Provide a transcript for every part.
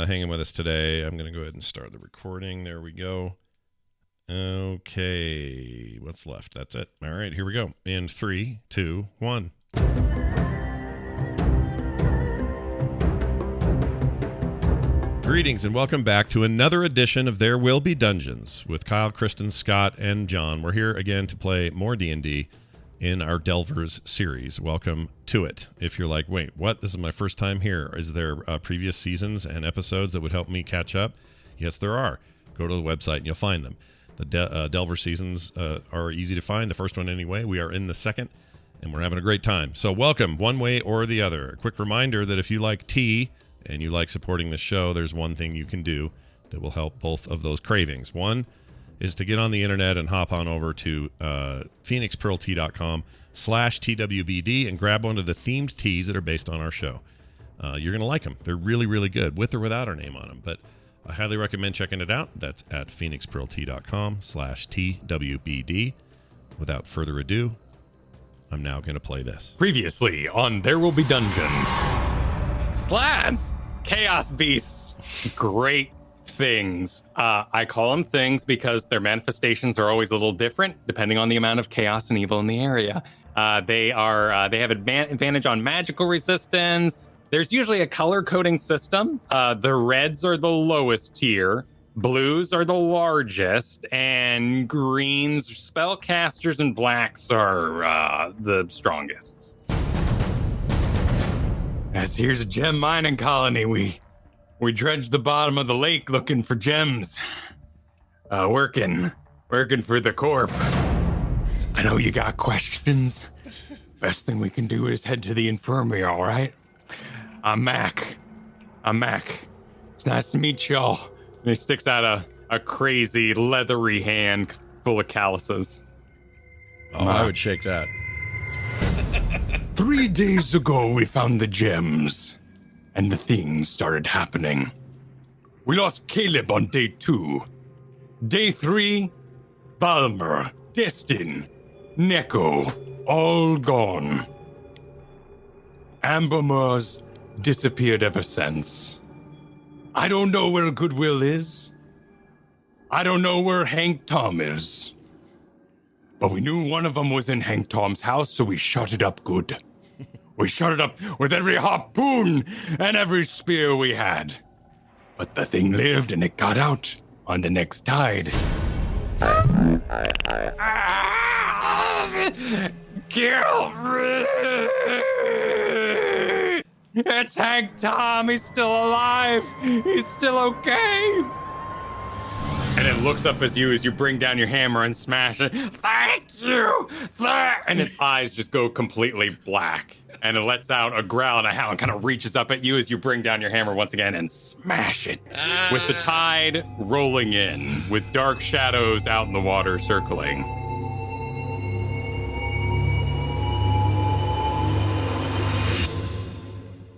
hanging with us today. I'm going to go ahead and start the recording. There we go. Okay, what's left? That's it. All right, here we go. In 3, 2, 1. Greetings and welcome back to another edition of There Will Be Dungeons with Kyle, Kristen, Scott, and John. We're here again to play more D&D in our Delvers series. Welcome to it. If you're like, wait, what? This is my first time here. Is there previous seasons and episodes that would help me catch up? Yes, there are. Go to the website and you'll find them. The Delver seasons are easy to find. The first one anyway. We are in the second, and we're having a great time. So welcome, one way or the other. A quick reminder that if you like tea and you like supporting the show, there's one thing you can do that will help both of those cravings. One is to get on the internet and hop on over to phoenixpearltea.com/TWBD and grab one of the themed teas that are based on our show. You're going to like them. They're really, really good, with or without our name on them. But I highly recommend checking it out. That's at phoenixpearltea.com/TWBD. Without further ado, I'm now going to play this. Previously on There Will Be Dungeons. Slads! Chaos beasts. Great things. I call them things because their manifestations are always a little different depending on the amount of chaos and evil in the area. They have advantage on magical resistance. There's usually a color coding system. The reds are the lowest tier, blues are the largest, and greens, spellcasters, and blacks are the strongest. As here's a gem mining colony, we dredged the bottom of the lake looking for gems. Working for the Corp. I know you got questions. Best thing we can do is head to the infirmary, all right? I'm Mac. It's nice to meet y'all. And he sticks out a crazy leathery hand full of calluses. Oh, I would shake that. 3 days ago, we found the gems, and the things started happening. We lost Caleb on day 2. Day 3, Balmer, Destin, Neko, all gone. Ambermer's disappeared ever since. I don't know where Goodwill is. I don't know where Hank Tom is. But we knew one of them was in Hank Tom's house, so we shut it up good. We shut it up with every harpoon and every spear we had. But the thing lived and it got out on the next tide. Kill me! It's Hank Tom. He's still alive. He's still okay. And it looks up as you bring down your hammer and smash it. Thank you! And its eyes just go completely black. And it lets out a growl and a howl and kind of reaches up at you as you bring down your hammer once again and smash it. With the tide rolling in, with dark shadows out in the water circling.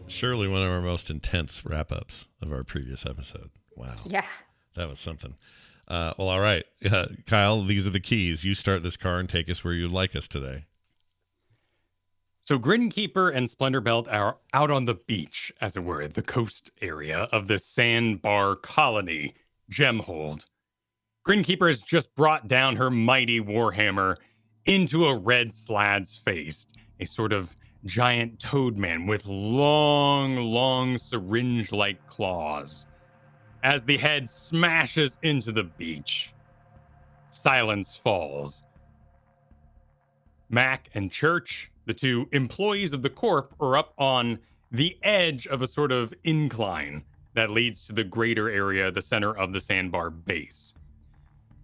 Surely one of our most intense wrap-ups of our previous episode. Wow. Yeah. That was something. Well, all right. Kyle, these are the keys. You start this car and take us where you'd like us today. So Grinkeeper and Splendorbelt are out on the beach, as it were, the coast area of the Sandbar Colony, Gemhold. Grinkeeper has just brought down her mighty warhammer into a red slad's face, a sort of giant toad man with long syringe-like claws. As the head smashes into the beach, silence falls. Mac and Church, the two employees of the Corp, are up on the edge of a sort of incline that leads to the greater area, the center of the Sandbar base.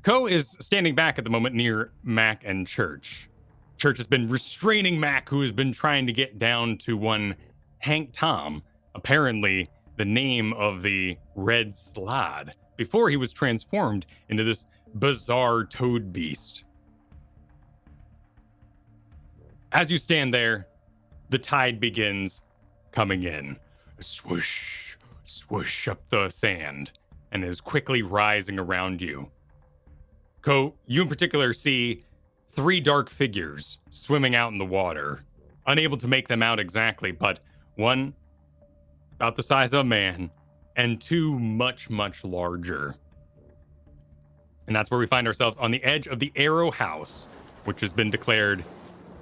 Ko is standing back at the moment near Mac and Church. Church has been restraining Mac, who has been trying to get down to one Hank Tom, apparently the name of the red slad, before he was transformed into this bizarre toad beast. As you stand there, the tide begins coming in. Swoosh, swoosh up the sand, and is quickly rising around you. Ko, you in particular see 3 dark figures swimming out in the water. Unable to make them out exactly, but one about the size of a man, and 2 much, much larger. And that's where we find ourselves, on the edge of the Arrow House, which has been declared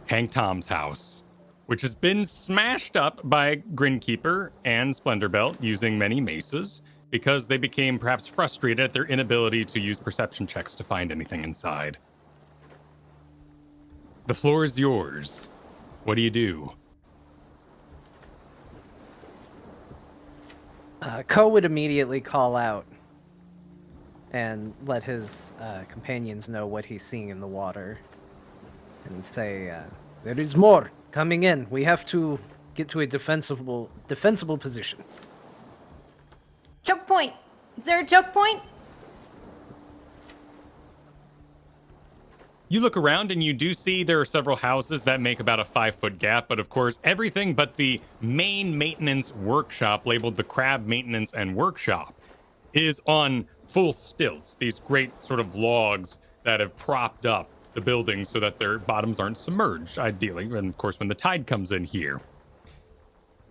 Hank Tom's house, which has been smashed up by Grinkeeper and Splendorbelt using many maces because they became perhaps frustrated at their inability to use perception checks to find anything inside. The floor is yours. What do you do? Ko would immediately call out and let his companions know what he's seeing in the water and say, there is more coming in. We have to get to a defensible position. Choke point. Is there a choke point? You look around and you do see there are several houses that make about a 5-foot gap, but of course, everything but the main maintenance workshop, labeled the Crab Maintenance and Workshop, is on full stilts. These great sort of logs that have propped up the buildings so that their bottoms aren't submerged, ideally, and of course, when the tide comes in here.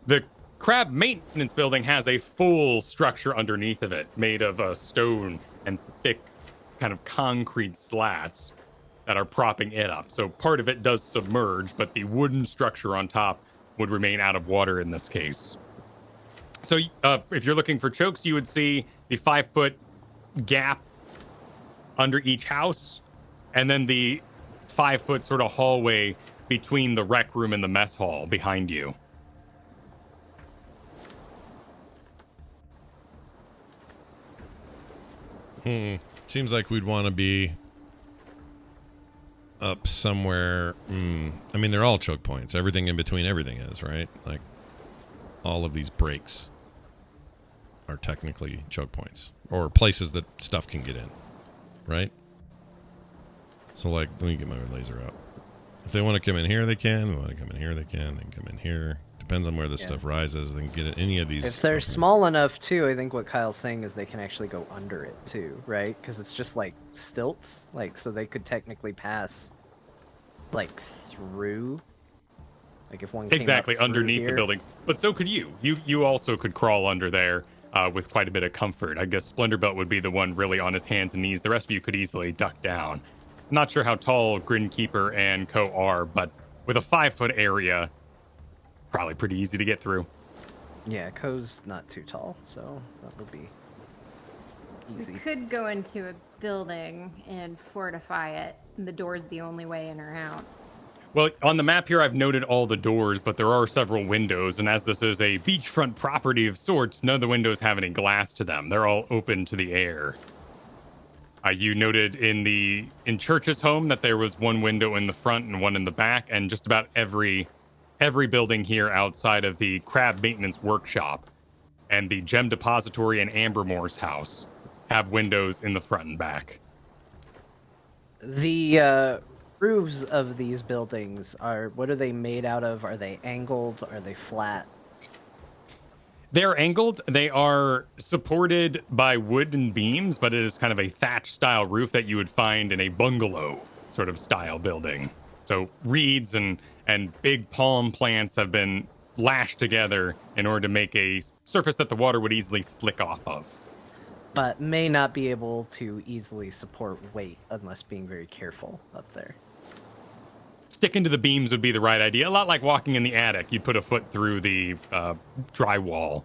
The Crab Maintenance building has a full structure underneath of it, made of stone and thick kind of concrete slats that are propping it up. So part of it does submerge, but the wooden structure on top would remain out of water in this case. So if you're looking for chokes, you would see the 5-foot gap under each house, and then the 5-foot sort of hallway between the rec room and the mess hall behind you. Seems like we'd want to be up somewhere. I mean, they're all choke points. Everything in between everything is, right? Like, all of these breaks are technically choke points, or places that stuff can get in, right? So, like, let me get my laser out. If they want to come in here, they can. If they want to come in here, they can. They can come in here. Depends on where this stuff rises. They can get in any of these. If they're small enough, too, I think what Kyle's saying is they can actually go under it, too, right? Because it's just, like, stilts. Like, so they could technically pass, like, through. Like, if one came Exactly, up underneath the building. But so could you. You also could crawl under there with quite a bit of comfort. I guess Splendorbelt would be the one really on his hands and knees. The rest of you could easily duck down. Not sure how tall Grinkeeper and Co are, but with a 5-foot area, probably pretty easy to get through. Yeah, Ko's not too tall, so that would be easy. We could go into a building and fortify it. And the door's the only way in or out. Well, on the map here, I've noted all the doors, but there are several windows, and as this is a beachfront property of sorts, none of the windows have any glass to them. They're all open to the air. You noted in Church's home that there was one window in the front and one in the back, and just about every building here outside of the Crab Maintenance Workshop and the Gem Depository and Ambermore's house have windows in the front and back. The roofs of these buildings what are they made out of? Are they angled? Are they flat? They're angled. They are supported by wooden beams, but it is kind of a thatch style roof that you would find in a bungalow sort of style building. So reeds and big palm plants have been lashed together in order to make a surface that the water would easily slick off of. But may not be able to easily support weight unless being very careful up there. Sticking to the beams would be the right idea. A lot like walking in the attic. You'd put a foot through the drywall.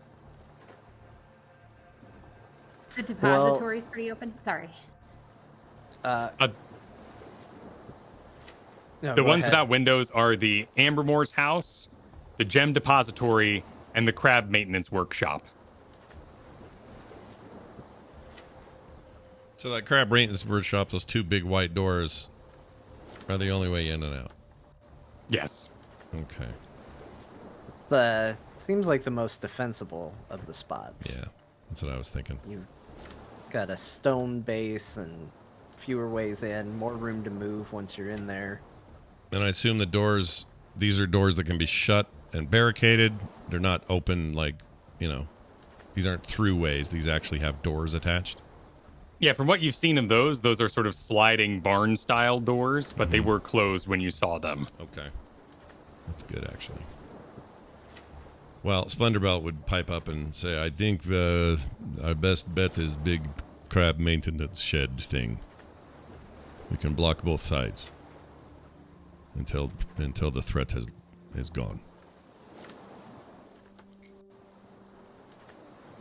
The depository's pretty open. Sorry. No, the go ones ahead. without windows are the Ambermore's house, the Gem Depository, and the Crab Maintenance Workshop. So that Crab Maintenance Workshop, those 2 big white doors, are the only way in and out. Yes. Okay. It's seems like the most defensible of the spots. Yeah, that's what I was thinking. You got a stone base and fewer ways in, more room to move once you're in there. And I assume these are doors that can be shut and barricaded. They're not open like, these aren't throughways. These actually have doors attached. Yeah, from what you've seen of those are sort of sliding barn-style doors, but they were closed when you saw them. Okay. That's good, actually. Well, Splendorbelt would pipe up and say, I think our best bet is big crab maintenance shed thing. We can block both sides until the threat is gone.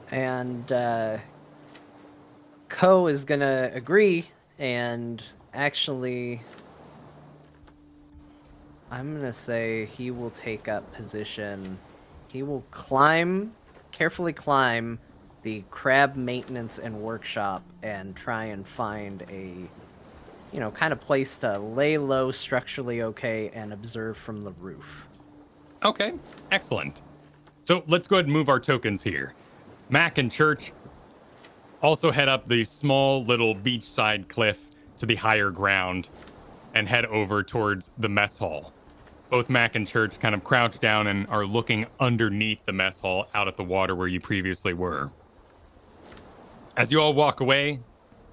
And Ko is gonna agree, and actually, I'm gonna say he will take up position. He will carefully climb the crab maintenance and workshop and try and find a, kind of place to lay low, structurally okay, and observe from the roof. Okay, excellent. So let's go ahead and move our tokens here. Mac and Church also head up the small little beachside cliff to the higher ground and head over towards the mess hall. Both Mac and Church kind of crouch down and are looking underneath the mess hall out at the water where you previously were. As you all walk away,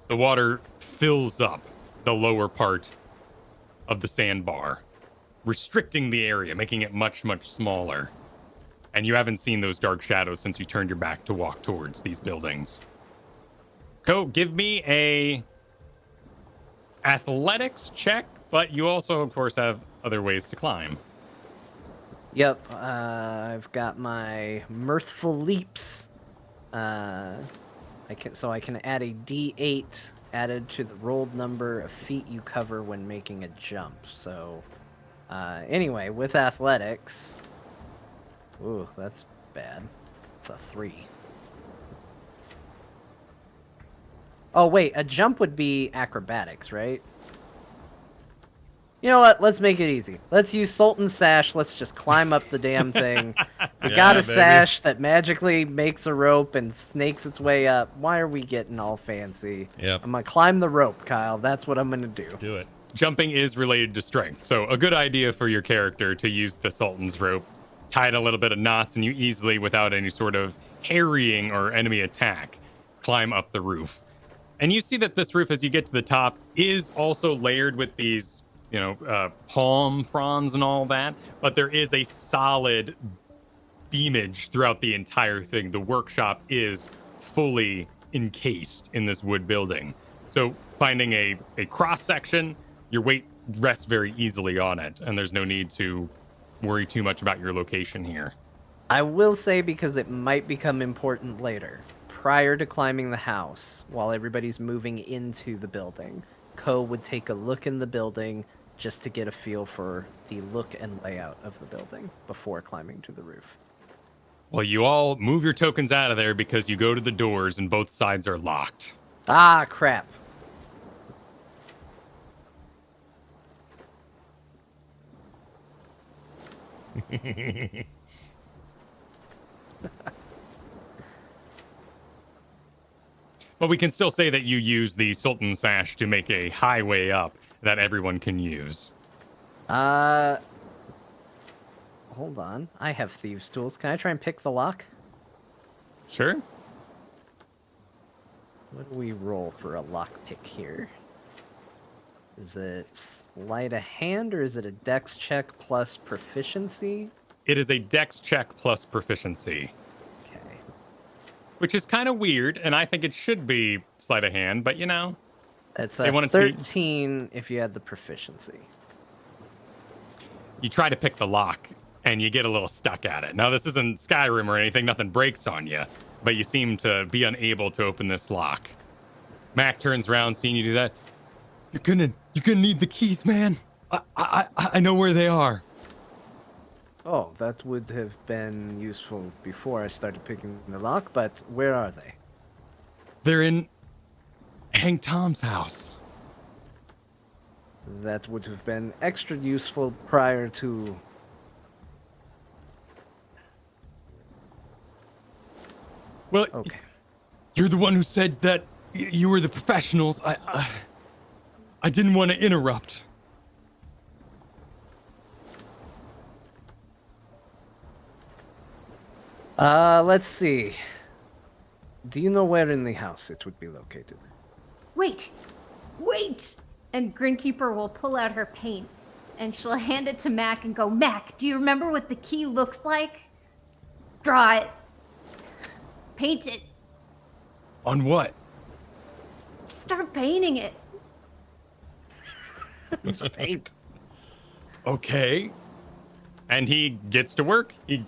the water fills up the lower part of the sandbar, restricting the area, making it much, much smaller. And you haven't seen those dark shadows since you turned your back to walk towards these buildings. Ko, give me a athletics check, but you also, of course, have other ways to climb. Yep, I've got my mirthful leaps. I can add a D8 added to the rolled number of feet you cover when making a jump. So, anyway, with athletics, ooh, that's bad. It's a 3. Oh wait, a jump would be acrobatics, right? You know what? Let's make it easy. Let's use Sultan's Sash. Let's just climb up the damn thing. We got a sash that magically makes a rope and snakes its way up. Why are we getting all fancy? Yep. I'm going to climb the rope, Kyle. That's what I'm going to do. Do it. Jumping is related to strength, so a good idea for your character to use the Sultan's rope, tie it a little bit of knots, and you easily, without any sort of harrying or enemy attack, climb up the roof. And you see that this roof, as you get to the top, is also layered with these palm fronds and all that, but there is a solid beamage throughout the entire thing. The workshop is fully encased in this wood building. So finding a cross section, your weight rests very easily on it, and there's no need to worry too much about your location here. I will say, because it might become important later, prior to climbing the house, while everybody's moving into the building, Ko would take a look in the building just to get a feel for the look and layout of the building before climbing to the roof. Well, you all move your tokens out of there because you go to the doors and both sides are locked. Ah, crap. But we can still say that you use the Sultan Sash to make a highway up that everyone can use. Hold on. I have thieves' tools. Can I try and pick the lock? Sure. What do we roll for a lock pick here? Is it sleight of hand, or is it a dex check plus proficiency? It is a dex check plus proficiency. Okay. Which is kind of weird, and I think it should be sleight of hand, but It's they a want it to be- 13 if you had the proficiency. you try to pick the lock, and you get a little stuck at it. Now, this isn't Skyrim or anything, nothing breaks on you, but you seem to be unable to open this lock. Mac turns around, seeing you do that. You're gonna need the keys, man. I know where they are. Oh, that would have been useful before I started picking the lock, but where are they? They're in Hank Tom's house. That would have been extra useful prior to... Well, Okay. you're the one who said that you were the professionals. I didn't want to interrupt. Let's see. Do you know where in the house it would be located? Wait! Wait! And Grinkeeper will pull out her paints and she'll hand it to Mac and go, Mac, do you remember what the key looks like? Draw it. Paint it. On what? Start painting it. It's paint. Okay. And he gets to work. He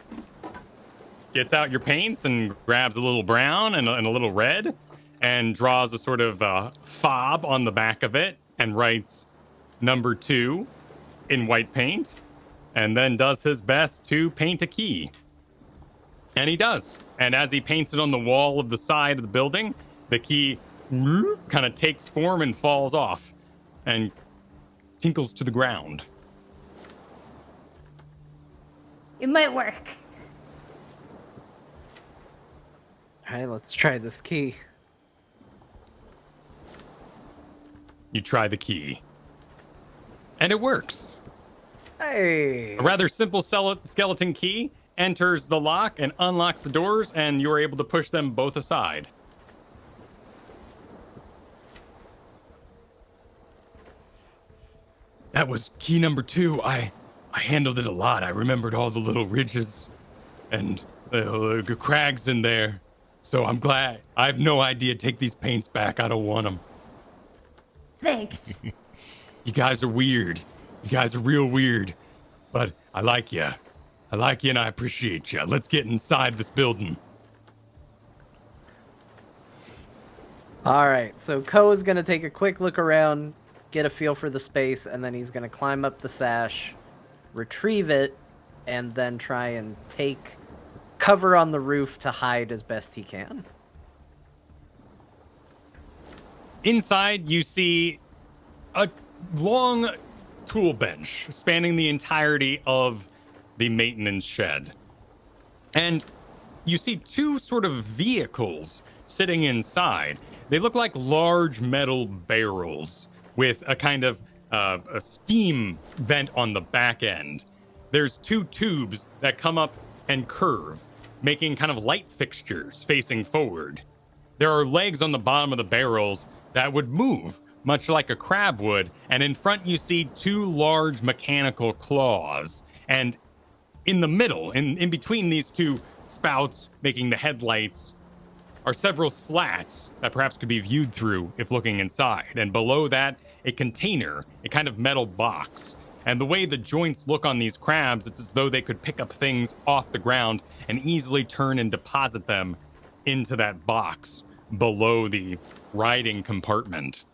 gets out your paints and grabs a little brown and a little red and draws a sort of fob on the back of it and writes number 2 in white paint, and then does his best to paint a key. And he does. And as he paints it on the wall of the side of the building, the key kind of takes form and falls off and tinkles to the ground. It might work. All right, let's try this key. You try the key. And it works. Hey! A rather simple skeleton key enters the lock and unlocks the doors, and you're able to push them both aside. That was key number 2. I handled it a lot. I remembered all the little ridges and the crags in there. So I'm glad. I have no idea. Take these paints back. I don't want them. Thanks. You guys are weird. You guys are real weird. But I like you. I like you and I appreciate you. Let's get inside this building. All right, so Ko is going to take a quick look around, get a feel for the space, and then he's going to climb up the sash, retrieve it, and then try and take cover on the roof to hide as best he can. Inside, you see a long tool bench spanning the entirety of the maintenance shed. And you see 2 sort of vehicles sitting inside. They look like large metal barrels with a kind of a steam vent on the back end. There's 2 tubes that come up and curve, making kind of light fixtures facing forward. There are legs on the bottom of the barrels that would move, much like a crab would, and in front you see 2 large mechanical claws. And in the middle, in between these 2 spouts making the headlights, are several slats that perhaps could be viewed through if looking inside. And below that, a container, a kind of metal box. And the way the joints look on these crabs, it's as though they could pick up things off the ground and easily turn and deposit them into that box below the riding compartment.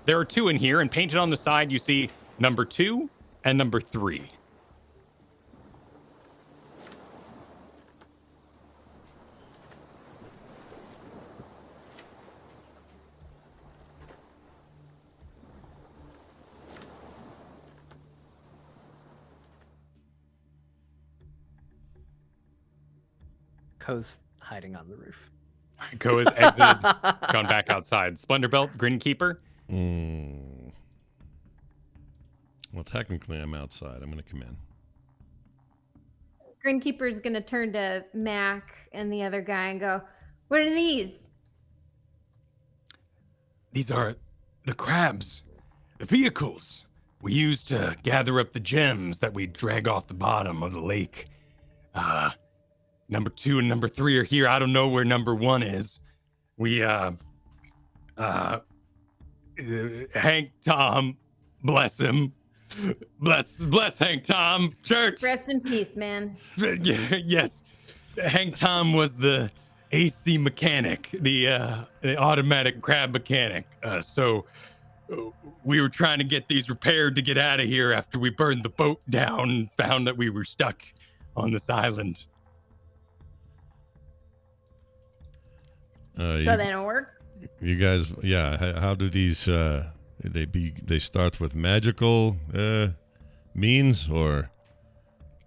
There are 2 in here, and painted on the side, you see number 2 and number 3. Ko's hiding on the roof. Ko has exited, gone back outside. Splendor-Belt, Grinkeeper. Well, technically, I'm outside. I'm going to come in. Grinkeeper's gonna turn to Mac and the other guy and go, "What are these?" These are the crabs, the vehicles we use to gather up the gems that we drag off the bottom of the lake. Number 2 and number 3 are here. I don't know where number 1 is. We, Hank Tom, bless him. Bless Hank Tom. Church. Rest in peace, man. Yes. Hank Tom was the AC mechanic, the automatic crab mechanic. So we were trying to get these repaired to get out of here after we burned the boat down and found that we were stuck on this island. So they don't work? You guys, yeah. How do these? They start with magical means or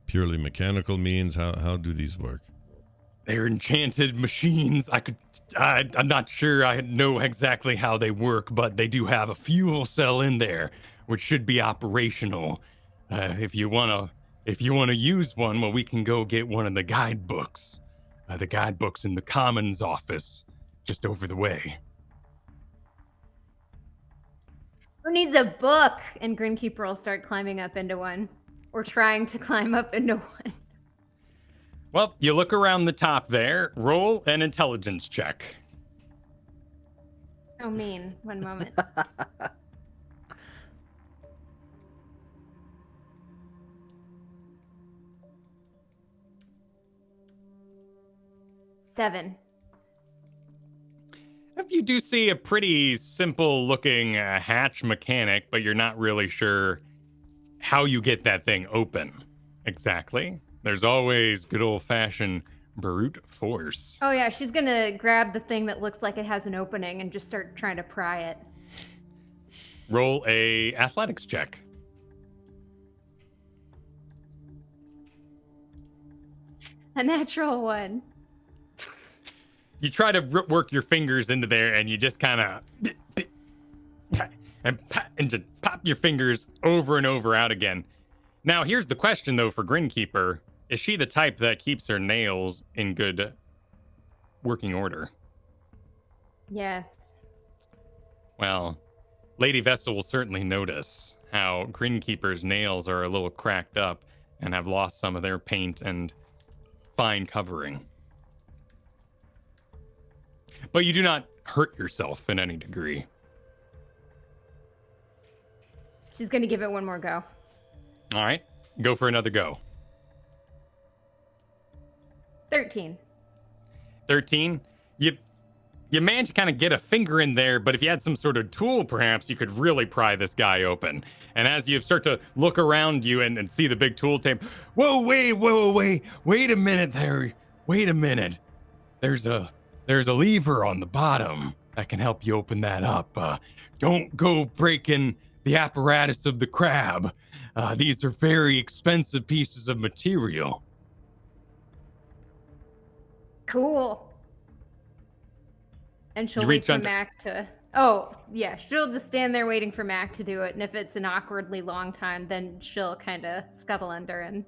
purely mechanical means? How do these work? They're enchanted machines. I'm not sure I know exactly how they work, but they do have a fuel cell in there, which should be operational. If you wanna use one, well, we can go get one of the guidebooks. The guidebooks in the Commons office, just over the way. Who needs a book? And Grinkeeper will start climbing up into one. Or trying to climb up into one. Well, you look around the top there. Roll an intelligence check. So mean. One moment. 7. You do see a pretty simple looking hatch mechanic, but you're not really sure how you get that thing open exactly. There's always good old fashioned brute force. Oh yeah, she's gonna grab the thing that looks like it has an opening and just start trying to pry it. Roll a athletics check. A natural 1. You try to work your fingers into there, and you just kind of and just pop your fingers over and over out again. Now, here's the question, though, for Grinkeeper. Is she the type that keeps her nails in good working order? Yes. Well, Lady Vestal will certainly notice how Grinkeeper's nails are a little cracked up and have lost some of their paint and fine covering. But you do not hurt yourself in any degree. She's gonna give it one more go. All right, go for another go. 13. 13. You managed to kind of get a finger in there, but if you had some sort of tool, perhaps you could really pry this guy open. And as you start to look around you and see the big tool tape, wait a minute there. Wait a minute. There's a lever on the bottom that can help you open that up. Don't go breaking the apparatus of the crab. These are very expensive pieces of material. Cool. And she'll You wait reach for under- Mac to... Oh, yeah, she'll just stand there waiting for Mac to do it, and if it's an awkwardly long time, then she'll kind of scuttle under and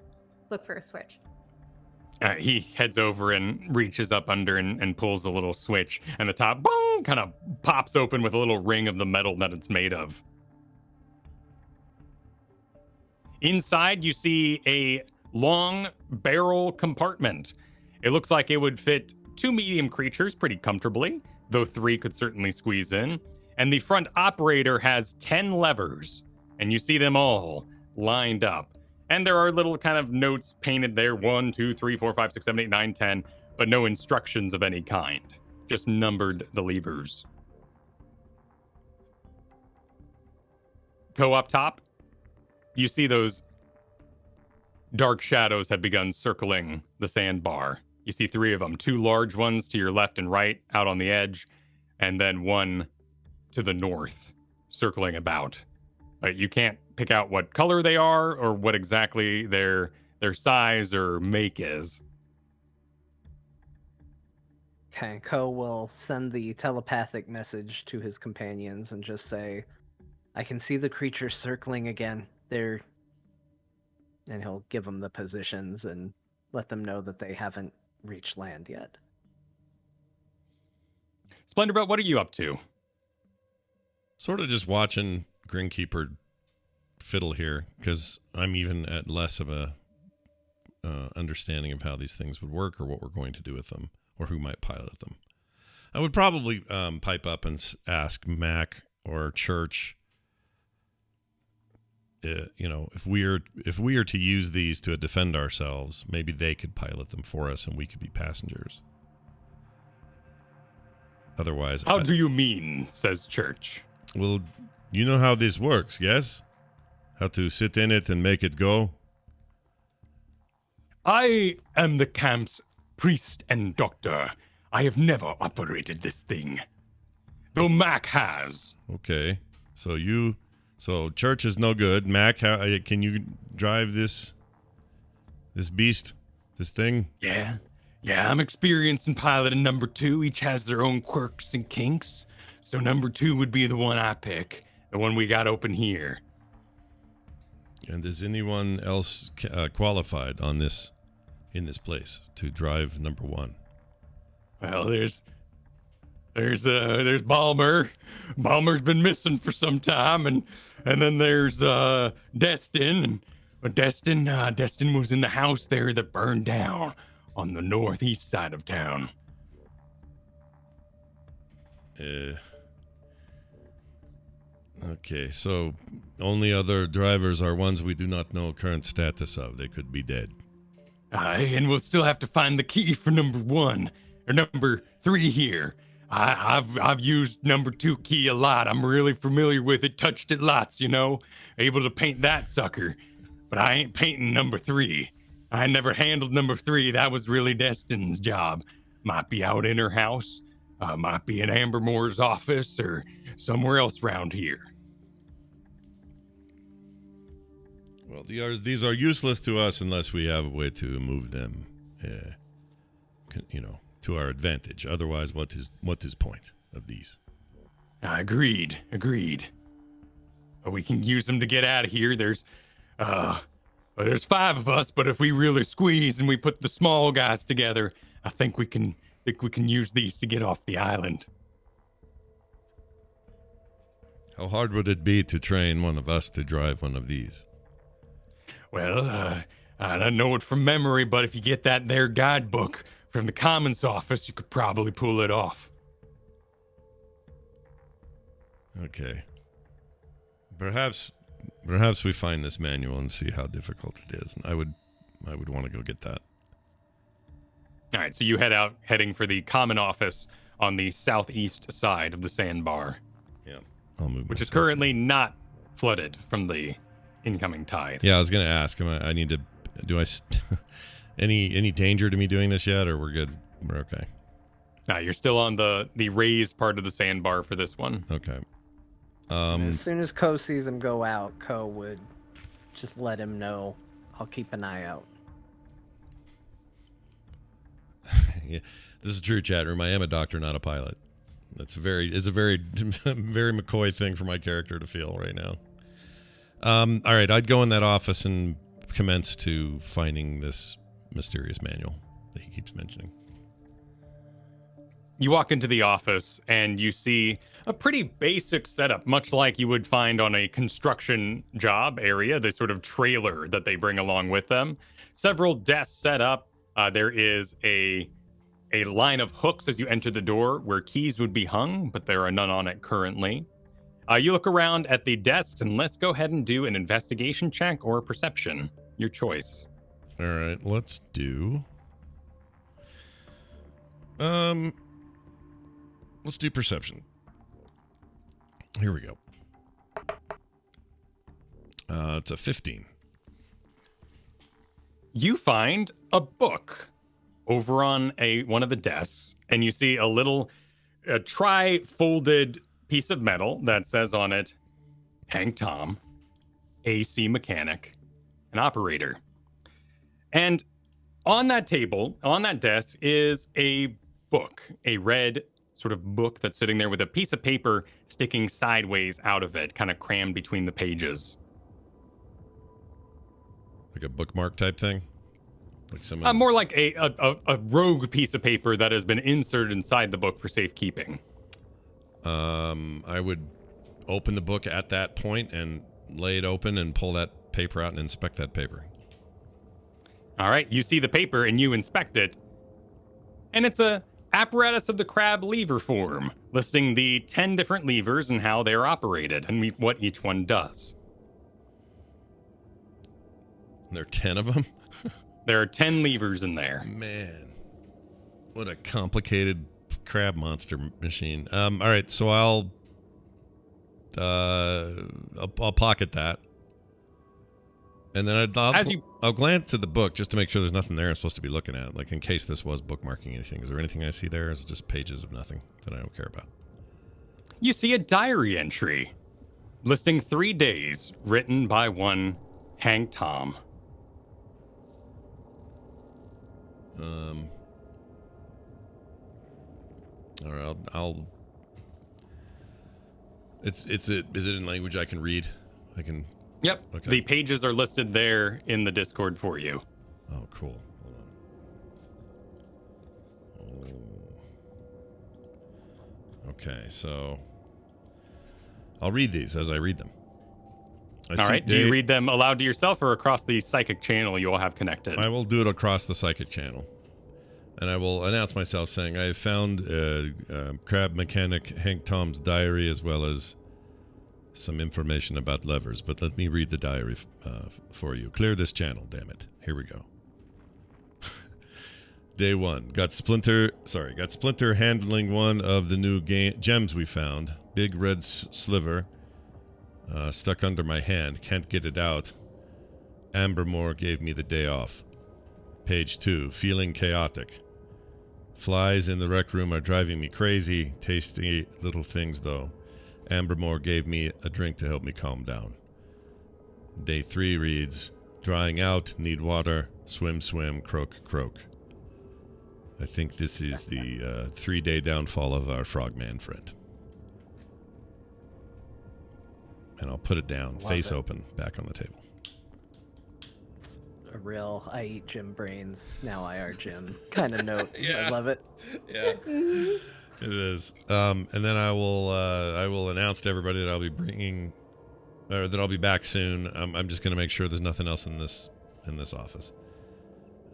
look for a switch. He heads over and reaches up under and pulls a little switch, and the top boom kind of pops open with a little ring of the metal that it's made of. Inside, you see a long barrel compartment. It looks like it would fit 2 medium creatures pretty comfortably, though 3 could certainly squeeze in. And the front operator has 10 levers, and you see them all lined up. And there are little kind of notes painted there, 1, 2, 3, 4, 5, 6, 7, 8, 9, 10, but no instructions of any kind. Just numbered the levers. Go up top. You see those dark shadows have begun circling the sandbar. You see 3 of them, 2 large ones to your left and right out on the edge, and then 1 to the north circling about. You can't pick out what color they are or what exactly their size or make is. Okay, Ko will send the telepathic message to his companions and just say, I can see the creatures circling again. And he'll give them the positions and let them know that they haven't reached land yet. Splendorbelt, what are you up to? Sort of just watching Grinkeeper fiddle here, because I'm even at less of a understanding of how these things would work or what we're going to do with them or who might pilot them. I would probably pipe up and ask Mac or Church, if we are to use these to defend ourselves, maybe they could pilot them for us and we could be passengers. Otherwise, how do you mean? Says Church. Well, you know how this works, yes? How to sit in it and make it go? I am the camp's priest and doctor. I have never operated this thing, though Mac has. Okay, so Church is no good. Mac, can you drive this beast, this thing? Yeah, I'm experienced in piloting number 2. Each has their own quirks and kinks. So number 2 would be the one I pick, the one we got open here. And is anyone else qualified in this place to drive number 1? Well, there's Balmer. Balmer's been missing for some time, and then there's Destin. And Destin was in the house there that burned down. on the northeast side of town. Okay, so only other drivers are ones we do not know current status of. They could be dead. Aye, and we'll still have to find the key for number 1 or number 3 here. I've used number 2 key a lot. I'm really familiar with it. Touched it lots, you know. Able to paint that sucker, but I ain't painting number 3. I never handled number 3. That was really Destin's job. Might be out in her house. Might be in Ambermore's office or somewhere else around here. Well, these are useless to us unless we have a way to move them, to our advantage. Otherwise, what is point of these? Agreed. But we can use them to get out of here. There's 5 of us, but if we really squeeze and we put the small guys together, I think we can use these to get off the island. How hard would it be to train one of us to drive one of these? Well, I don't know it from memory, but if you get that there guidebook from the Commons office, you could probably pull it off. Okay. Perhaps we find this manual and see how difficult it is. And I would want to go get that. All right, so you heading for the Common office on the southeast side of the sandbar. Yeah, I'll move. Which is currently not flooded from the incoming tide. Yeah, I was gonna ask. Any danger to me doing this yet, or we're good? We're okay. No, you're still on the raised part of the sandbar for this one. Okay. As soon as Ko sees him go out, Ko would just let him know. I'll keep an eye out. Yeah, this is true, chat room. I am a doctor, not a pilot. It's a very very McCoy thing for my character to feel right now. All right, I'd go in that office and commence to finding this mysterious manual that he keeps mentioning. You walk into the office and you see a pretty basic setup, much like you would find on a construction job area, the sort of trailer that they bring along with them. Several desks set up. There is a line of hooks as you enter the door where keys would be hung, but there are none on it currently. You look around at the desks, and let's go ahead and do an investigation check or a perception. Your choice. All right, let's do... Let's do perception. Here we go. It's a 15. You find a book over on one of the desks, and you see a tri-folded piece of metal that says on it, Hank Tom, AC mechanic, and operator. And on that table, on that desk, is a book, a red sort of book that's sitting there with a piece of paper sticking sideways out of it, kind of crammed between the pages. Like a bookmark type thing? Like someone... More like a rogue piece of paper that has been inserted inside the book for safekeeping. I would open the book at that point and lay it open and pull that paper out and inspect that paper. All right, you see the paper and you inspect it. And it's a apparatus of the crab lever form, listing the 10 different levers and how they're operated and what each one does. There are 10 of them? There are 10 levers in there. Man, what a complicated crab monster machine. All right, so I'll pocket that. And then I'll glance at the book just to make sure there's nothing there I'm supposed to be looking at, like in case this was bookmarking anything. Is there anything I see there? Or is it just pages of nothing that I don't care about? You see a diary entry listing 3 days written by one Hank Tom. All right, I'll is it in language I can read? I can. Yep. Okay. The pages are listed there in the Discord for you. Oh, cool. Hold on. Oh. Okay, so I'll read these as I read them. All right. Do you read them aloud to yourself or across the psychic channel you all have connected? I will do it across the psychic channel. And I will announce myself saying, I have found crab mechanic Hank Tom's diary as well as some information about levers, but let me read the diary for you. Clear this channel, damn it. Here we go. Day 1. Got Splinter handling one of the new gems we found. Big red sliver stuck under my hand. Can't get it out. Ambermore gave me the day off. Page 2. Feeling chaotic. Flies in the rec room are driving me crazy. Tasty little things, though. Ambermore gave me a drink to help me calm down. Day 3 reads, drying out, need water, swim, swim, croak, croak. I think this is the 3-day downfall of our frogman friend. And I'll put it down, face open, back on the table. A real I eat Jim brains, now I are Jim kind of note. Yeah. I love it. Yeah, it is. And then I will announce to everybody that I'll be that I'll be back soon. I'm just going to make sure there's nothing else in this office,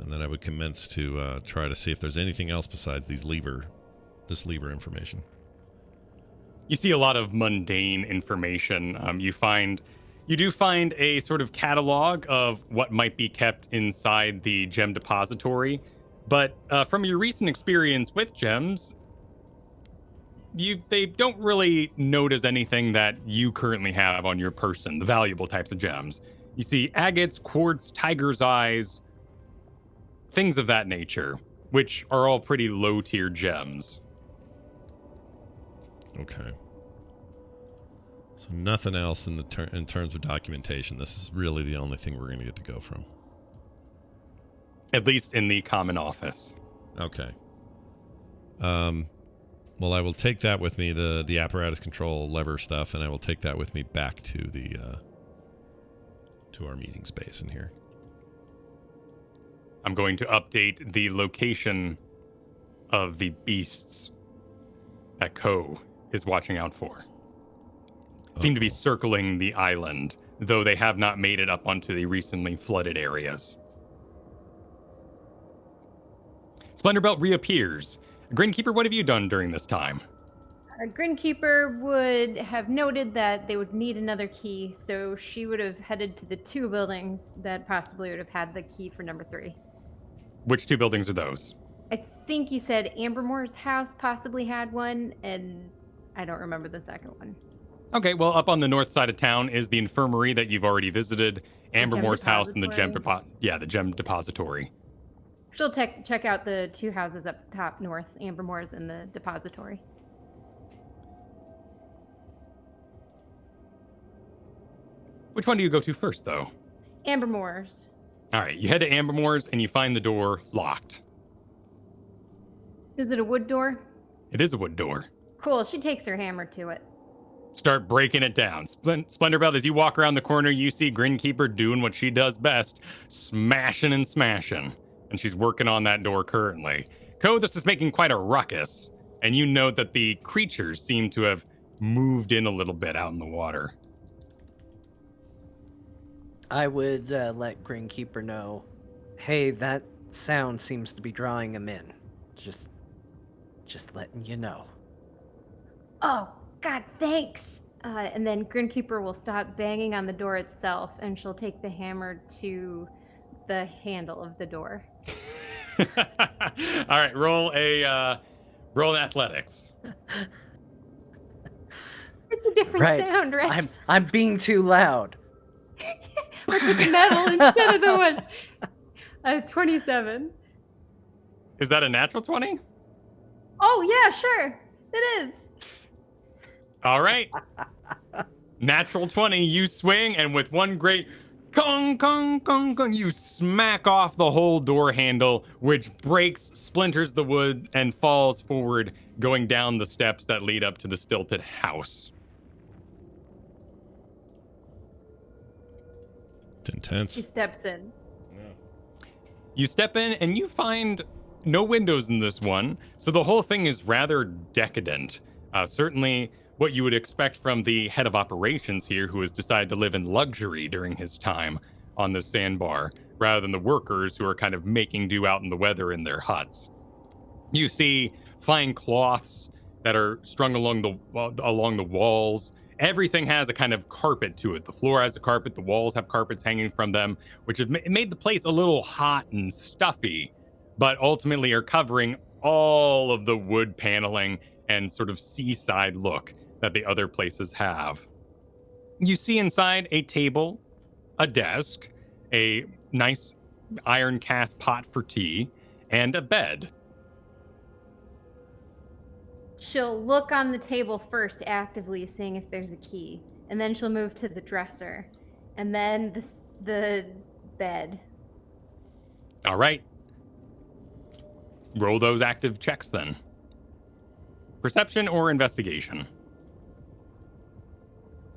and then I would commence to try to see if there's anything else besides this lever information. You see a lot of mundane information. You do find a sort of catalog of what might be kept inside the gem depository, but from your recent experience with gems, they don't really note as anything that you currently have on your person, the valuable types of gems. You see agates, quartz, tiger's eyes, things of that nature, which are all pretty low-tier gems. Okay. So nothing else in terms of documentation. This is really the only thing we're going to get to go from. At least in the common office. Okay. Well, I will take that with me, the apparatus control lever stuff, and I will take that with me back to to our meeting space in here. I'm going to update the location of the beasts that Ko is watching out for. Seem to be circling the island, though they have not made it up onto the recently flooded areas. Splendorbelt reappears. Grinkeeper, what have you done during this time? Grinkeeper would have noted that they would need another key, so she would have headed to the 2 buildings that possibly would have had the key for number 3. Which 2 buildings are those? I think you said Ambermore's house possibly had one, and I don't remember the second one. Okay, well, up on the north side of town is the infirmary that you've already visited, Ambermore's house, and the gem depository. She'll check out the 2 houses up top north, Ambermore's and the depository. Which one do you go to first, though? Ambermore's. All right, you head to Ambermore's and you find the door locked. Is it a wood door? It is a wood door. Cool, she takes her hammer to it. Start breaking it down. Splendorbelt, as you walk around the corner, you see Grinkeeper doing what she does best, smashing and smashing. And she's working on that door currently. Ko, this is making quite a ruckus. And you note that the creatures seem to have moved in a little bit out in the water. I would let Grinkeeper know, hey, that sound seems to be drawing him in. Just letting you know. Oh, God, thanks. And then Grinkeeper will stop banging on the door itself, and she'll take the hammer to the handle of the door. All right, roll an athletics. It's a different sound, right? I'm being too loud. Let's hit the metal instead of the one. 27. Is that a natural 20? Oh, yeah, sure. It is. All right. Natural 20, you swing, and with one great kong, kong, kong, kong, you smack off the whole door handle, which breaks, splinters the wood, and falls forward, going down the steps that lead up to the stilted house. It's intense. She steps in. You step in, and you find no windows in this one, so the whole thing is rather decadent. Certainly what you would expect from the head of operations here, who has decided to live in luxury during his time on the sandbar, rather than the workers who are kind of making do out in the weather in their huts. You see fine cloths that are strung along the walls. Everything has a kind of carpet to it. The floor has a carpet. The walls have carpets hanging from them, which have made the place a little hot and stuffy, but ultimately are covering all of the wood paneling and sort of seaside look that the other places have. You see inside a table, a desk, a nice iron cast pot for tea, and a bed. She'll look on the table first, actively seeing if there's a key, and then she'll move to the dresser, and then the bed. All right. Roll those active checks then. Perception or investigation?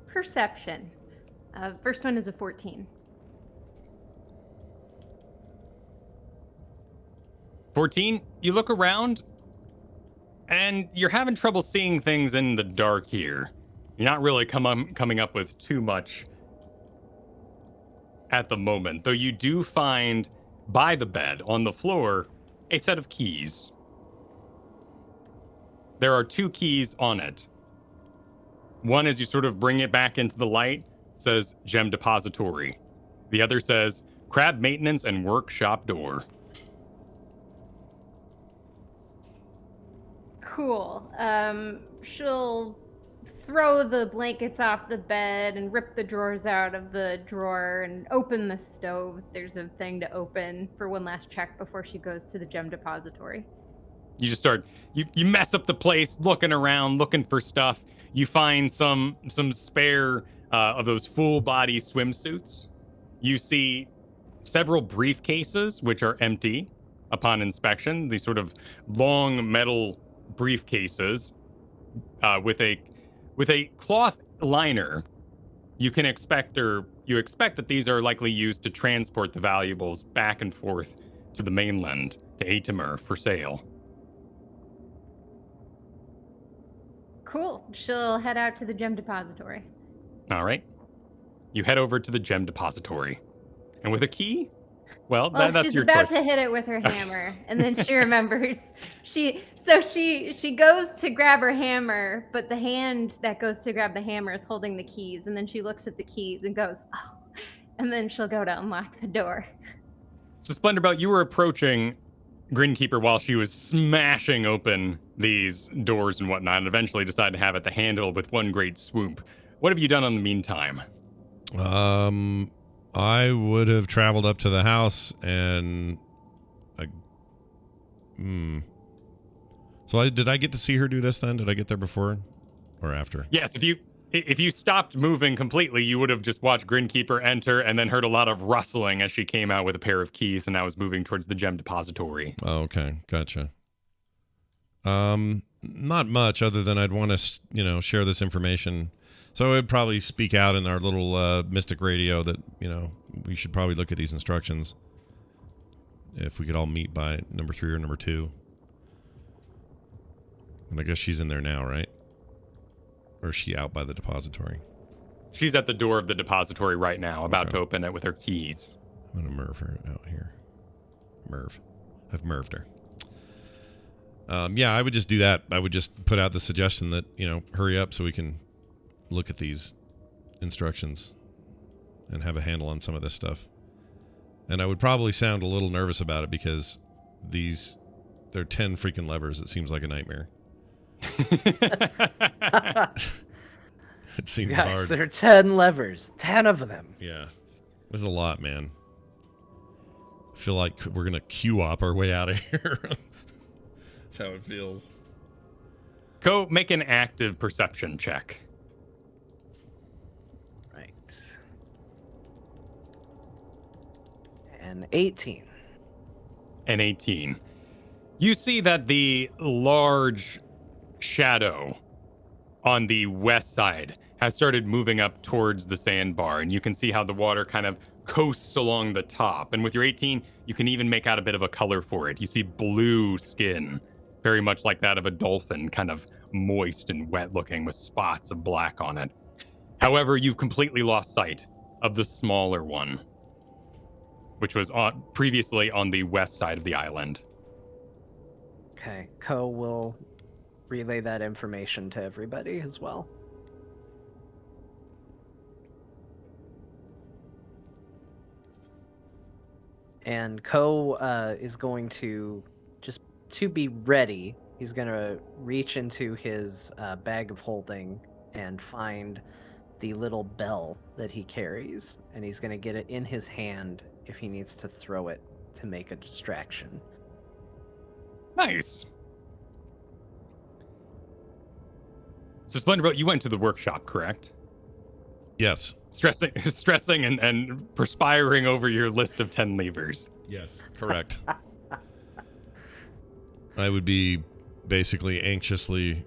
Perception. First one is a 14. 14, you look around, and you're having trouble seeing things in the dark here. You're not really coming up with too much at the moment, though you do find by the bed, on the floor, a set of keys. There are 2 keys on it. One, as you sort of bring it back into the light, says Gem Depository. The other says Crab Maintenance and Workshop Door. Cool. She'll throw the blankets off the bed and rip the drawers out of the drawer and open the stove. There's a thing to open for one last check before she goes to the Gem Depository. You just start, you mess up the place, looking around, looking for stuff. You find some spare of those full body swimsuits. You see several briefcases, which are empty upon inspection. These sort of long metal briefcases with a cloth liner. You expect that these are likely used to transport the valuables back and forth to the mainland, to Atimur, for sale. Cool. She'll head out to the Gem Depository. All right. You head over to the Gem Depository. And with a key? Well, that's your choice. She's about to hit it with her hammer, and then she remembers. She goes to grab her hammer, but the hand that goes to grab the hammer is holding the keys, and then she looks at the keys and goes, oh, and then she'll go to unlock the door. So, Splendorbelt, you were approaching Grinkeeper while she was smashing open these doors and whatnot, and eventually decided to have it to handle with one great swoop. What have you done in the meantime? I would have traveled up to the house and So did I get to see her do this then? Did I get there before or after? Yes, if you stopped moving completely, you would have just watched Grinkeeper enter and then heard a lot of rustling as she came out with a pair of keys and now was moving towards the Gem Depository. Oh, okay. Gotcha. Not much other than I'd want to, share this information. So I'd probably speak out in our little mystic radio that, we should probably look at these instructions. If we could all meet by number 3 or number 2. And I guess she's in there now, right? Or is she out by the depository? She's at the door of the depository right now, about to open it with her keys. I'm going to Merv her out here. I've Merved her. Yeah, I would just do that. I would just put out the suggestion that, hurry up so we can look at these instructions and have a handle on some of this stuff. And I would probably sound a little nervous about it because there are 10 freaking levers. It seems like a nightmare. It seemed hard. There are 10 levers. 10 of them. Yeah. This is a lot, man. I feel like we're going to queue-op our way out of here. That's how it feels. Go make an active perception check. Right. And 18. An 18. You see that the large shadow on the west side has started moving up towards the sandbar, and you can see how the water kind of coasts along the top. And with your 18, you can even make out a bit of a color for it. You see blue skin, very much like that of a dolphin, kind of moist and wet looking with spots of black on it. However, you've completely lost sight of the smaller one, which was previously on the west side of the island. Okay, Ko will relay that information to everybody as well. And Ko is going to, just to be ready, he's going to reach into his bag of holding and find the little bell that he carries, and he's going to get it in his hand if he needs to throw it to make a distraction. Nice. So Splenderbolt, you went to the workshop, correct? Yes. Stressing and perspiring over your list of 10 levers. Yes. Correct. I would be basically anxiously,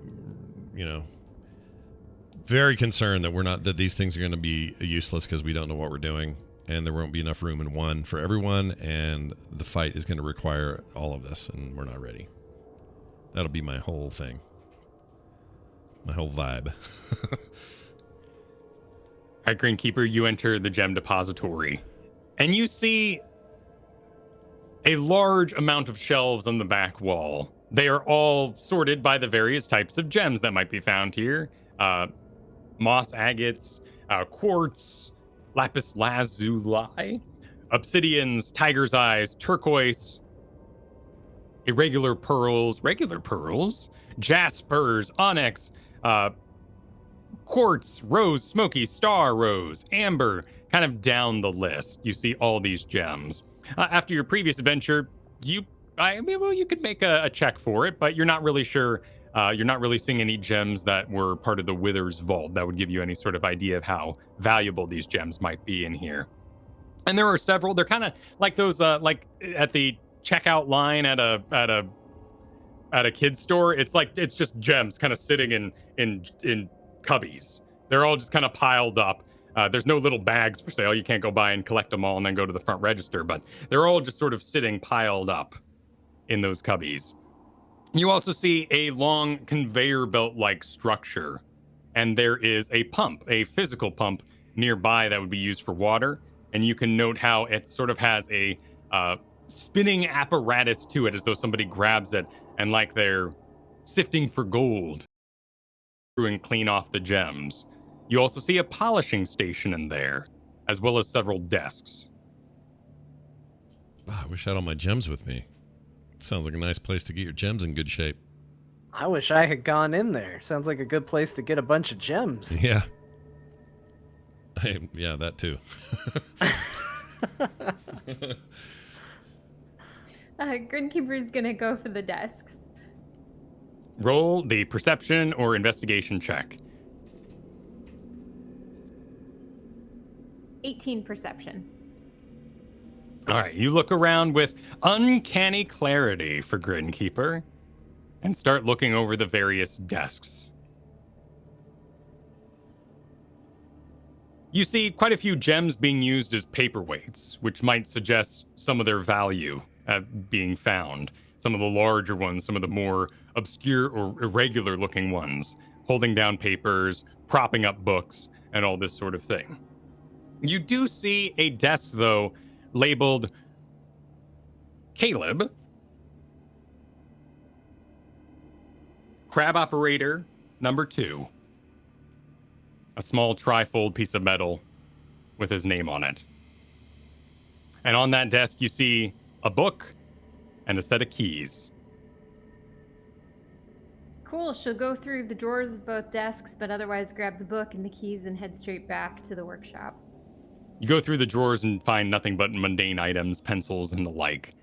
very concerned that these things are going to be useless because we don't know what we're doing, and there won't be enough room in one for everyone, and the fight is going to require all of this, and we're not ready. That'll be my whole thing. My whole vibe. All right, Greenkeeper, you enter the gem depository, and you see a large amount of shelves on the back wall. They are all sorted by the various types of gems that might be found here. Moss agates, quartz, lapis lazuli, obsidians, tiger's eyes, turquoise, regular pearls, jaspers, onyx, quartz, rose, smoky, star rose, amber, kind of down the list. You see all these gems. After your previous adventure, you could make a check for it, but you're not really sure. You're not really seeing any gems that were part of the Wither's Vault that would give you any sort of idea of how valuable these gems might be in here. And there are several. They're kind of like those, like at the checkout line at a kid's store. It's just gems kind of sitting in cubbies. They're all just kind of piled up. There's no little bags for sale. You can't go by and collect them all and then go to the front register, but they're all just sort of sitting piled up in those cubbies. You also see a long conveyor belt-like structure, and there is a pump, a physical pump nearby that would be used for water, and you can note how it sort of has a spinning apparatus to it, as though somebody grabs it and like they're sifting for gold and clean off the gems. You also see a polishing station in there, as well as several desks. I wish I had all my gems with me. Sounds like a nice place to get your gems in good shape. I wish I had gone in there. Sounds like a good place to get a bunch of gems. Yeah. Yeah, that too. Grinkeeper's gonna go for the desks. Roll the perception or investigation check. 18 perception. All right, you look around with uncanny clarity for Grinkeeper and start looking over the various desks. You see quite a few gems being used as paperweights, which might suggest some of their value being found. Some of the larger ones, some of the more obscure or irregular looking ones, holding down papers, propping up books, and all this sort of thing. You do see a desk, though, labeled Caleb, Crab Operator number 2. A small trifold piece of metal with his name on it. And on that desk, you see a book and a set of keys. Cool, she'll go through the drawers of both desks, but otherwise grab the book and the keys and head straight back to the workshop. You go through the drawers and find nothing but mundane items, pencils, and the like.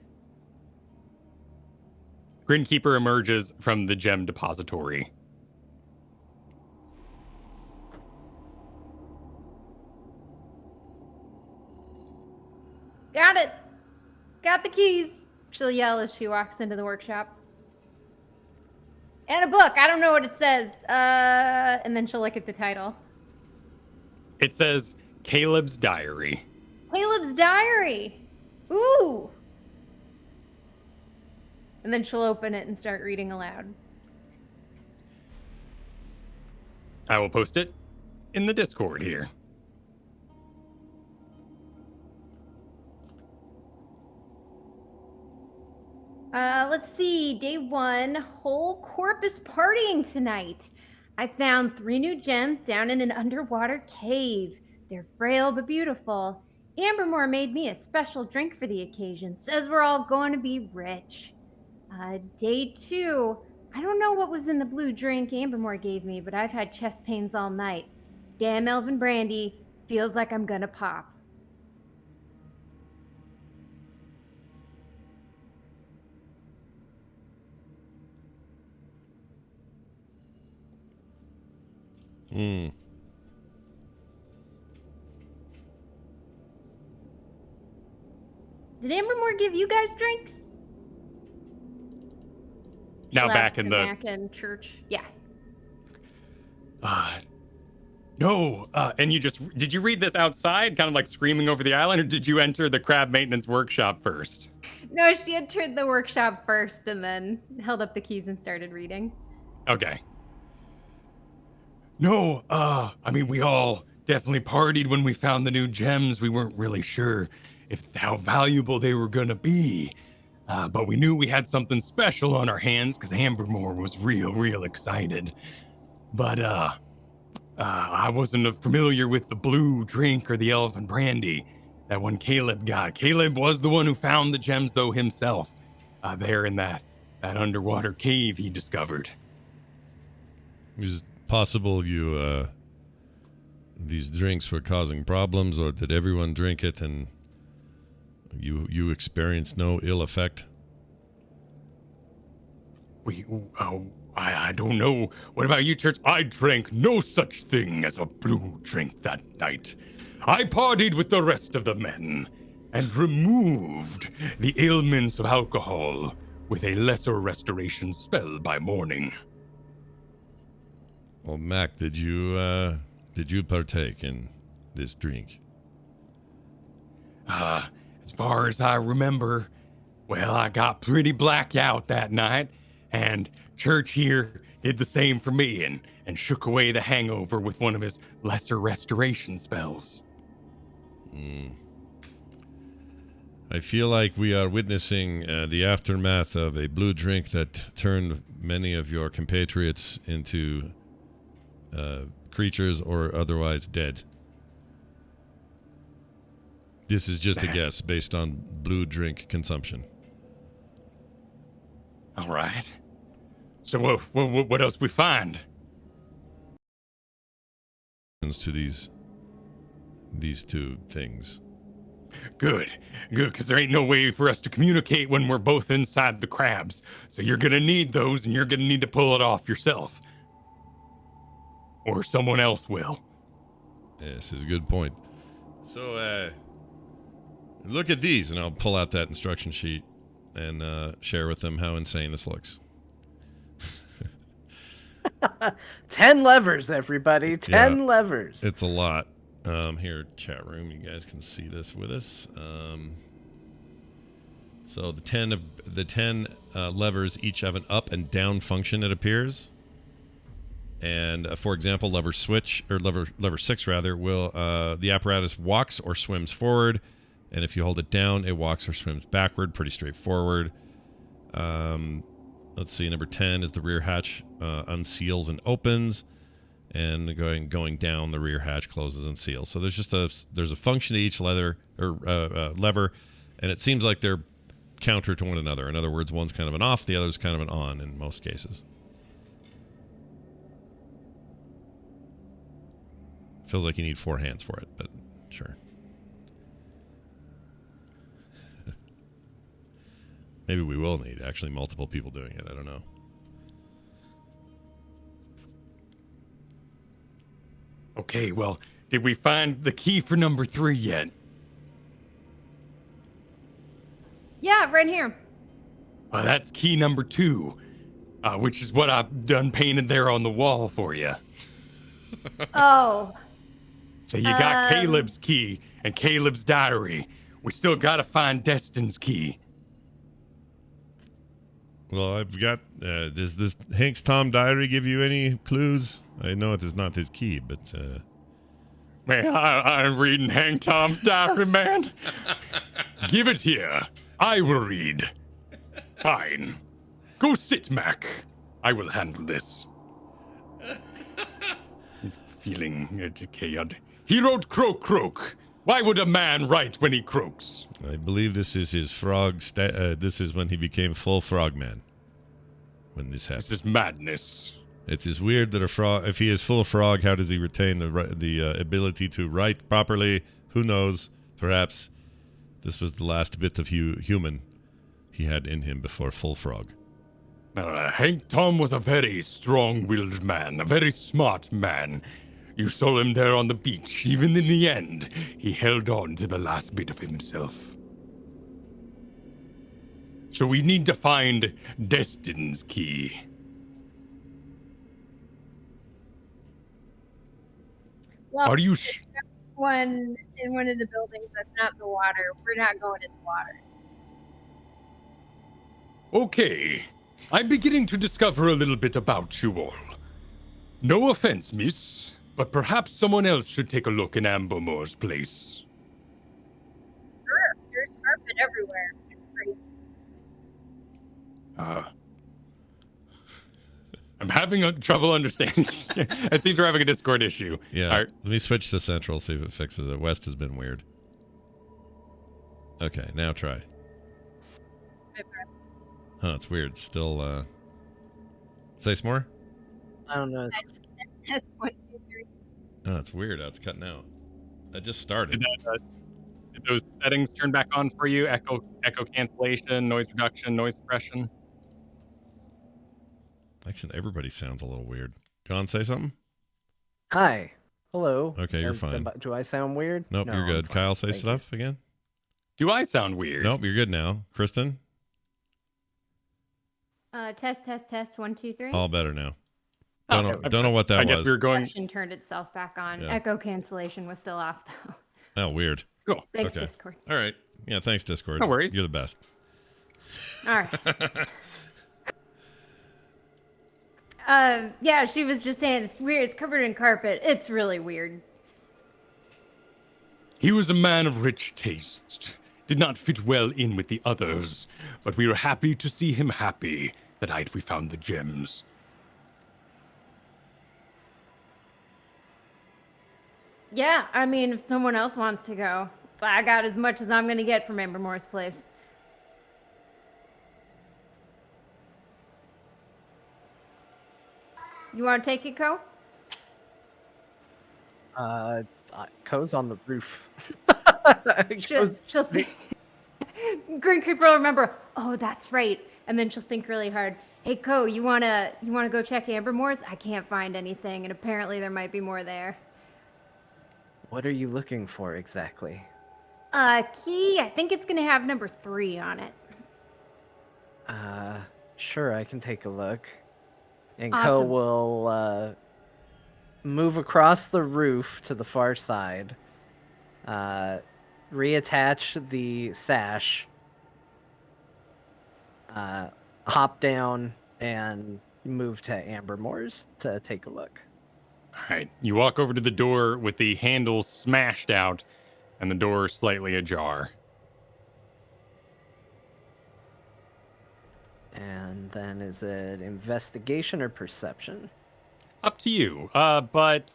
Grinkeeper emerges from the gem depository. Got it! Got the keys! She'll yell as she walks into the workshop. And a book! I don't know what it says. And then she'll look at the title. It says Caleb's Diary. Caleb's Diary! Ooh! And then she'll open it and start reading aloud. I will post it in the Discord here. Let's see. Day 1, whole corpus partying tonight. I found 3 new gems down in an underwater cave. They're frail but beautiful. Ambermore made me a special drink for the occasion. Says we're all going to be rich. Day 2, I don't know what was in the blue drink Ambermore gave me, but I've had chest pains all night. Damn elven brandy. Feels like I'm gonna pop. Hmm. Did Ambermore give you guys drinks? Now back in the Back in church. Yeah. No, and did you read this outside, kind of like screaming over the island, or did you enter the crab maintenance workshop first? No, she entered the workshop first and then held up the keys and started reading. Okay. No, I mean, we all definitely partied when we found the new gems. We weren't really sure how valuable they were gonna be. But we knew we had something special on our hands because Ambermore was real excited. But, I wasn't familiar with the blue drink or the elven brandy. That one Caleb got. Caleb was the one who found the gems, though, himself. There in that underwater cave he discovered. Is it possible these drinks were causing problems, or did everyone drink it and you experienced no ill effect? I don't know. What about you, Church? I drank no such thing as a blue drink that night. I partied with the rest of the men and removed the ailments of alcohol with a lesser restoration spell by morning. Well, Mac, did you partake in this drink? As far as I remember, well, I got pretty blacked out that night, and Church here did the same for me and shook away the hangover with one of his lesser restoration spells. I feel like we are witnessing the aftermath of a blue drink that turned many of your compatriots into creatures or otherwise dead. This is just a guess based on blue drink consumption. All right. So what else we find? To these two things. Good, because there ain't no way for us to communicate when we're both inside the crabs. So you're gonna need those, and you're gonna need to pull it off yourself. Or someone else will. Yes, is a good point. So, look at these, and I'll pull out that instruction sheet and share with them how insane this looks. 10 levers, everybody. 10 levers. It's a lot. Here, chat room, you guys can see this with us. So the 10 levers each have an up and down function, it appears. And for example, lever 6 rather will the apparatus walks or swims forward, and if you hold it down, it walks or swims backward. Pretty straightforward. Let's see. Number 10 is the rear hatch unseals and opens, and going down, the rear hatch closes and seals. So there's a function to each lever, and it seems like they're counter to one another. In other words, one's kind of an off, the other's kind of an on in most cases. Feels like you need 4 hands for it, but sure. Maybe we will need actually multiple people doing it. I don't know. Okay, well, did we find the key for number 3 yet? Yeah, right here. That's key number 2, which is what I've done painted there on the wall for you. Oh. So you got Caleb's key and Caleb's diary. We still got to find Destin's key. Well, I've got... does this Hank's Tom diary give you any clues? I know it is not his key, but... Man, I'm reading Hank Tom's diary, man. Give it here. I will read. Fine. Go sit, Mac. I will handle this. Feeling educated. He wrote croak croak. Why would a man write when he croaks? I believe this is his frog. This is when he became full frogman. When this happened. This is madness. It is weird that a frog. If he is full frog, how does he retain the ability to write properly? Who knows? Perhaps this was the last bit of human he had in him before full frog. Hank Tom was a very strong-willed man, a very smart man. You saw him there on the beach. Even in the end, he held on to the last bit of himself. So we need to find Destin's key. Well, Are you one in one of the buildings that's not in the water. We're not going in the water. Okay. I'm beginning to discover a little bit about you all. No offense, miss, but perhaps someone else should take a look in Ambermore's place. Sure, there's carpet everywhere. It's great. I'm having trouble understanding. It seems we're having a Discord issue. Yeah. All right. Let me switch to Central, see if it fixes it. West has been weird. Okay, now try. Oh, it's weird. Still, say some more? I don't know. That's 1, 2, 3. Oh, it's weird how it's cutting out. I just started. Did those settings turn back on for you? Echo cancellation, noise reduction, noise suppression? Actually, everybody sounds a little weird. John, say something? Hi. Hello. Okay, you're fine. Do I sound weird? Nope, No, you're I'm good. fine. Kyle, say Thank stuff again? Do I sound weird? Nope, you're good now. Kristen? Test, 1, 2, 3. All better now. Oh, Don't know what that I guess was. we were going. Reception turned itself back on. Yeah. Echo cancellation was still off though. Oh, weird. Cool. Thanks, Okay. Discord. All right. Yeah, thanks, Discord. No worries. You're the best. All right. Yeah, she was just saying it's weird. It's covered in carpet. It's really weird. He was a man of rich taste. Did not fit well in with the others, but we were happy to see him happy the night we found the gems. Yeah, I mean, if someone else wants to go, I got as much as I'm going to get from Ambermore's place. You want to take it, Ko? Ko's on the roof. She'll think. Green Creeper will remember, oh, that's right. And then she'll think really hard. Hey, Ko, you wanna go check Ambermore's? I can't find anything, and apparently there might be more there. What are you looking for exactly? Key, I think it's gonna have number 3 on it. Sure, I can take a look. And Ko Awesome. will move across the roof to the far side, reattach the sash, hop down, and move to Ambermore's to take a look. All right. You walk over to the door with the handle smashed out and the door slightly ajar. And then is it investigation or perception? Up to you. But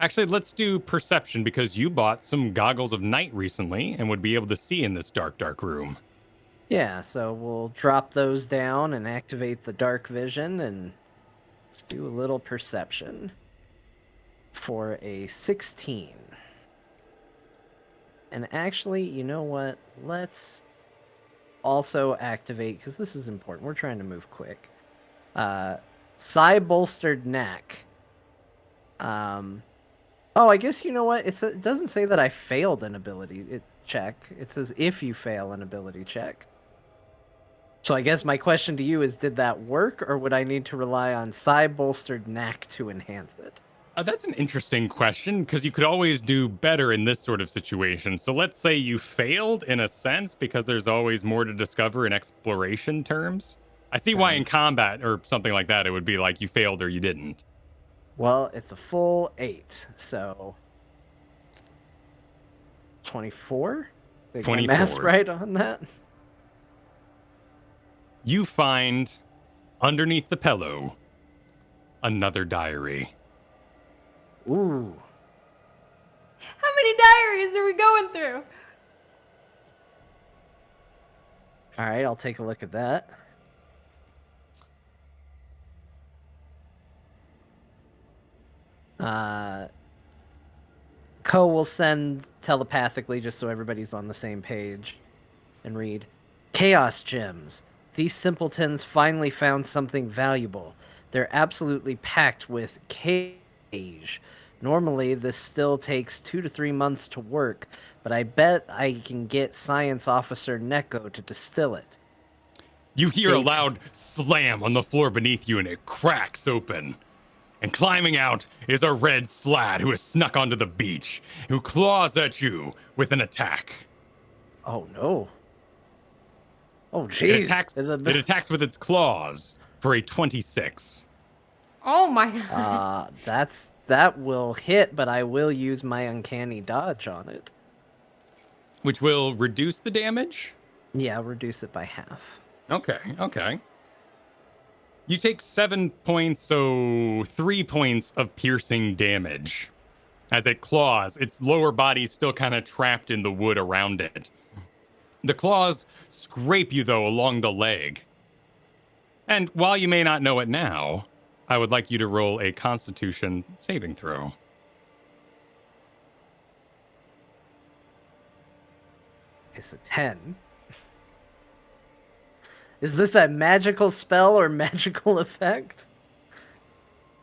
actually, let's do perception because you bought some goggles of night recently and would be able to see in this dark, dark room. Yeah, so we'll drop those down and activate the dark vision, and let's do a little perception for a 16. And actually, you know what? Let's also activate, because this is important. We're trying to move quick. Psi bolstered neck. Oh, I guess you know what? It doesn't say that I failed an ability check. It says if you fail an ability check. So I guess my question to you is, did that work, or would I need to rely on Psi bolstered knack to enhance it? That's an interesting question because you could always do better in this sort of situation. So let's say you failed in a sense because there's always more to discover in exploration terms. I see why in combat or something like that it would be like you failed or you didn't. Well, it's a full 8, so 24? Did my math's 24. right on that? you find underneath the pillow another diary. Ooh. How many diaries are we going through? All right, I'll take a look at that. Ko will send telepathically just so everybody's on the same page and read. Chaos gems. These simpletons finally found something valuable. They're absolutely packed with cage. Normally, this still takes 2 to 3 months to work, but I bet I can get Science Officer Neko to distill it. You hear a loud slam on the floor beneath you, and it cracks open. And climbing out is a red slad who has snuck onto the beach, who claws at you with an attack. Oh, no. Oh, jeez. It attacks with its claws for a 26. Oh my god. That will hit, but I will use my uncanny dodge on it. Which will reduce the damage? Yeah, reduce it by half. Okay. You take 7 points, so 3 points of piercing damage. As it claws, its lower body still kind of trapped in the wood around it. The claws scrape you, though, along the leg. And while you may not know it now, I would like you to roll a Constitution saving throw. It's a 10. Is this a magical spell or magical effect?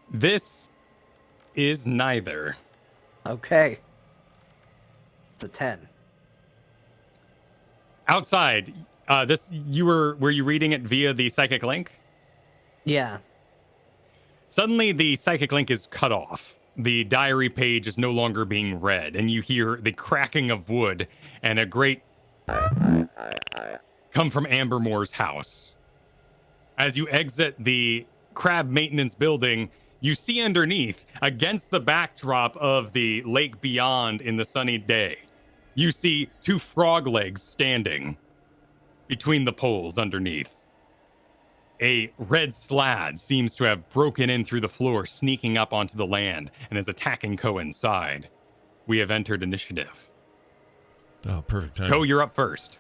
This is neither. Okay. It's a 10. Outside, were you reading it via the psychic link? Yeah. Suddenly, the psychic link is cut off. The diary page is no longer being read, and you hear the cracking of wood and a great come from Ambermore's house. As you exit the crab maintenance building, you see underneath, against the backdrop of the lake beyond in the sunny day, you see 2 frog legs standing between the poles underneath. A red slad seems to have broken in through the floor, sneaking up onto the land, and is attacking Ko inside. We have entered initiative. Oh, perfect time. Ko, you're up first.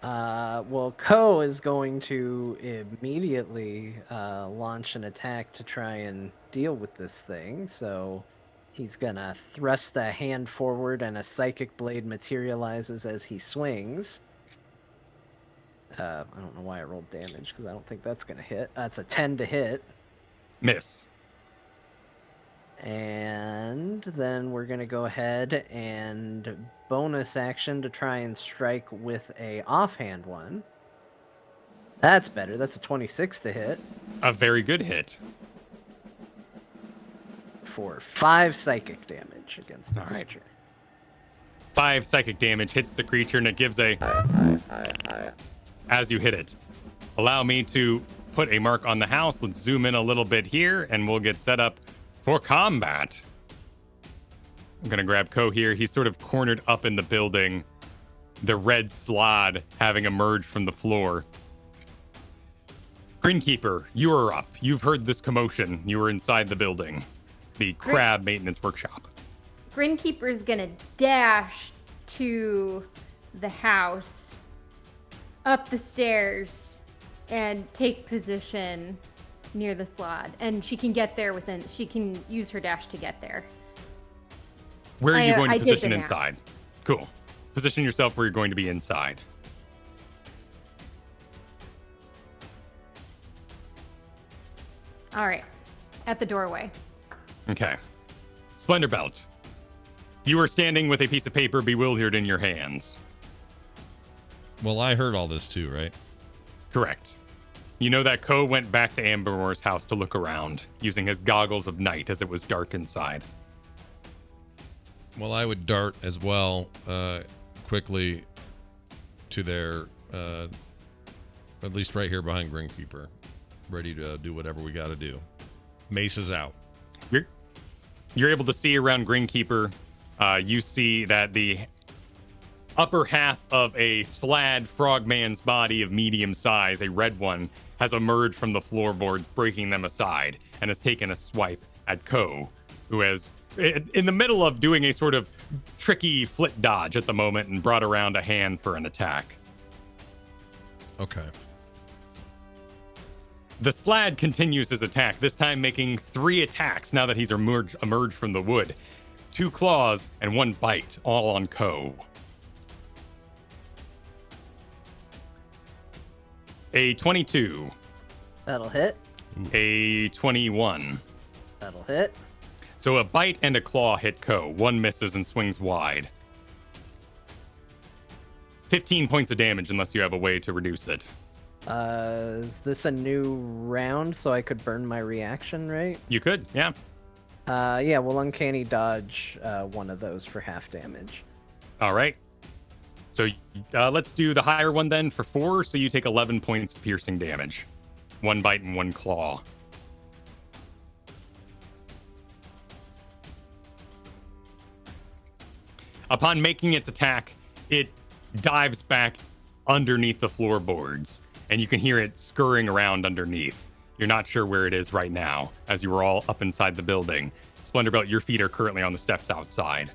Well, Ko is going to immediately launch an attack to try and deal with this thing. So he's gonna thrust a hand forward, and a psychic blade materializes as he swings. I don't know why I rolled damage, because I don't think that's gonna hit. That's a 10 to hit. Miss. And then we're going to go ahead and bonus action to try and strike with a offhand one. That's better. That's a 26 to hit. A very good hit. For 5 psychic damage against the creature. 5 psychic damage hits the creature, and it gives a... as you hit it. Allow me to put a mark on the house. Let's zoom in a little bit here, and we'll get set up for combat. I'm going to grab Ko here. He's sort of cornered up in the building, the red slod having emerged from the floor. Grinkeeper, you are up. You've heard this commotion. You were inside the building, the crab maintenance workshop. Grinkeeper's gonna dash to the house, up the stairs, and take position near the slot, and she can get there she can use her dash to get there. Where are you going to position inside? Cool. Position yourself where you're going to be inside. All right. At the doorway. Okay. Splendor Belt. You are standing with a piece of paper bewildered in your hands. Well, I heard all this too, right? Correct. You know that Ko went back to Ambermore's house to look around, using his goggles of night as it was dark inside. Well, I would dart as well, quickly to their, at least right here behind Grinkeeper, ready to do whatever we got to do. Mace is out. You're able to see around Grinkeeper. You see that the upper half of a slad frogman's body of medium size, a red one, has emerged from the floorboards, breaking them aside, and has taken a swipe at Ko, who has, in the middle of doing a sort of tricky flit dodge at the moment, and brought around a hand for an attack. Okay. The slad continues his attack, this time making 3 attacks now that he's emerged from the wood. 2 claws and 1 bite, all on Ko. A 22. That'll hit. A 21. That'll hit. So a bite and a claw hit Ko. 1 misses and swings wide. 15 points of damage unless you have a way to reduce it. Is this a new round so I could burn my reaction, right? You could, yeah. Yeah, we'll uncanny dodge one of those for half damage. All right. So let's do the higher one then for 4, so you take 11 points of piercing damage. 1 bite and 1 claw. Upon making its attack, it dives back underneath the floorboards, and you can hear it scurrying around underneath. You're not sure where it is right now, as you were all up inside the building. Splendorbelt, your feet are currently on the steps outside.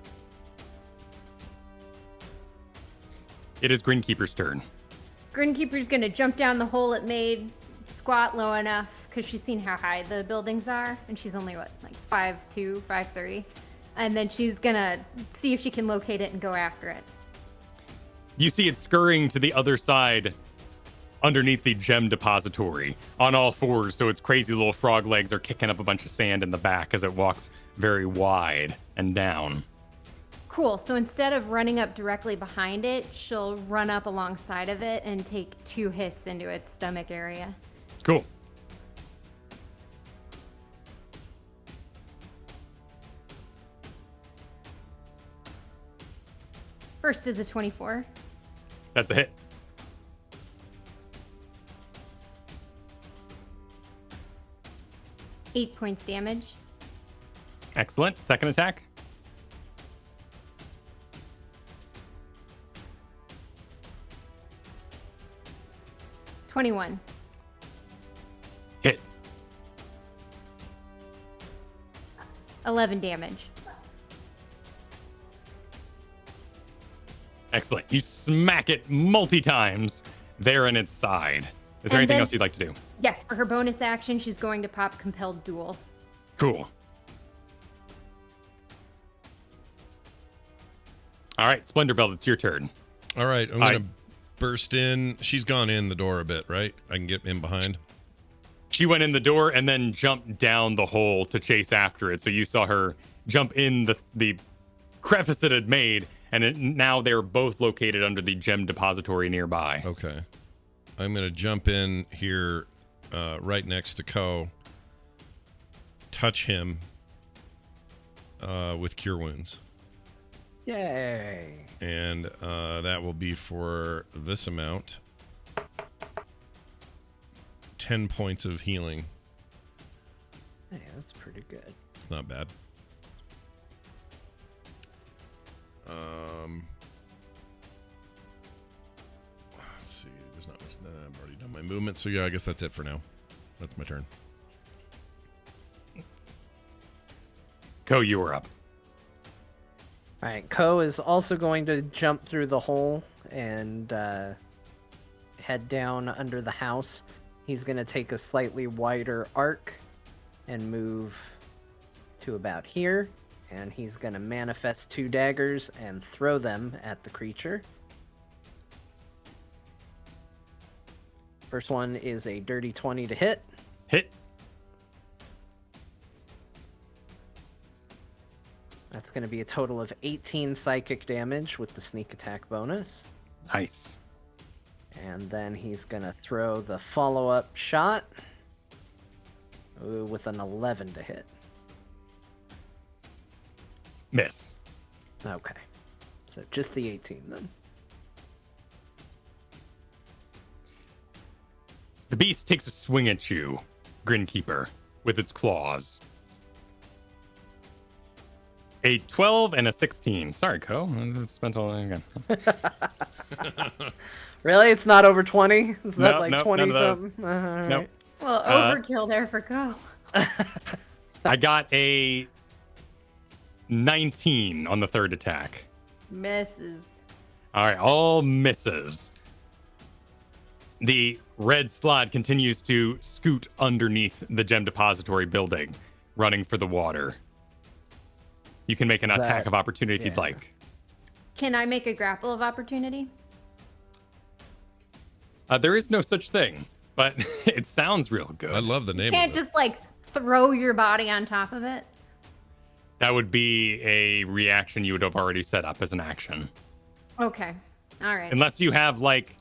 It is Grinkeeper's turn. Grinkeeper's gonna jump down the hole it made, squat low enough, because she's seen how high the buildings are, and she's only, what, like 5'2", 5'3", and then she's gonna see if she can locate it and go after it. You see it scurrying to the other side underneath the gem depository on all fours, so its crazy little frog legs are kicking up a bunch of sand in the back as it walks very wide and down. Cool, so instead of running up directly behind it, she'll run up alongside of it and take 2 hits into its stomach area. Cool. First is a 24. That's a hit. Eight points damage. Excellent. Second attack. $21. Hit. 11 damage. Excellent. You smack it multi-times there in its side. Is there And anything then- else you'd like to do? Yes, for her bonus action, she's going to pop Compelled Duel. Cool. All right, Splendorbelt, it's your turn. All right, I'm going to burst in. She's gone in the door a bit, right? I can get in behind. She went in the door and then jumped down the hole to chase after it. So you saw her jump in the crevice it had made, and now they're both located under the gem depository nearby. Okay. I'm going to jump in here right next to Ko, touch him with Cure Wounds. Yay! And that will be for this amount. 10 points of healing. Hey, that's pretty good. It's not bad. Let's see. There's not much. I've already done my movement, so yeah, I guess that's it for now. That's my turn. Ko, you are up. All right, Ko is also going to jump through the hole and head down under the house. He's going to take a slightly wider arc and move to about here. And he's going to manifest 2 daggers and throw them at the creature. First one is a dirty 20 to hit. Hit. That's going to be a total of 18 psychic damage with the sneak attack bonus. Nice. And then he's going to throw the follow-up shot with an 11 to hit. Miss. Okay. So just the 18 then. The beast takes a swing at you, Grinkeeper, with its claws. a 12 and a 16. Sorry, Co. I spent all that again. Really? It's not over 20? It's not Nope, like nope, 20 none of those. something? Nope. Well, overkill there for Go. I got a 19 on the third attack. Misses. All right, all misses. The red slot continues to scoot underneath the gem depository building, running for the water. You can make an attack of opportunity if you'd like. Can I make a grapple of opportunity? There is no such thing, but it sounds real good. I love the name You can't of it. just like throw your body on top of it. That would be a reaction you would have already set up as an action. Okay. All right. Unless you have like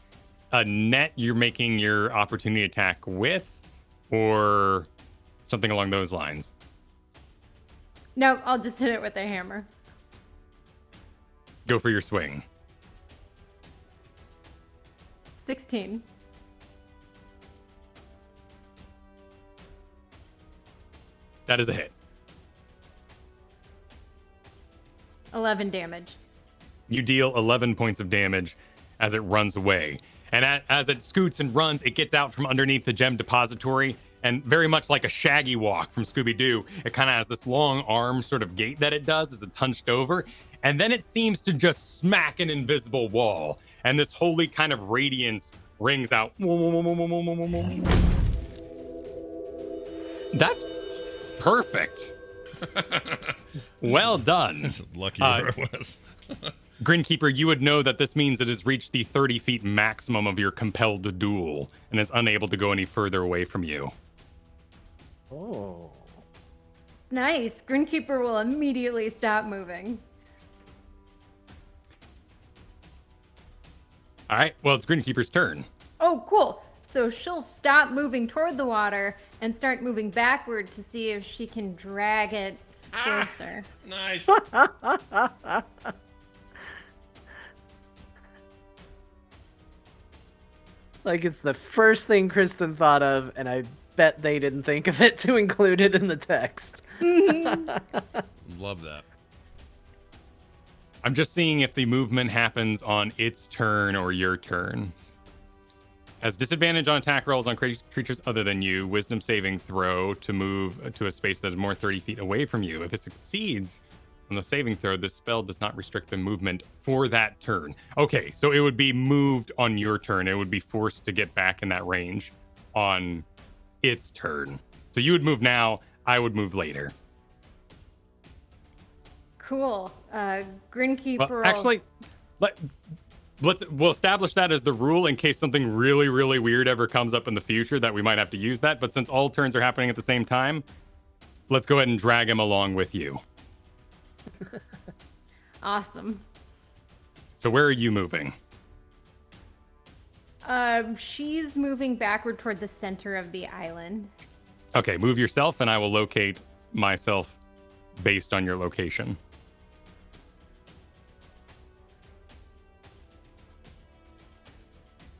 a net you're making your opportunity attack with, or something along those lines. No, I'll just hit it with a hammer. Go for your swing. 16. That is a hit. 11 damage. You deal 11 points of damage as it runs away. And as it scoots and runs, it gets out from underneath the gem depository. And very much like a Shaggy walk from Scooby-Doo, it kind of has this long arm sort of gait that it does as it's hunched over. And then it seems to just smack an invisible wall. And this holy kind of radiance rings out. That's perfect. Well done. Lucky where it was. Grinkeeper, you would know that this means it has reached the 30 feet maximum of your compelled to duel and is unable to go any further away from you. Oh. Nice. Grinkeeper will immediately stop moving. All right, well, it's Grinkeeper's turn. Oh, cool. So she'll stop moving toward the water and start moving backward to see if she can drag it closer. Nice. Like it's the first thing Kristen thought of, and I bet they didn't think of it to include it in the text. Love that. I'm just seeing if the movement happens on its turn or your turn. Has disadvantage on attack rolls on creatures other than you. Wisdom saving throw to move to a space that is more 30 feet away from you. If it succeeds on the saving throw, this spell does not restrict the movement for that turn. Okay, so it would be moved on your turn. It would be forced to get back in that range on its turn. So you would move now. I would move later. Cool. Grinkeeper. Well, actually, we'll establish that as the rule in case something really, really weird ever comes up in the future that we might have to use that. But since all turns are happening at the same time, let's go ahead and drag him along with you. Awesome. So where are you moving? She's moving backward toward the center of the island. Okay, move yourself, and I will locate myself based on your location.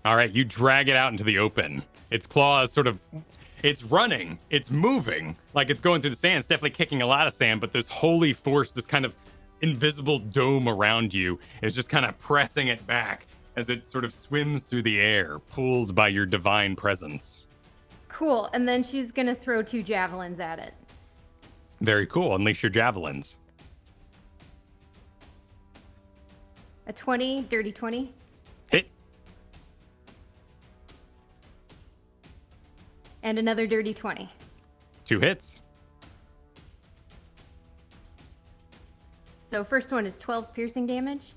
All right, you drag it out into the open. Its claws sort of... It's running. It's moving. Like it's going through the sand. It's definitely kicking a lot of sand, but this holy force, this kind of invisible dome around you is just kind of pressing it back as it sort of swims through the air, pulled by your divine presence. Cool. And then she's going to throw 2 javelins at it. Very cool. Unleash your javelins. A 20, dirty 20. Hit. And another dirty 20. 2 hits. So first one is 12 piercing damage.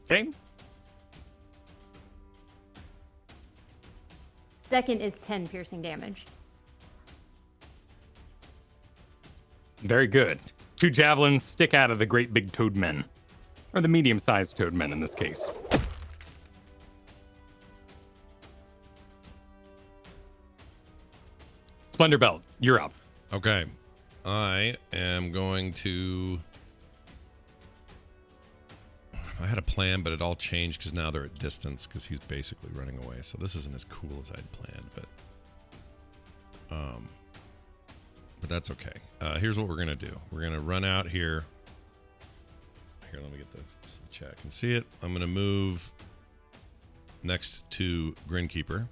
Okay. Second is 10 piercing damage. Very good. 2 javelins stick out of the great big toadmen. Or the medium-sized toadmen in this case. Splendor Belt, you're up. Okay. I am going to... I had a plan, but it all changed because now they're at distance because he's basically running away. So this isn't as cool as I'd planned, but that's okay. Here's what we're going to do. We're going to run out here Here, let me get the so the chat can see it. I'm going to move next to Grinkeeper.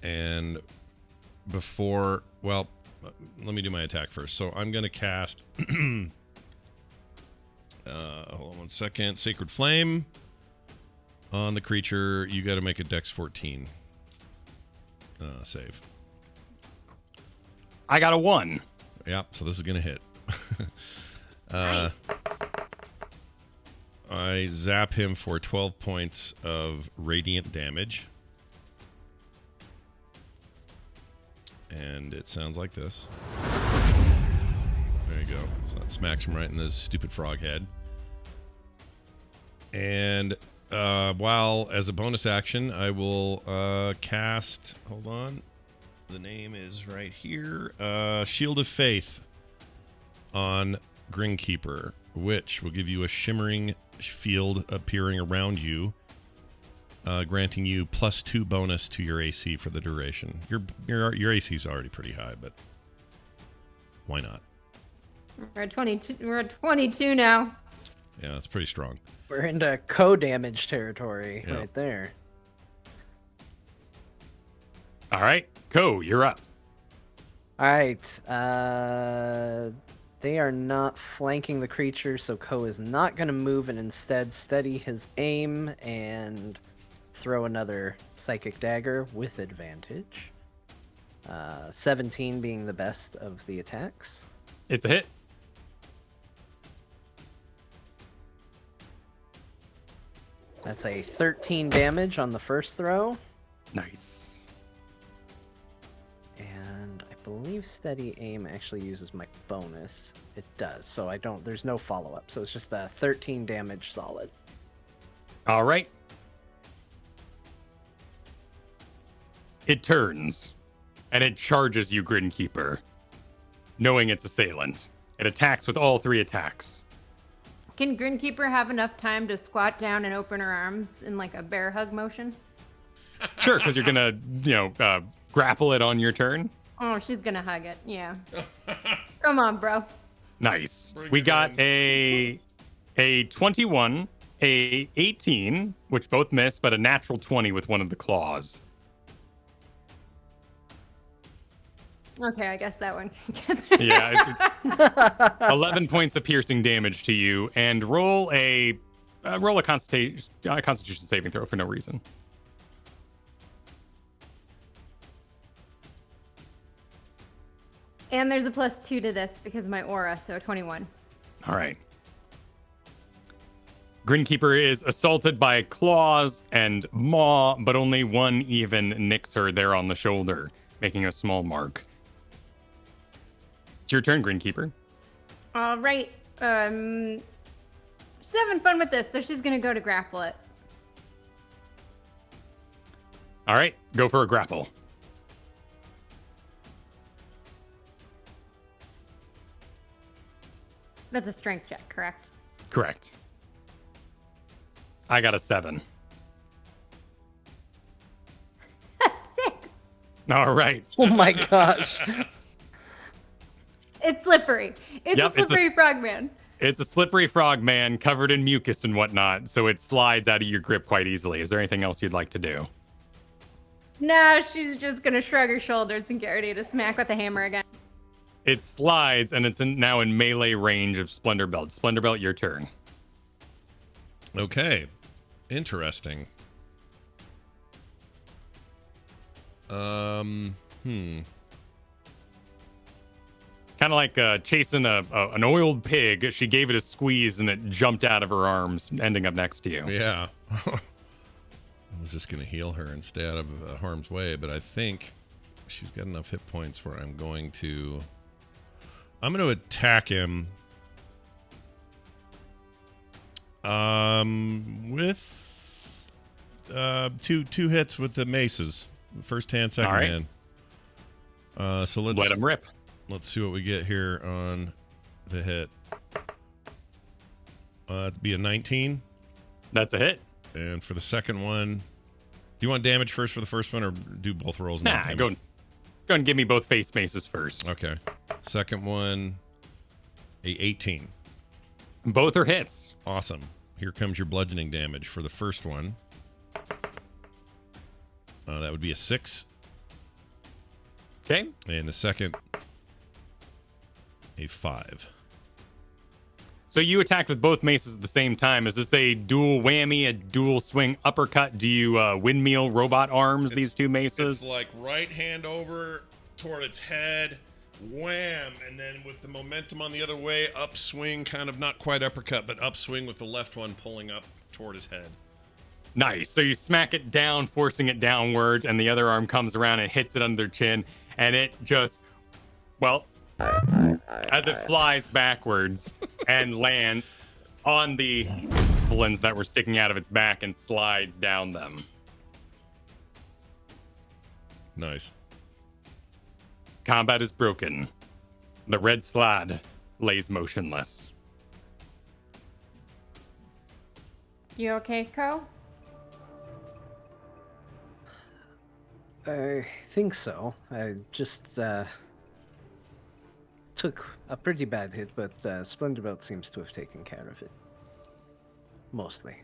And before, well, let me do my attack first. So I'm going to cast, hold on one second, Sacred Flame on the creature. You got to make a Dex 14 save. I got a 1. Yeah, so this is going to hit. Nice. I zap him for 12 points of radiant damage. And it sounds like this. There you go. So that smacks him right in the stupid frog head. And while, as a bonus action, I will cast... Hold on. The name is right here. Shield of Faith on Grinkeeper, which will give you a shimmering field appearing around you, granting you +2 bonus to your AC for the duration. Your AC is already pretty high, but why not? We're at 22. We're at 22 now. Yeah, that's pretty strong. We're into co-damage territory Yeah. right there. All right, Ko, you're up. All right. They are not flanking the creature, so Ko is not going to move and instead steady his aim and throw another Psychic Dagger with advantage. 17 being the best of the attacks. It's a hit. That's a 13 damage on the first throw. Nice. And I believe steady aim actually uses my bonus. It does, so there's no follow-up. So it's just a 13 damage solid. All right. It turns, and it charges you, Grinkeeper, knowing its assailant. It attacks with all 3 attacks. Can Grinkeeper have enough time to squat down and open her arms in like a bear hug motion? Sure, because you're gonna, grapple it on your turn. Oh, she's gonna hug it. Yeah. Come on, bro. Nice. Bring We it got in. a 21, a 18, which both miss, but a natural 20 with one of the claws. Okay, I guess that one can get there. Yeah, it's 11 points of piercing damage to you, and roll a Constitution saving throw for no reason. And there's a +2 to this because of my aura, so 21. All right. Grinkeeper is assaulted by claws and maw, but only one even nicks her there on the shoulder, making a small mark. It's your turn, Grinkeeper. All right. She's having fun with this, so she's gonna go to grapple it. All right, go for a grapple. That's a strength check, correct? Correct. I got a 7. 6. All right. Oh my gosh. It's slippery. It's Yep, a slippery frogman. It's a slippery frog man covered in mucus and whatnot, so it slides out of your grip quite easily. Is there anything else you'd like to do? No, she's just gonna shrug her shoulders and get ready to smack with the hammer again. It slides, and it's now in melee range of Splendor Belt. Splendor Belt, your turn. Okay. Interesting. Kind of like chasing an oiled pig. She gave it a squeeze, and it jumped out of her arms, ending up next to you. Yeah. I was just going to heal her and stay out of harm's way, but I think she's got enough hit points where I'm going to attack him with two hits with the maces. First hand, second All right. hand. So Let him rip. let's see what we get here on the hit. It'd be a 19. That's a hit. And for the second one, do you want damage first for the first one, or do both rolls? And then Nah, damage? go and give me both face maces first. Okay. Second one, a 18. Both are hits. Awesome. Here comes your bludgeoning damage for the first one. That would be a 6. Okay. And the second, a 5. So you attacked with both maces at the same time. Is this a dual whammy, a dual swing uppercut? Do you windmill robot arms these two maces? It's like right hand over toward its head, wham, and then with the momentum on the other way, upswing, kind of not quite uppercut, but upswing with the left one pulling up toward his head. Nice. So you smack it down, forcing it downward, and the other arm comes around and hits it under the chin, and it just, well, as it flies backwards and lands on the javelins that were sticking out of its back and slides down them. Nice. Combat is broken. The red slad lays motionless. You okay, Ko? I think so. I just took a pretty bad hit, but Splendorbelt seems to have taken care of it. Mostly.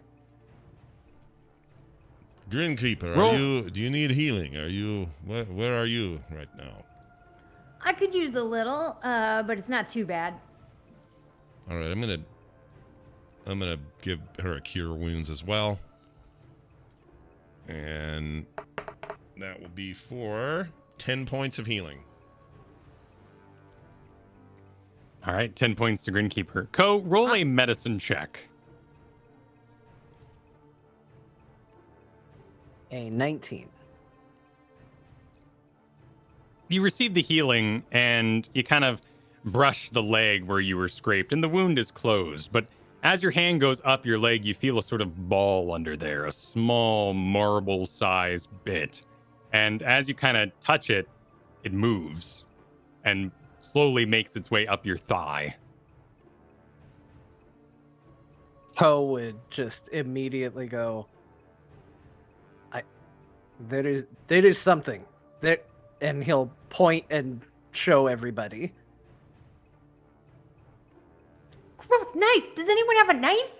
Grinkeeper, do you need healing? Where are you right now? I could use a little, but it's not too bad. All right, I'm gonna give her a cure wounds as well, and that will be for 10 points of healing. All right, 10 points to Grinkeeper. Ko, roll a medicine check. A 19. You receive the healing, and you kind of brush the leg where you were scraped, and the wound is closed. But as your hand goes up your leg, you feel a sort of ball under there, a small marble-sized bit. And as you kind of touch it, it moves and slowly makes its way up your thigh. Poe would just immediately go, there is something there, and he'll point and show everybody. Gross knife! Does anyone have a knife?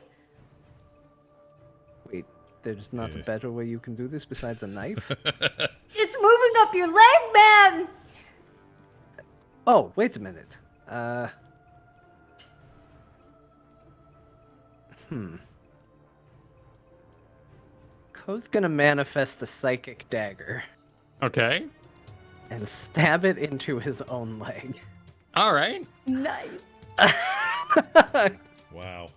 Wait, there's not a better way you can do this besides a knife? It's moving up your leg, man! Oh, wait a minute. Ko's gonna manifest a psychic dagger Okay. and stab it into his own leg. All right. Nice. Wow.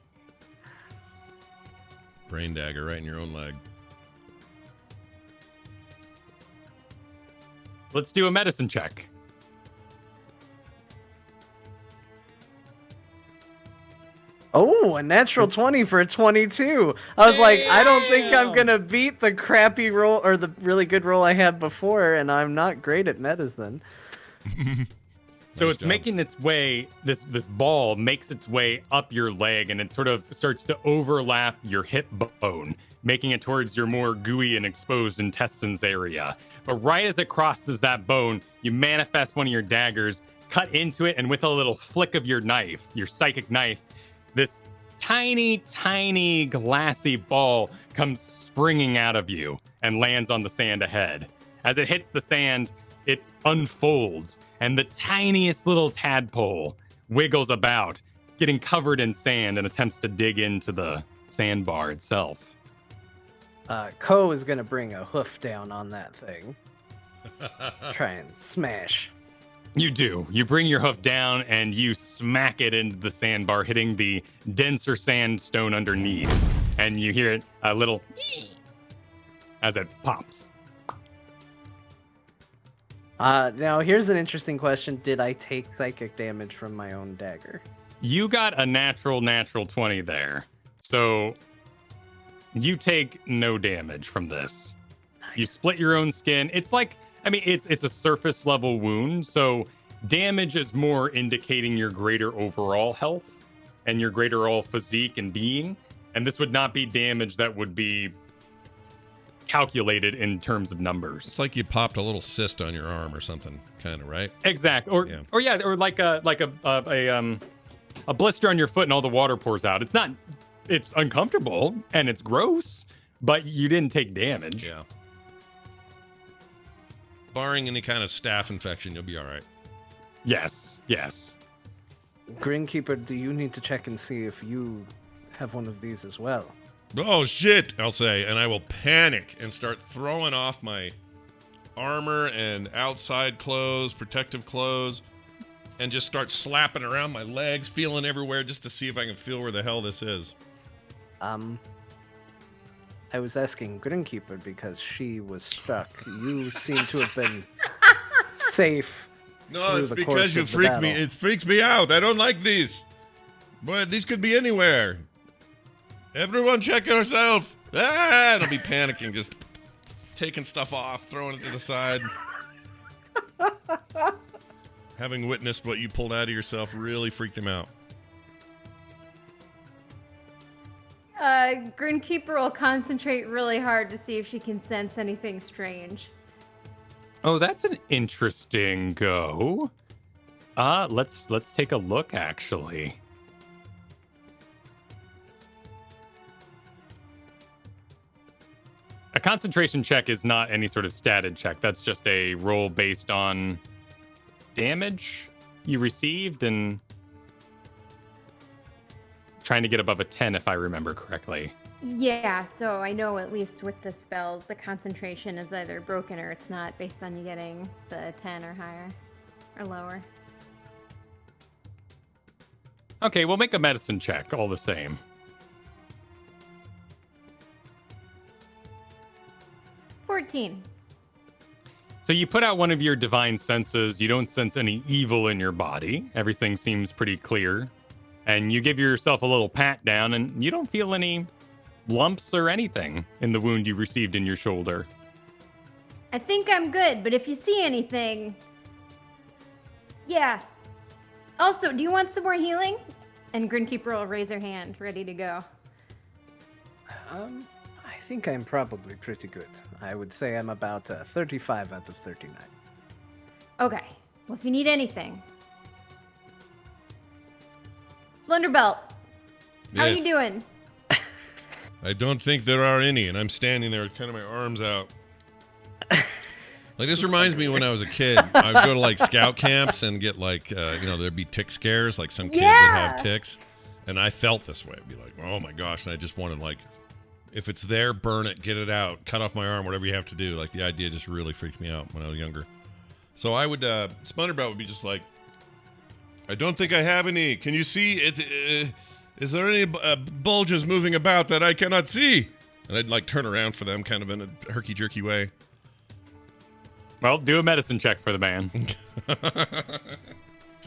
Brain dagger right in your own leg. Let's do a medicine check. Oh, a natural 20 for a 22. I was like, I don't think I'm going to beat the crappy roll or the really good roll I had before, and I'm not great at medicine. So Nice it's job. making its way, this ball makes its way up your leg, and it sort of starts to overlap your hip bone, making it towards your more gooey and exposed intestines area. But right as it crosses that bone, you manifest one of your daggers, cut into it, and with a little flick of your knife, your psychic knife, this tiny, tiny glassy ball comes springing out of you and lands on the sand ahead. As it hits the sand, it unfolds, and the tiniest little tadpole wiggles about, getting covered in sand and attempts to dig into the sandbar itself. Ko is going to bring a hoof down on that thing. Try and smash. You do. You bring your hoof down and you smack it into the sandbar, hitting the denser sandstone underneath. And you hear it a little as it pops. Now, here's an interesting question. Did I take psychic damage from my own dagger? You got a natural 20 there. So you take no damage from this. Nice. You split your own skin. It's like, I mean, it's a surface level wound, so damage is more indicating your greater overall health and your greater overall physique and being. And this would not be damage that would be calculated in terms of numbers. It's like you popped a little cyst on your arm or something, kind of, right? Exact. Or Yeah. or like a a blister on your foot and all the water pours out. It's uncomfortable and it's gross, but you didn't take damage. Yeah. Barring any kind of staph infection, you'll be all right. Yes. Greenkeeper, do you need to check and see if you have one of these as well? Oh, shit, I'll say, and I will panic and start throwing off my armor and outside clothes, protective clothes, and just start slapping around my legs, feeling everywhere just to see if I can feel where the hell this is. I was asking Greenkeeper because she was struck. You seem to have been safe. No, it's because you freak me. It freaks me out. I don't like these. Boy, these could be anywhere. Everyone check yourself. And I'll be panicking, just taking stuff off, throwing it to the side. Having witnessed what you pulled out of yourself really freaked him out. Greenkeeper will concentrate really hard to see if she can sense anything strange. Oh, that's an interesting go. Let's take a look, actually. A concentration check is not any sort of statted check. That's just a roll based on damage you received and trying to get above a 10, if I remember correctly. Yeah, so I know at least with the spells, the concentration is either broken or it's not based on you getting the 10 or higher or lower. Okay, we'll make a medicine check all the same. 14. So you put out one of your divine senses. You don't sense any evil in your body. Everything seems pretty clear. And you give yourself a little pat down, and you don't feel any lumps or anything in the wound you received in your shoulder. I think I'm good, but if you see anything... Yeah. Also, do you want some more healing? And Greenkeeper will raise her hand, ready to go. I think I'm probably pretty good. I would say I'm about 35 out of 39. Okay. Well, if you need anything... Splendor Belt, how Yes. are you doing? I don't think there are any, and I'm standing there with kind of my arms out. Like, this reminds me when I was a kid. I would go to, like, scout camps and get, like, there'd be tick scares. Like, some kids would have ticks. And I felt this way. I'd be like, oh, my gosh. And I just wanted, like, if it's there, burn it, get it out, cut off my arm, whatever you have to do. Like, the idea just really freaked me out when I was younger. So I would, Splendorbelt would be just like, I don't think I have any. Can you see it? Is there any bulges moving about that I cannot see? And I'd like turn around for them kind of in a herky-jerky way. Well, do a medicine check for the man.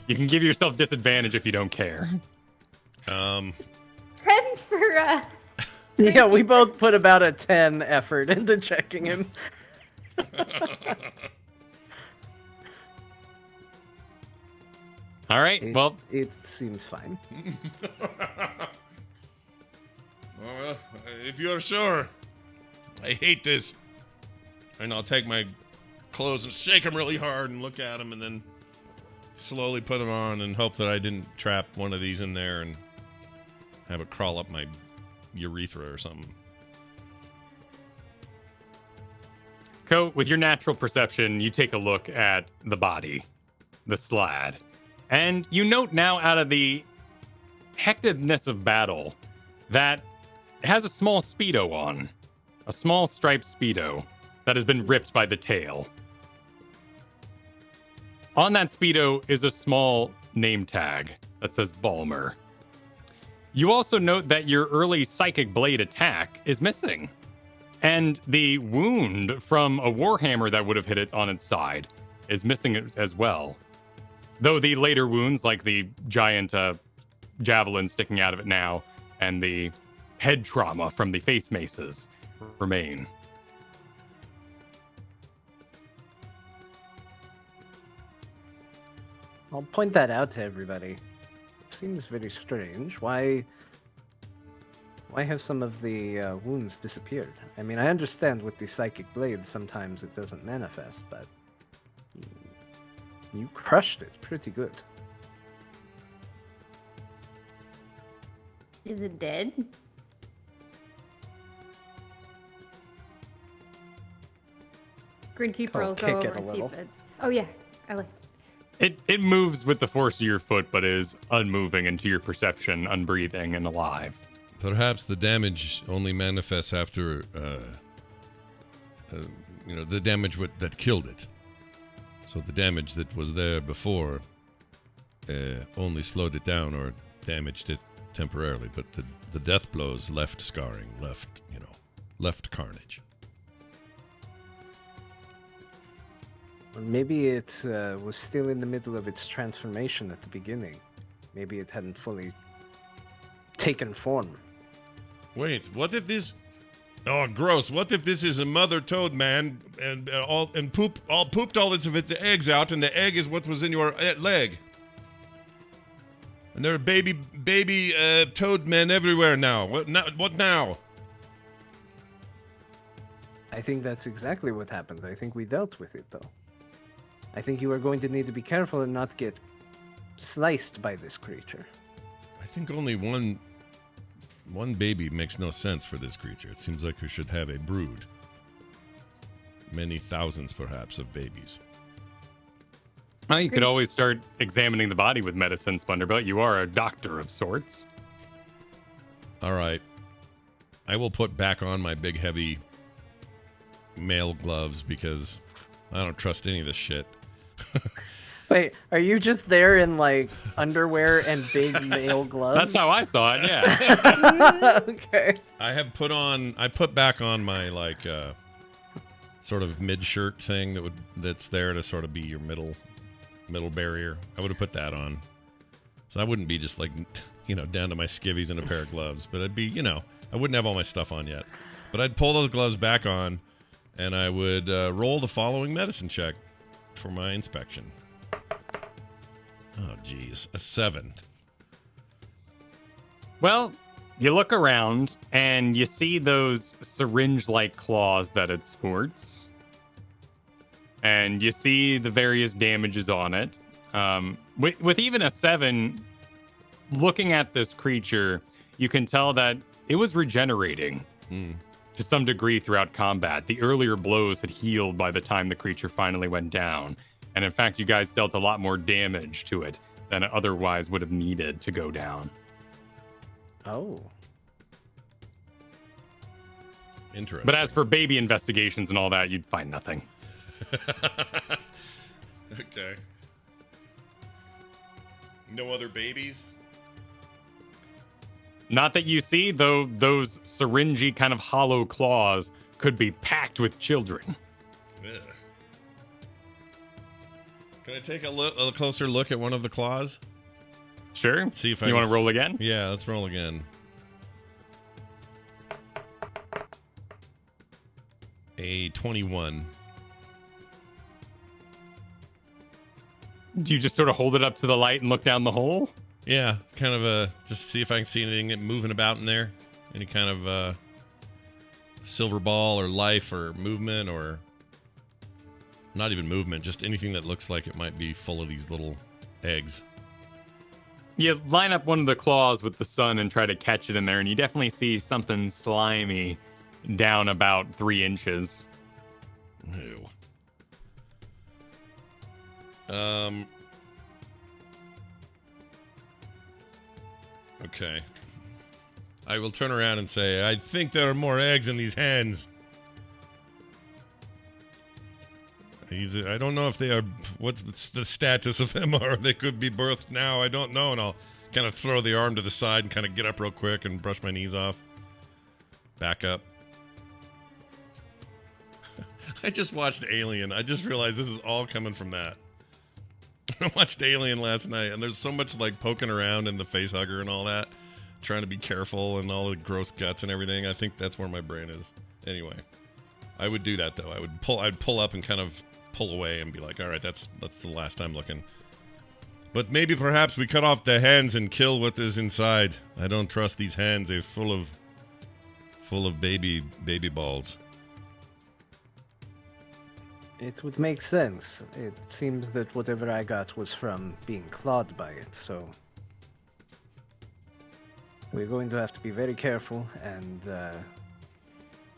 You can give yourself disadvantage if you don't care. 10 for, Yeah, we both put about a 10 effort into checking him. All right, It seems fine. Well, if you're sure. I hate this. And I'll take my clothes and shake them really hard and look at them and then slowly put them on and hope that I didn't trap one of these in there and have it crawl up my urethra or something. Co, with your natural perception, you take a look at the body, the Slad. And you note now, out of the hecticness of battle, that it has a small Speedo on. A small striped Speedo that has been ripped by the tail. On that Speedo is a small name tag that says Balmer. You also note that your early Psychic Blade attack is missing. And the wound from a Warhammer that would have hit it on its side is missing as well. Though the later wounds, like the giant javelin sticking out of it now, and the head trauma from the face maces, remain. I'll point that out to everybody. It seems very strange. Why have some of the wounds disappeared? I mean, I understand with the Psychic Blade, sometimes it doesn't manifest, but you crushed it pretty good. Is it dead? Grinkeeper will kick go it over a and see if little. it's. Oh yeah, I like. It moves with the force of your foot, but is unmoving and to your perception, unbreathing and alive. Perhaps the damage only manifests after, the damage that killed it. So the damage that was there before only slowed it down or damaged it temporarily, but the death blows left scarring, left carnage. Or maybe it was still in the middle of its transformation at the beginning. Maybe it hadn't fully taken form. Wait, what if this? Oh, gross! What if this is a mother toad man and pooped all of its eggs out, and the egg is what was in your leg? And there are baby toad men everywhere now. What now? I think that's exactly what happened. I think we dealt with it, though. I think you are going to need to be careful and not get sliced by this creature. I think only one baby makes no sense for this creature. It seems like we should have a brood. Many thousands, perhaps, of babies. Well, you could always start examining the body with medicine, Splunderbelt. You are a doctor of sorts. All right. I will put back on my big, heavy male gloves because I don't trust any of this shit. Wait, are you just there in, like, underwear and big male gloves? That's how I saw it, yeah. Okay. I put back on my, like, sort of mid-shirt thing that's there to sort of be your middle barrier. I would have put that on. So I wouldn't be just, like, down to my skivvies in a pair of gloves. But I'd be, I wouldn't have all my stuff on yet. But I'd pull those gloves back on, and I would roll the following medicine check for my inspection. Oh, geez. A 7. Well, you look around, and you see those syringe-like claws that it sports. And you see the various damages on it. With even a 7, looking at this creature, you can tell that it was regenerating to some degree throughout combat. The earlier blows had healed by the time the creature finally went down. And in fact, you guys dealt a lot more damage to it than it otherwise would have needed to go down. Oh. Interesting. But as for baby investigations and all that, you'd find nothing. Okay. No other babies? Not that you see, though those syringy kind of hollow claws could be packed with children. Ugh. Can I take a closer look at one of the claws? Sure. See if you want to roll again? Yeah, let's roll again. A 21. Do you just sort of hold it up to the light and look down the hole? Yeah, kind of just see if I can see anything moving about in there. Any kind of silver ball or life or movement or not even movement, just anything that looks like it might be full of these little eggs. You line up one of the claws with the sun and try to catch it in there, and you definitely see something slimy down about 3 inches. Ew. Okay. I will turn around and say, I think there are more eggs in these hens. I don't know if they are, what's the status of them are. They could be birthed now. I don't know. And I'll kind of throw the arm to the side and kind of get up real quick and brush my knees off. Back up. I just watched Alien. I just realized this is all coming from that. I watched Alien last night, and there's so much like poking around in the face hugger and all that, trying to be careful and all the gross guts and everything. I think that's where my brain is. Anyway, I would do that though. I'd pull up and kind of pull away and be like, all right, that's the last time looking. But maybe perhaps we cut off the hands and kill what is inside. I don't trust these hands. They're full of baby balls. It would make sense. It seems that whatever I got was from being clawed by it, so... We're going to have to be very careful, and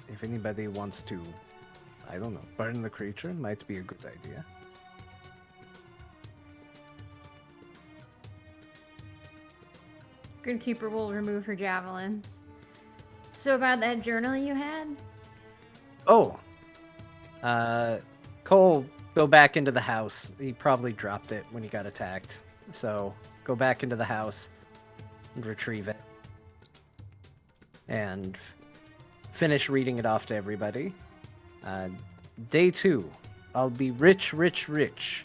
if anybody wants to, I don't know, burn the creature, might be a good idea. Grinkeeper will remove her javelins. So about that journal you had? Oh. Cole, go back into the house. He probably dropped it when he got attacked. So, go back into the house and retrieve it. And finish reading it off to everybody. Day 2. I'll be rich, rich, rich.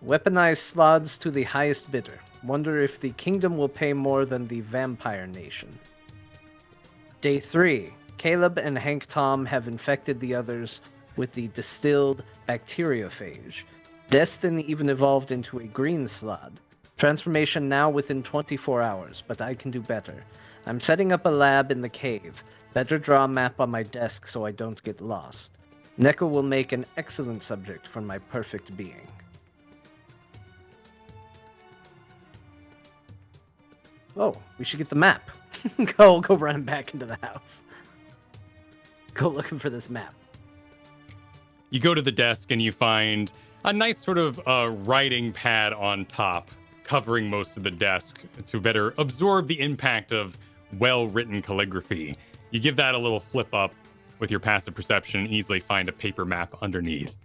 Weaponize slots to the highest bidder. Wonder if the kingdom will pay more than the vampire nation. Day 3. Caleb and Hank Tom have infected the others with the distilled bacteriophage. Destiny even evolved into a green slod. Transformation now within 24 hours, but I can do better. I'm setting up a lab in the cave. Better draw a map on my desk so I don't get lost. Neko will make an excellent subject for my perfect being. Oh, we should get the map. Go running back into the house. Go looking for this map. You go to the desk and you find a nice sort of writing pad on top, covering most of the desk to better absorb the impact of well-written calligraphy. You give that a little flip up with your passive perception and easily find a paper map underneath.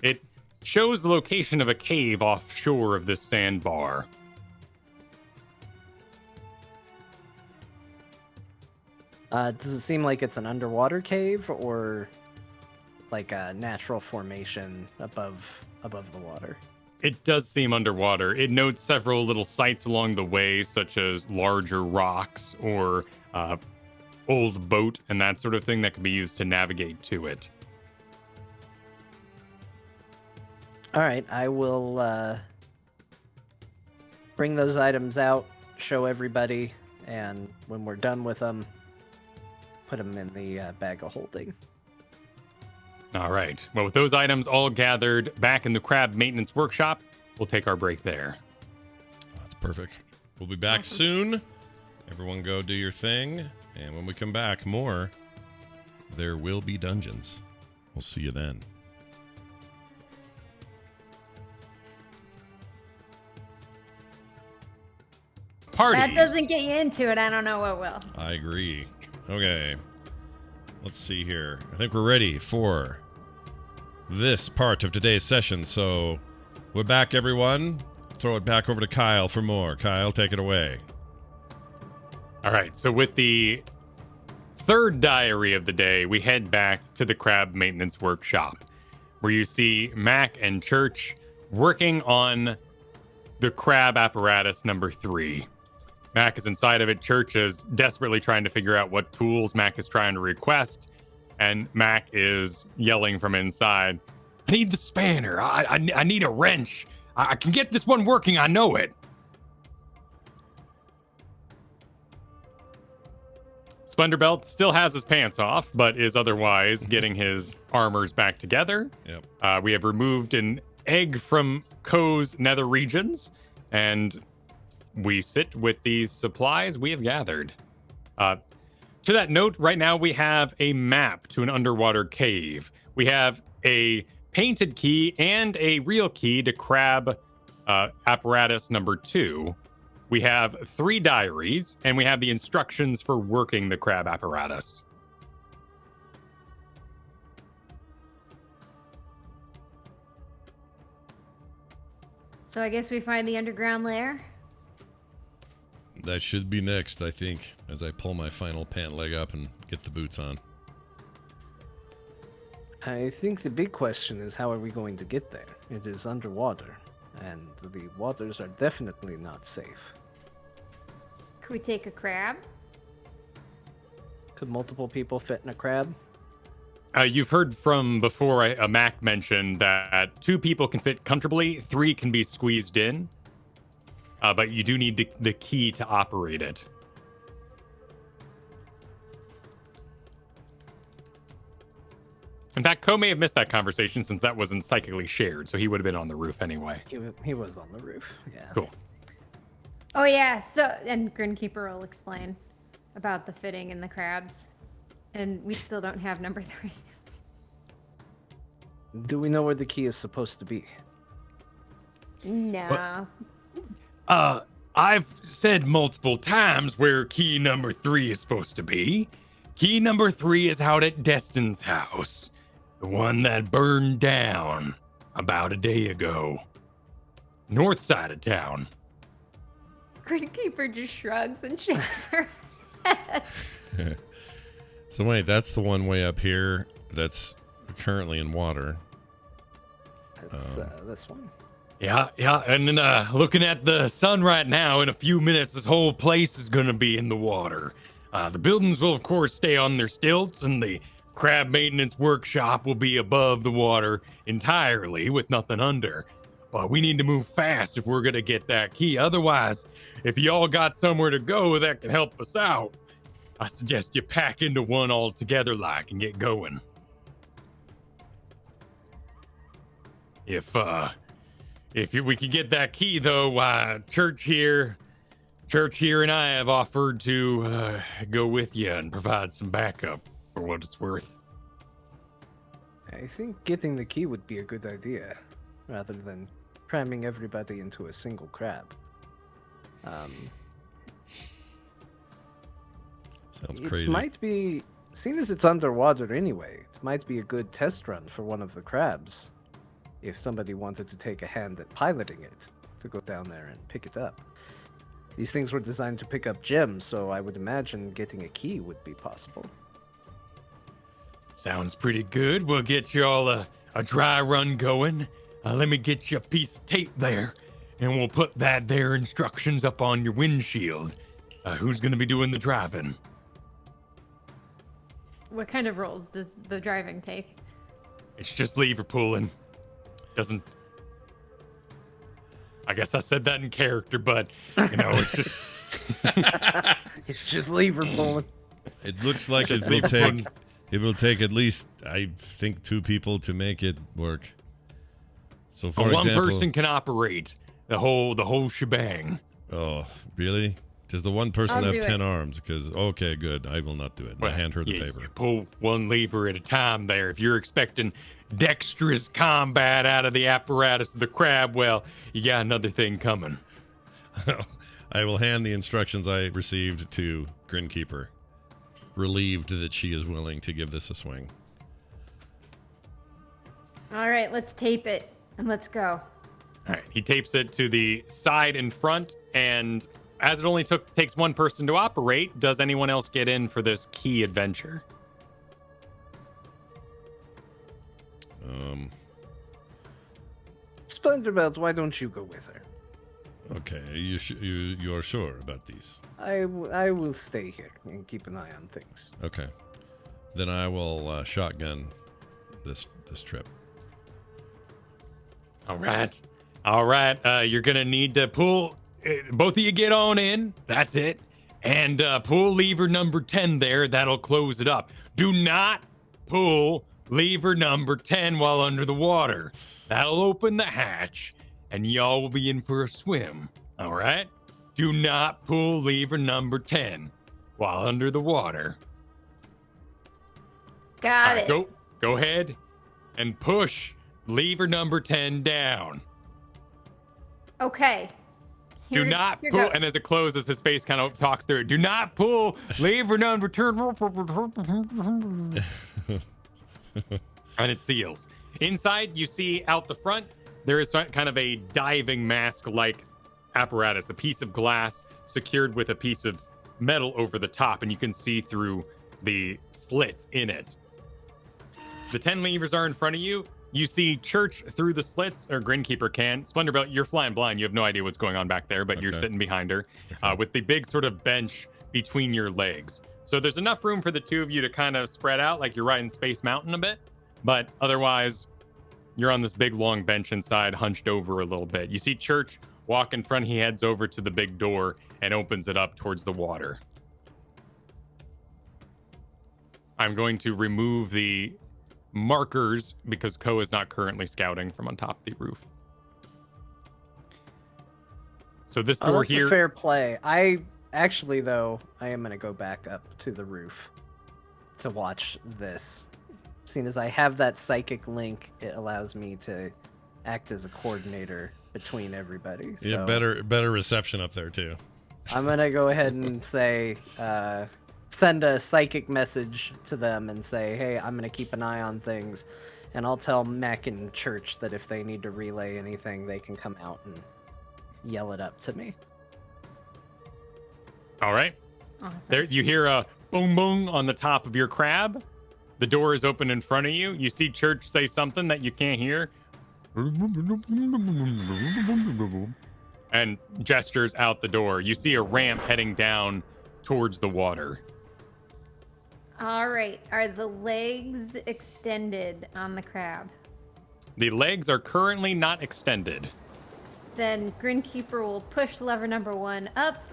It shows the location of a cave offshore of this sandbar. Does it seem like it's an underwater cave or like a natural formation above the water? It does seem underwater. It notes several little sites along the way, such as larger rocks or old boat and that sort of thing that can be used to navigate to it. All right, I will bring those items out, show everybody, and when we're done with them, put them in the bag of holding. All right. Well, with those items all gathered back in the crab maintenance workshop, we'll take our break there. That's perfect. We'll be back soon. Everyone go do your thing. And when we come back, more There Will Be Dungeons. We'll see you then. Parties. That doesn't get you into it. I don't know what will. I agree. Okay. Let's see here. I think we're ready for this part of today's session. So we're back, everyone. Throw it back over to Kyle for more. Kyle, take it away. All right. So with the third diary of the day, we head back to the crab maintenance workshop, where you see Mac and Church working on the crab apparatus number 3. Mac is inside of it. Church is desperately trying to figure out what tools Mac is trying to request. And Mac is yelling from inside, I need the spanner. I need a wrench. I can get this one working. I know it. Splunderbelt still has his pants off, but is otherwise getting his armors back together. Yep. We have removed an egg from Ko's nether regions, and we sit with these supplies we have gathered. To that note, right now we have a map to an underwater cave. We have a painted key and a real key to crab apparatus number 2. We have 3 diaries, and we have the instructions for working the crab apparatus. So I guess we find the underground lair. That should be next, I think, as I pull my final pant leg up and get the boots on. I think the big question is how are we going to get there? It is underwater, and the waters are definitely not safe. Could we take a crab? Could multiple people fit in a crab? You've heard from before, Mac mentioned that 2 people can fit comfortably, 3 can be squeezed in. But you do need the key to operate it. In fact, Ko may have missed that conversation since that wasn't psychically shared, so he would have been on the roof anyway. He was on the roof, yeah. Cool. Oh yeah, so and Grinkeeper will explain. about the fitting and the crabs, and we still don't have number 3. Do we know where the key is supposed to be? No. I've said multiple times where key number 3 is supposed to be. Key number 3 is out at Destin's house. The one that burned down about a day ago. North side of town. Grinkeeper just shrugs and shakes her head. So wait, that's the one way up here that's currently in water. That's this one. Yeah, and then looking at the sun right now, in a few minutes, this whole place is gonna be in the water. The buildings will, of course, stay on their stilts, and the crab maintenance workshop will be above the water entirely with nothing under. But we need to move fast if we're gonna get that key. Otherwise, if y'all got somewhere to go that can help us out, I suggest you pack into one all together like and get going. If we could get that key, though, Church here and I have offered to go with you and provide some backup for what it's worth. I think getting the key would be a good idea, rather than cramming everybody into a single crab. Sounds It crazy. might be, seeing as it's underwater anyway, it might be a good test run for one of the crabs. If somebody wanted to take a hand at piloting it, to go down there and pick it up. These things were designed to pick up gems, so I would imagine getting a key would be possible. Sounds pretty good. We'll get you all a dry run going. Let me get you a piece of tape there, and we'll put that there instructions up on your windshield. Who's going to be doing the driving? What kind of roles does the driving take? It's just lever pulling. Doesn't... I guess I said that in character, but, it's just... It's just lever pulling. It looks like it will take at least, I think, 2 people to make it work. So for one example, person can operate the whole shebang. Oh, really? Does the one person I'll have do 10 it. arms? Because, okay, good. I will not do it. I hand her the paper. You pull one lever at a time there. If you're expecting dexterous combat out of the apparatus of the crab, well, you got another thing coming. I will hand the instructions I received to Grinkeeper, relieved that she is willing to give this a swing. All right, let's tape it and let's go. All right, he tapes it to the side in front, and as it only takes one person to operate, does anyone else get in for this key adventure? Splenderbelt, why don't you go with her? Okay, you are sure about these? I will stay here and keep an eye on things. Okay, then I will shotgun this trip. All right. You're gonna need to pull. Both of you get on in. That's it. And pull lever number 10 there. That'll close it up. Do not pull lever number 10 while under the water. That'll open the hatch, and y'all will be in for a swim. All right? Do not pull lever number 10 while under the water. Got it. Go ahead and push lever number 10 down. Okay. Do not pull, and as it closes, his face kind of talks through it. Do not pull lever number 10. And it seals. Inside, you see out the front, there is kind of a diving mask-like apparatus, a piece of glass secured with a piece of metal over the top, and you can see through the slits in it. The 10 levers are in front of you. You see Church through the slits, or Grinkeeper can. Splenderbelt, you're flying blind. You have no idea what's going on back there, but you're sitting behind her with the big sort of bench between your legs. So there's enough room for the two of you to kind of spread out like you're riding Space Mountain a bit, but otherwise, you're on this big long bench inside, hunched over a little bit. You see Church walk in front. He heads over to the big door and opens it up towards the water. I'm going to remove the markers because Ko is not currently scouting from on top of the roof. So this door That's here... a fair play. I Actually, though, I am gonna go back up to the roof to watch this. Seeing as I have that psychic link, it allows me to act as a coordinator between everybody. Yeah, So better reception up there too. I'm gonna go ahead and say, send a psychic message to them and say, hey, I'm gonna keep an eye on things, and I'll tell Mac and Church that if they need to relay anything, they can come out and yell it up to me. All right. Awesome. There, you hear a boom boom on the top of your crab. The door is open in front of you. You see Church say something that you can't hear. And gestures out the door. You see a ramp heading down towards the water. All right. Are the legs extended on the crab? The legs are currently not extended. Then Grinkeeper will push lever number 1 up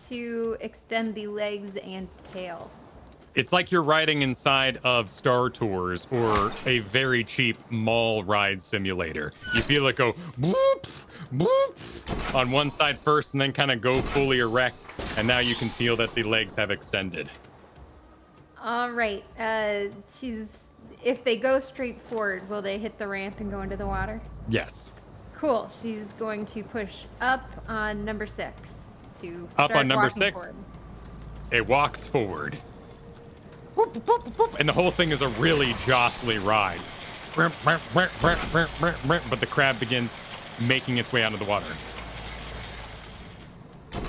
to extend the legs and tail. It's like you're riding inside of Star Tours or a very cheap mall ride simulator. You feel it go boop, boop on one side first and then kind of go fully erect. And now you can feel that the legs have extended. All right. If they go straight forward, will they hit the ramp and go into the water? Yes. Cool. She's going to push up on number 6 to Up start on number walking 6? forward. It walks forward. Whoop, whoop, whoop, whoop, and the whole thing is a really jostly ride. But the crab begins making its way out of the water.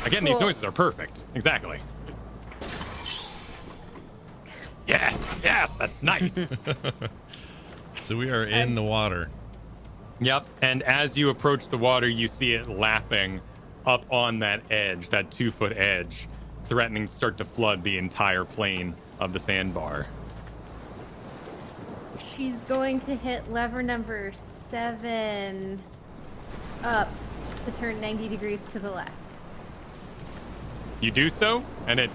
Again, these Cool. noises are perfect. Exactly. Yes, that's nice. So we are in the water. Yep, and as you approach the water, you see it lapping up on that edge, that 2-foot edge, threatening to start to flood the entire plane of the sandbar. She's going to hit lever number 7 up to turn 90 degrees to the left. You do so, and it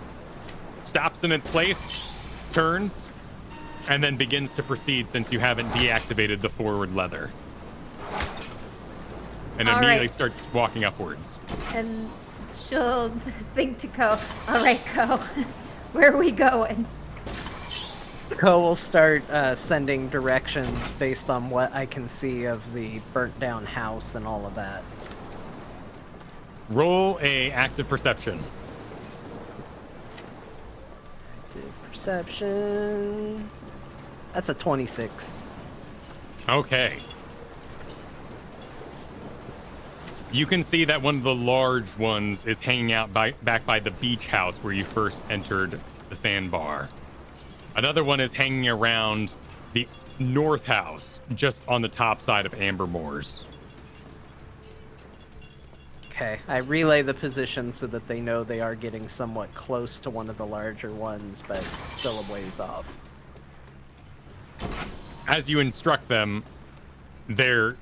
stops in its place, turns, and then begins to proceed since you haven't deactivated the forward leather. And All immediately right. starts walking upwards. And she'll think to Ko, all right, Ko, where are we going? Ko will start sending directions based on what I can see of the burnt down house and all of that. Roll a active perception. Perception. That's a 26. Okay. You can see that one of the large ones is hanging out back by the beach house where you first entered the sandbar. Another one is hanging around the north house, just on the top side of Amber Moors. Okay, I relay the position so that they know they are getting somewhat close to one of the larger ones, but still a ways off. As you instruct them, their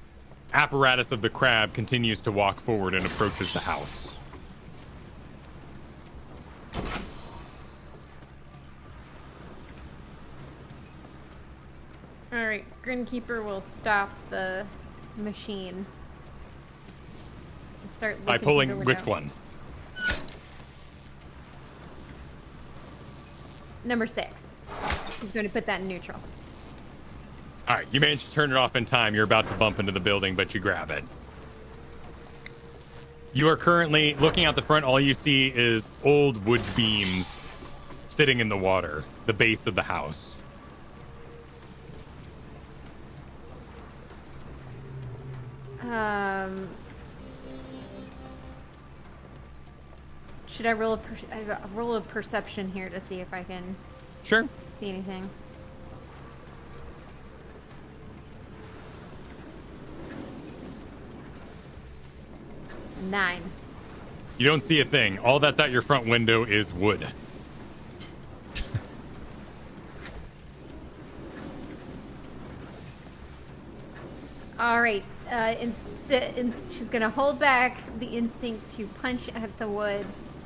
apparatus of the crab continues to walk forward and approaches the house. All right, Grinkeeper will stop the machine. And start By looking pulling through the which window. one? Number 6. He's going to put that in neutral. All right, you managed to turn it off in time. You're about to bump into the building, but you grab it. You are currently looking out the front. All you see is old wood beams sitting in the water, the base of the house. Should I roll roll a perception here to see if I can Sure. see anything? Nine. You don't see a thing. All that's out your front window is wood. All right. She's gonna hold back the instinct to punch at the wood.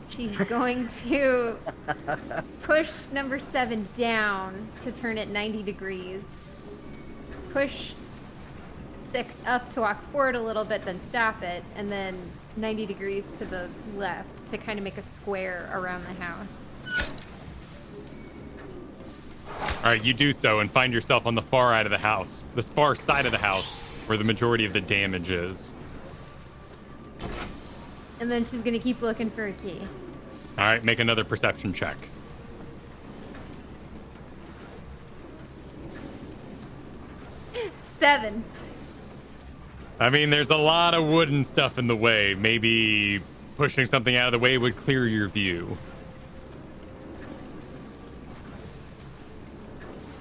She's going to push number 7 down to turn it 90 degrees. Push 6 up to walk forward a little bit, then stop it, and then 90 degrees to the left to kind of make a square around the house. All right, you do so and find yourself on the far side of the house, where the majority of the damage is. And then she's gonna keep looking for a key. All right, make another perception check. Seven. I mean, there's a lot of wooden stuff in the way. Maybe pushing something out of the way would clear your view.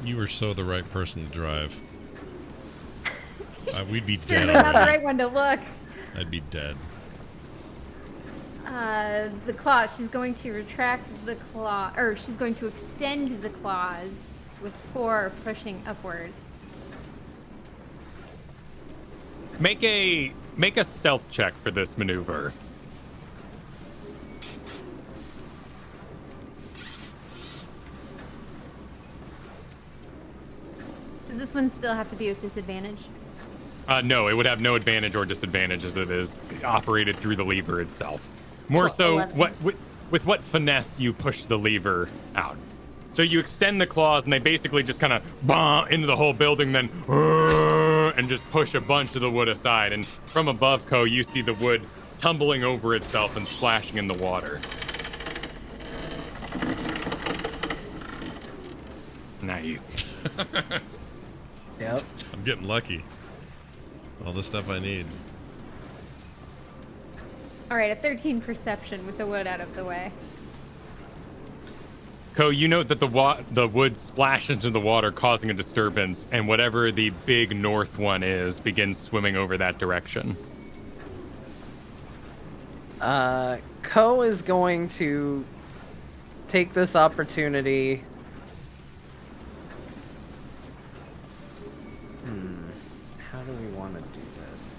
You were so the right person to drive. We'd be dead Certainly not the already. right one to look. I'd be dead. The claws. She's going to retract the claw, or she's going to extend the claws with 4 pushing upward. Make a stealth check for this maneuver. Does this one still have to be with disadvantage? No, it would have no advantage or disadvantage as it is operated through the lever itself. More Cool, so, 11. with what finesse you push the lever out. So you extend the claws, and they basically just kind of into the whole building, then and just push a bunch of the wood aside. And from above, Ko, you see the wood tumbling over itself and splashing in the water. Nice. Yep. I'm getting lucky. All the stuff I need. All right, a 13 perception with the wood out of the way. Ko, you note that the wood splashes into the water, causing a disturbance, and whatever the big north one is begins swimming over that direction. Ko is going to take this opportunity. How do we want to do this?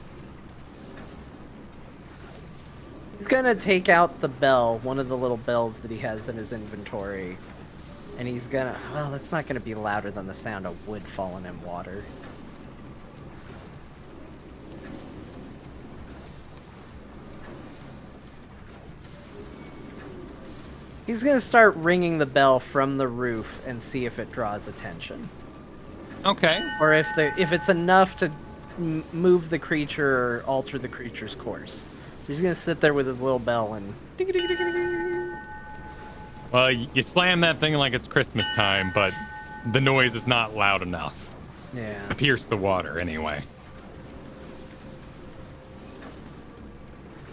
He's gonna take out the bell, one of the little bells that he has in his inventory, and he's gonna, well, that's not gonna be louder than the sound of wood falling in water. He's gonna start ringing the bell from the roof and see if it draws attention. Okay. Or if it's enough to move the creature or alter the creature's course. So he's gonna sit there with his little bell and Well, you slam that thing like it's Christmas time, but the noise is not loud enough yeah. to pierce the water anyway.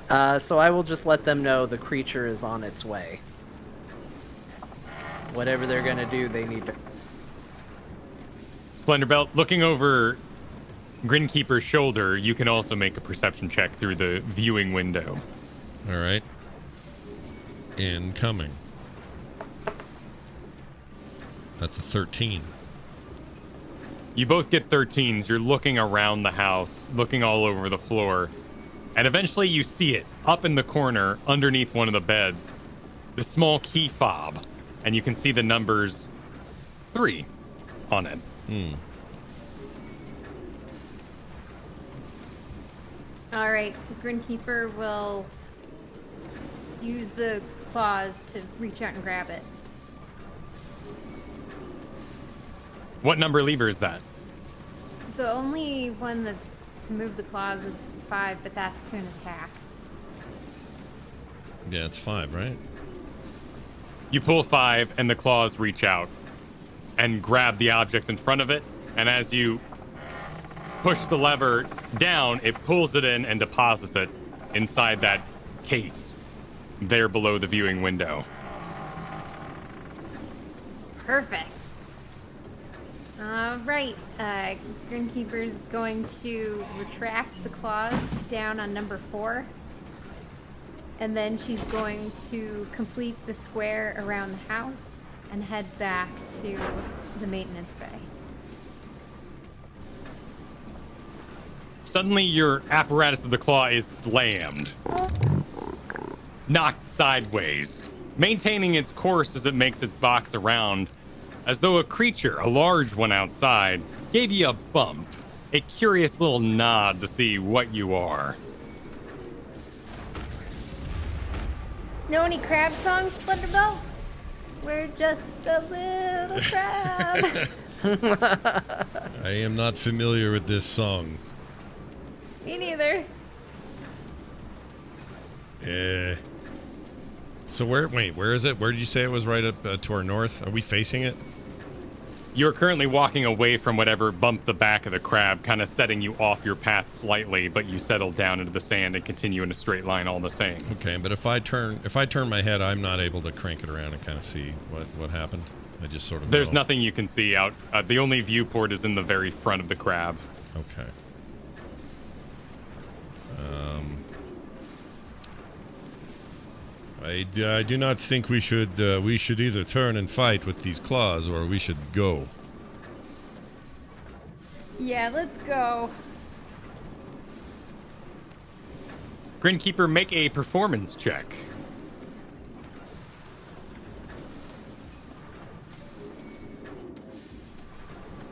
So I will just let them know the creature is on its way. Whatever they're gonna do, they need to. Splendor Belt, looking over Grinkeeper's shoulder, you can also make a perception check through the viewing window. All right. Incoming. That's a 13. You both get 13s. You're looking around the house, looking all over the floor, and eventually you see it up in the corner underneath one of the beds. The small key fob, and you can see the numbers 3 on it. All right, the Grinkeeper will use the claws to reach out and grab it. What number lever is that? The only one that's to move the claws is 5, but that's to an attack. Yeah, it's 5, right? You pull 5, and the claws reach out and grab the objects in front of it. And as you push the lever down, it pulls it in and deposits it inside that case there below the viewing window. Perfect. All right, Grinkeeper's going to retract the claws down on number 4. And then she's going to complete the square around the house and head back to the maintenance bay. Suddenly, your apparatus of the claw is slammed, knocked sideways, maintaining its course as it makes its box around, as though a creature, a large one outside, gave you a bump a curious little nod to see what you are. Know any crab songs, Splendorbell? We're just a little crab. I am not familiar with this song. Me neither. So where is it? Where did you say it was? Right up to our north? Are we facing it? You're currently walking away from whatever bumped the back of the crab, kind of setting you off your path slightly, but you settle down into the sand and continue in a straight line all the same. Okay, but if I turn my head, I'm not able to crank it around and kind of see what happened. I just sort of There's know. nothing you can see out. The only viewport is in the very front of the crab. Okay. I do not think we should either turn and fight with these claws or we should go. Yeah, let's go. Grinkeeper, make a performance check.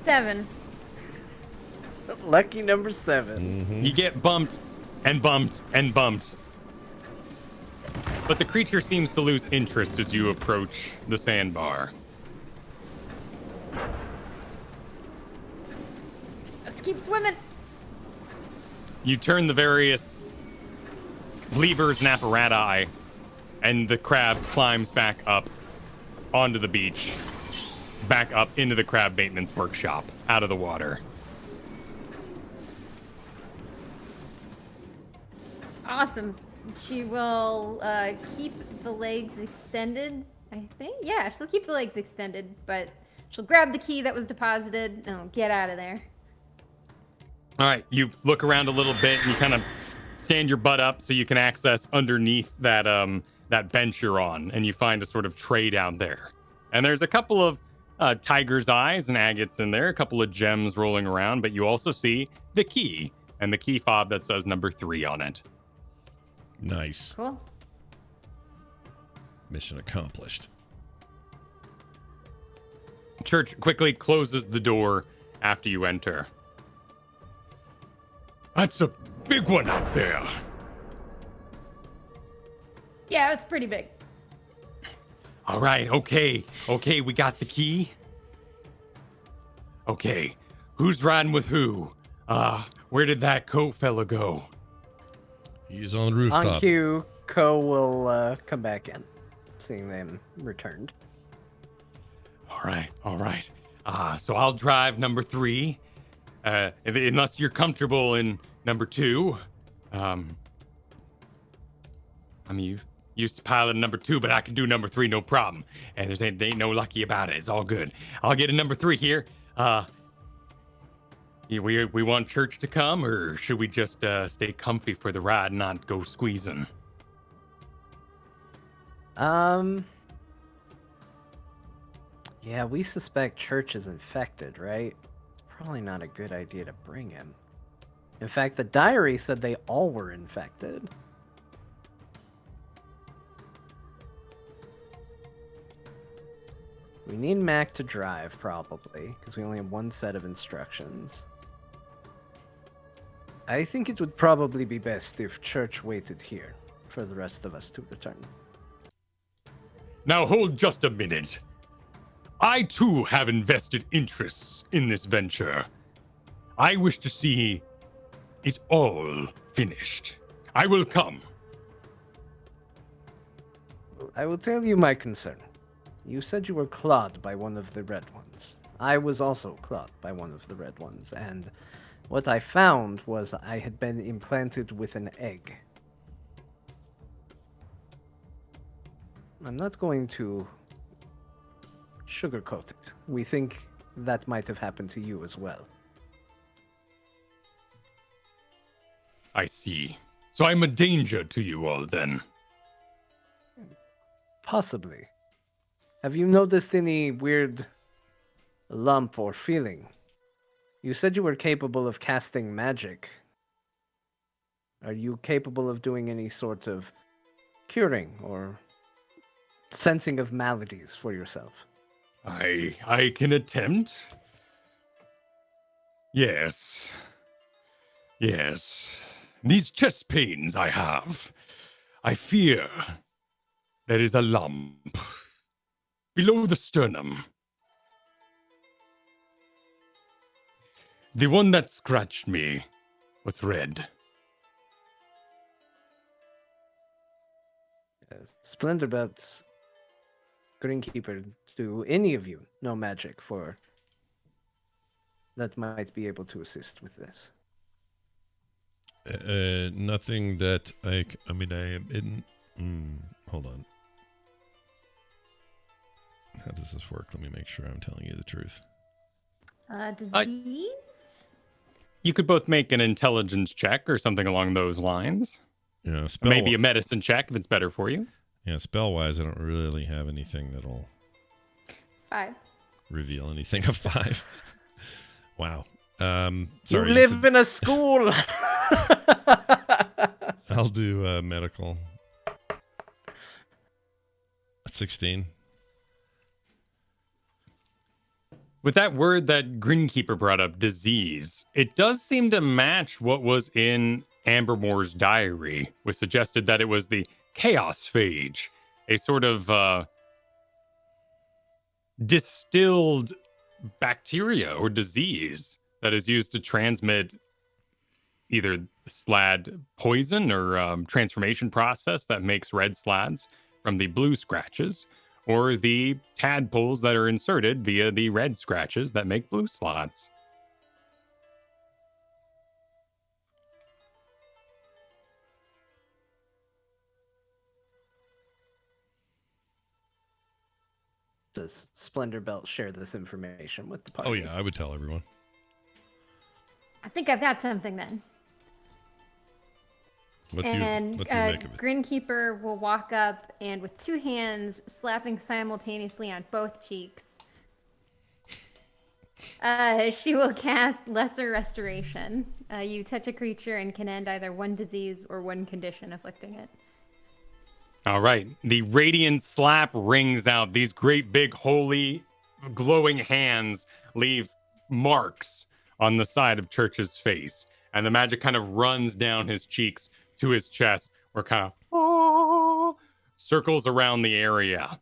Seven. Lucky number 7. You get bumped and bumped and bumped. But the creature seems to lose interest as you approach the sandbar. Let's keep swimming. You turn the various levers and apparati, and the crab climbs back up onto the beach, back up into the crab maintenance workshop, out of the water. Awesome. She will keep the legs extended, I think. Yeah, she'll keep the legs extended, but she'll grab the key that was deposited and get out of there. All right, you look around a little bit and you kind of stand your butt up so you can access underneath that that bench you're on, and you find a sort of tray down there. And there's a couple of tiger's eyes and agates in there, a couple of gems rolling around, but you also see the key and the key fob that says number 3 on it. Nice. Cool. Mission accomplished. Church quickly closes the door after you enter. That's a big one out there. Yeah, it's pretty big. All right, okay, we got the key. Okay, who's riding with who? Where did that coat fella go? He's on the rooftop. On cue, Ko will come back in, seeing them returned. All right. So I'll drive number 3, unless you're comfortable in number 2. I mean, you used to pilot number 2, but I can do number 3, no problem. And there ain't no lucky about it. It's all good. I'll get a number 3 here. We want Church to come, or should we just stay comfy for the ride and not go squeezing? Yeah, we suspect Church is infected, right? It's probably not a good idea to bring him. In fact, the diary said they all were infected. We need Mac to drive, probably, because we only have one set of instructions. I think it would probably be best if Church waited here for the rest of us to return. Now hold just a minute. I too have invested interests in this venture. I wish to see it all finished. I will come. I will tell you my concern. You said you were clawed by one of the red ones. I was also clawed by one of the red ones, and what I found was I had been implanted with an egg. I'm not going to sugarcoat it. We think that might have happened to you as well. I see. So I'm a danger to you all then. Possibly. Have you noticed any weird lump or feeling? You said you were capable of casting magic. Are you capable of doing any sort of curing or sensing of maladies for yourself? I can attempt. Yes. Yes. These chest pains I have. I fear there is a lump below the sternum. The one that scratched me was red. Splendorbelt, Greenkeeper, do any of you know magic for that might be able to assist with this? Nothing that I mean, I am in. Hold on. How does this work? Let me make sure I'm telling you the truth. Disease? You could both make an intelligence check or something along those lines. Yeah, Maybe a medicine check if it's better for you. Yeah, spell wise, I don't really have anything that'll 5. reveal anything of 5. Wow. Sorry. You live in a school. I'll do medical. 16. With that word that Grinkeeper brought up, disease, it does seem to match what was in Ambermore's diary, which suggested that it was the chaos phage, a sort of distilled bacteria or disease that is used to transmit either slad poison or transformation process that makes red slads from the blue scratches, or the tadpoles that are inserted via the red scratches that make blue slots. Does Splendorbelt share this information with the party? Oh yeah, I would tell everyone. I think I've got something then. What do you make of it? Grinkeeper will walk up and with 2 hands slapping simultaneously on both cheeks, she will cast Lesser Restoration. You touch a creature and can end either one disease or one condition afflicting it. All right. The radiant slap rings out. These great big holy glowing hands leave marks on the side of Church's face. And the magic kind of runs down his cheeks to his chest, where kind of circles around the area.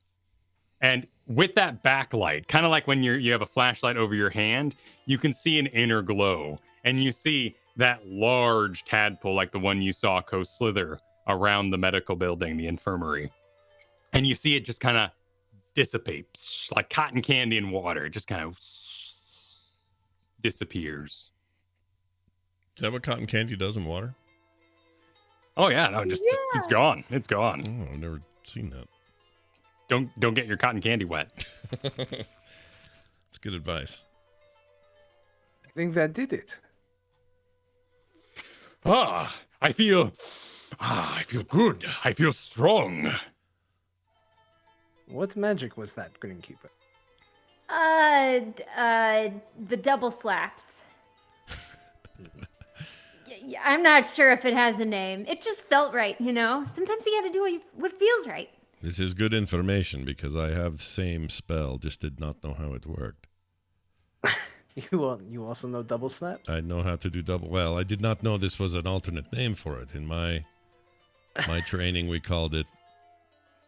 And with that backlight, kind of like when you have a flashlight over your hand, you can see an inner glow. And you see that large tadpole, like the one you saw slither around the medical building, the infirmary. And you see it just kind of dissipate, like cotton candy in water. It just kind of disappears. Is that what cotton candy does in water? Oh yeah, no, it's gone. It's gone. Oh, I've never seen that. Don't get your cotton candy wet. That's good advice. I think that did it. I feel good. I feel strong. What magic was that, Greenkeeper? The double slaps. I'm not sure if it has a name. It just felt right, you know? Sometimes you gotta do what feels right. This is good information because I have the same spell, just did not know how it worked. You also know double slaps? I know how to do double. Well, I did not know this was an alternate name for it. In my training, we called it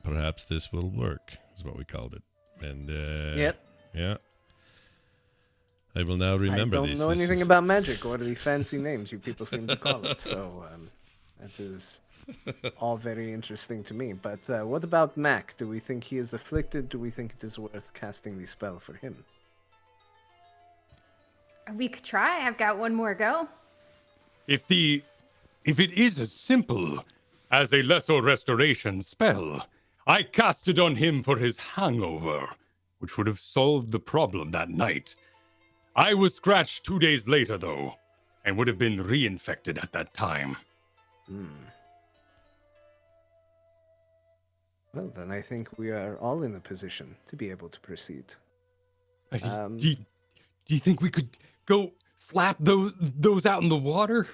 "Perhaps This Will Work," is what we called it. And yep. Yeah. I will now remember these. I don't know anything about magic or the fancy names you people seem to call it, so that is all very interesting to me. But what about Mac? Do we think he is afflicted? Do we think it is worth casting the spell for him? We could try. I've got one more go. If it is as simple as a lesser restoration spell, I cast it on him for his hangover, which would have solved the problem that night. I was scratched 2 days later, though, and would have been reinfected at that time. Well, then I think we are all in a position to be able to proceed. Do you think we could go slap those out in the water?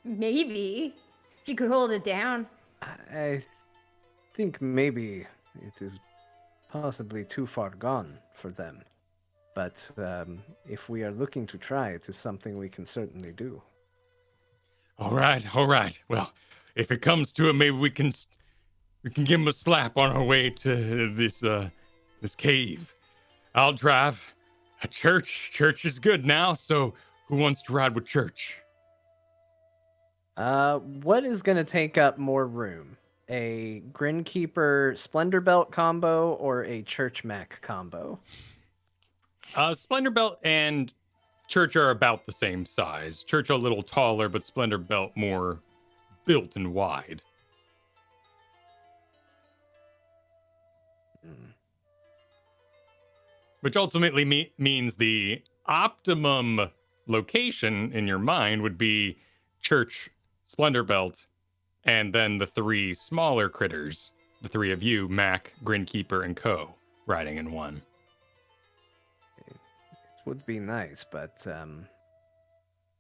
Maybe. If you could hold it down. I think maybe it is possibly too far gone for them. But if we are looking to try, it is something we can certainly do. All right. Well, if it comes to it, maybe we can give him a slap on our way to this cave. I'll drive. Church is good now. So who wants to ride with Church? What is going to take up more room? A Grinkeeper Splendor Belt combo or a Church Mac combo? Splendor Belt and Church are about the same size. Church a little taller, but Splendor Belt more built and wide. Which ultimately means the optimum location in your mind would be Church, Splendor Belt, and then the three smaller critters, the three of you, Mac, Grinkeeper, and Co, riding in one. It would be nice, but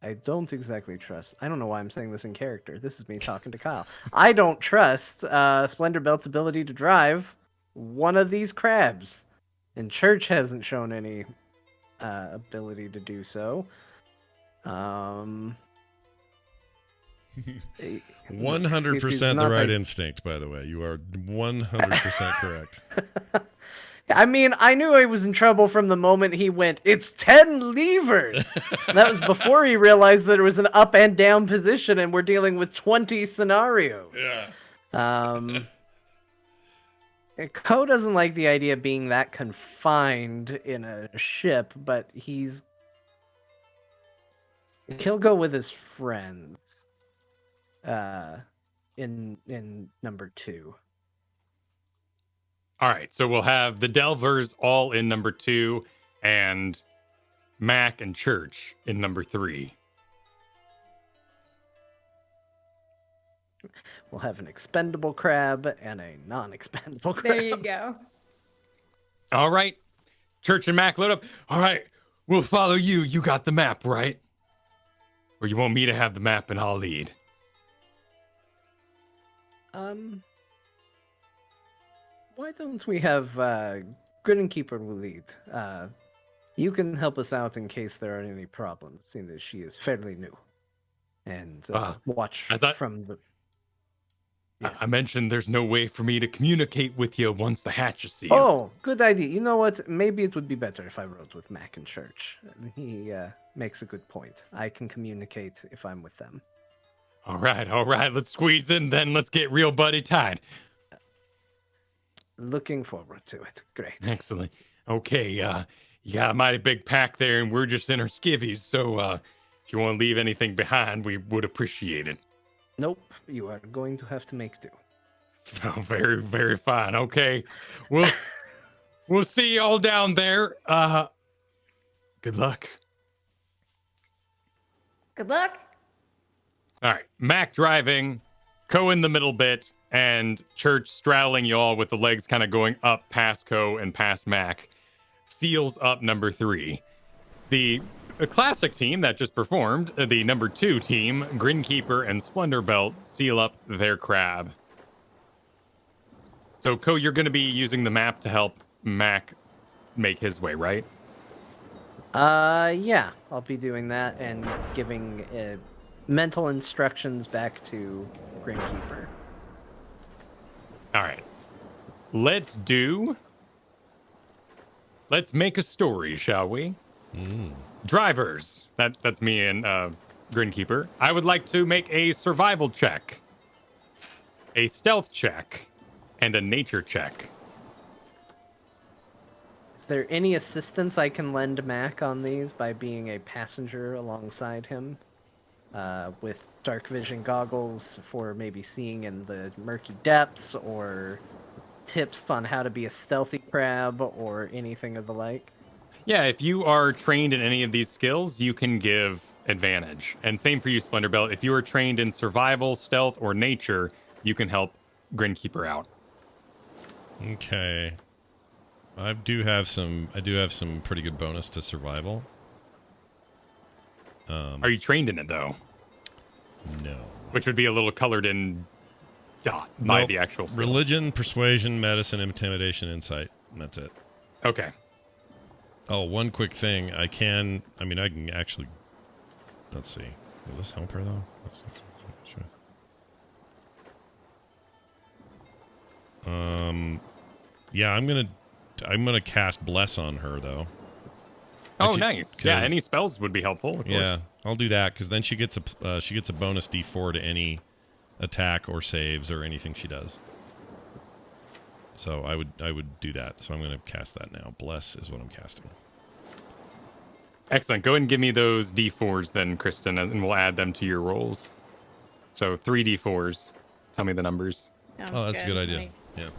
I don't exactly trust. I don't know why I'm saying this in character. This is me talking to Kyle. I don't trust Splendor Belt's ability to drive one of these crabs. And Church hasn't shown any ability to do so. 100% the right instinct, by the way. You are 100% correct. I mean, I knew I was in trouble from the moment he went, it's 10 levers! That was before he realized that it was an up and down position and we're dealing with 20 scenarios. Yeah. Ko doesn't like the idea of being that confined in a ship, but he'll go with his friends in number 2. All right, so we'll have the Delvers all in number 2 and Mac and Church in number 3. We'll have an expendable crab and a non-expendable crab. There you go. All right. Church and Mac, load up. All right. We'll follow you. You got the map, right? Or you want me to have the map and I'll lead? Why don't we have Grinkeeper will lead? You can help us out in case there are any problems, seeing that she is fairly new. And watch from the... Yes. I mentioned there's no way for me to communicate with you once the hatch is sealed. Oh, good idea. You know what? Maybe it would be better if I rode with Mac in Church. He makes a good point. I can communicate if I'm with them. All right. Let's squeeze in then. Let's get real buddy tied. Looking forward to it. Great. Excellent. Okay, you got a mighty big pack there, and we're just in our skivvies, so if you want to leave anything behind, we would appreciate it. Nope, you are going to have to make do. Oh, very, very fine. Okay, we'll see y'all down there. Good luck. Good luck. All right, Mac driving, Co in the middle bit, and Church straddling y'all with the legs kind of going up past Co and past Mac. Seals up number 3. The classic team that just performed, the number 2 team, Grinkeeper and Splendor Belt, seal up their crab. So, Co, you're going to be using the map to help Mac make his way, right? Yeah, I'll be doing that and giving mental instructions back to Grinkeeper. All right. Let's make a story, shall we? Drivers. That's me and Grinkeeper. I would like to make a survival check, a stealth check, and a nature check. Is there any assistance I can lend Mac on these by being a passenger alongside him? With dark vision goggles for maybe seeing in the murky depths, or tips on how to be a stealthy crab, or anything of the like? Yeah, if you are trained in any of these skills, you can give advantage. And same for you, Splendor Belt. If you are trained in survival, stealth, or nature, you can help Grinkeeper out. Okay. I do have some pretty good bonus to survival. Are you trained in it, though? No. Which would be a little colored in dot by the actual skill. Religion, persuasion, medicine, intimidation, insight. And that's it. Okay. Oh, one quick thing. I can actually. Let's see. Will this help her though? Sure. Yeah, I'm gonna cast Bless on her though. Oh, Actually, nice. Yeah, any spells would be helpful. Of yeah, course. I'll do that because then she gets a bonus D4 to any attack or saves or anything she does. So I would do that. So I'm going to cast that now. Bless is what I'm casting. Excellent. Go ahead and give me those D4s then, Kristen, and we'll add them to your rolls. So 3 D4s. Tell me the numbers. Oh, that's a good idea. Yeah.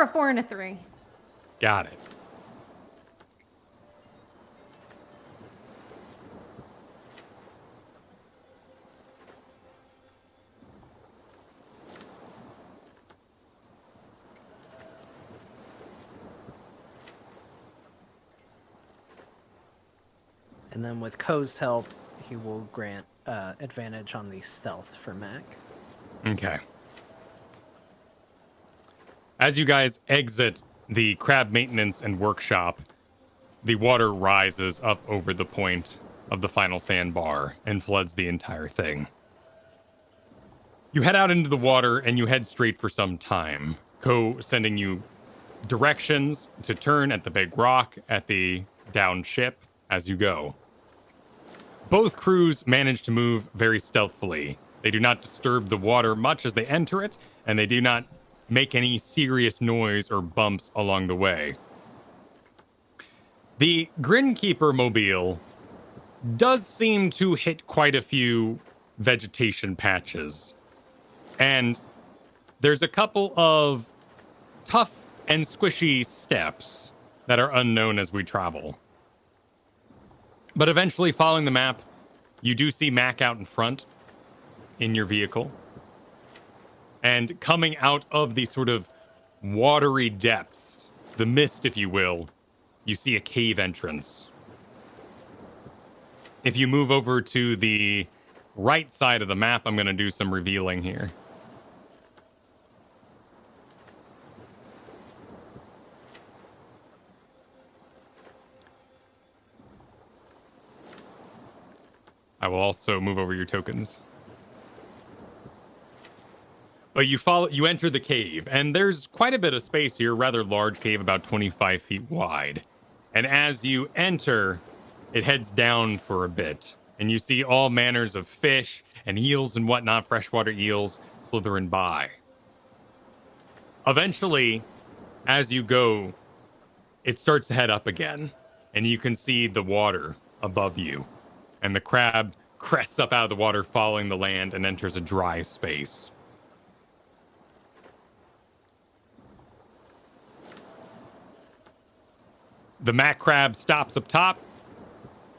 A 4, and a 3. Got it. And then with Ko's help, he will grant advantage on the stealth for Mac. Okay. As you guys exit the crab maintenance and workshop, the water rises up over the point of the final sandbar and floods the entire thing. You head out into the water and you head straight for some time. Ko sending you directions to turn at the big rock at the downed ship as you go. Both crews manage to move very stealthily. They do not disturb the water much as they enter it, and they do not make any serious noise or bumps along the way. The Grinkeeper mobile does seem to hit quite a few vegetation patches. And there's a couple of tough and squishy steps that are unknown as we travel. But eventually, following the map, you do see Mac out in front in your vehicle. And coming out of the sort of watery depths, the mist, if you will, you see a cave entrance. If you move over to the right side of the map, I'm going to do some revealing here. I will also move over your tokens. But you enter the cave, and there's quite a bit of space here, rather large cave, about 25 feet wide. And as you enter, it heads down for a bit, and you see all manners of fish and eels and whatnot, freshwater eels, slithering by. Eventually, as you go, it starts to head up again, and you can see the water above you. And the crab crests up out of the water, following the land, and enters a dry space. The Mac crab stops up top,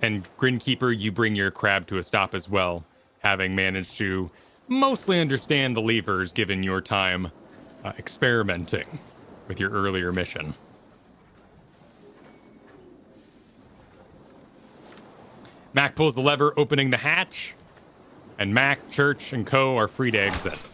and Grinkeeper, you bring your crab to a stop as well, having managed to mostly understand the levers given your time experimenting with your earlier mission. Mac pulls the lever, opening the hatch, and Mac, Church, and Co. are free to exit.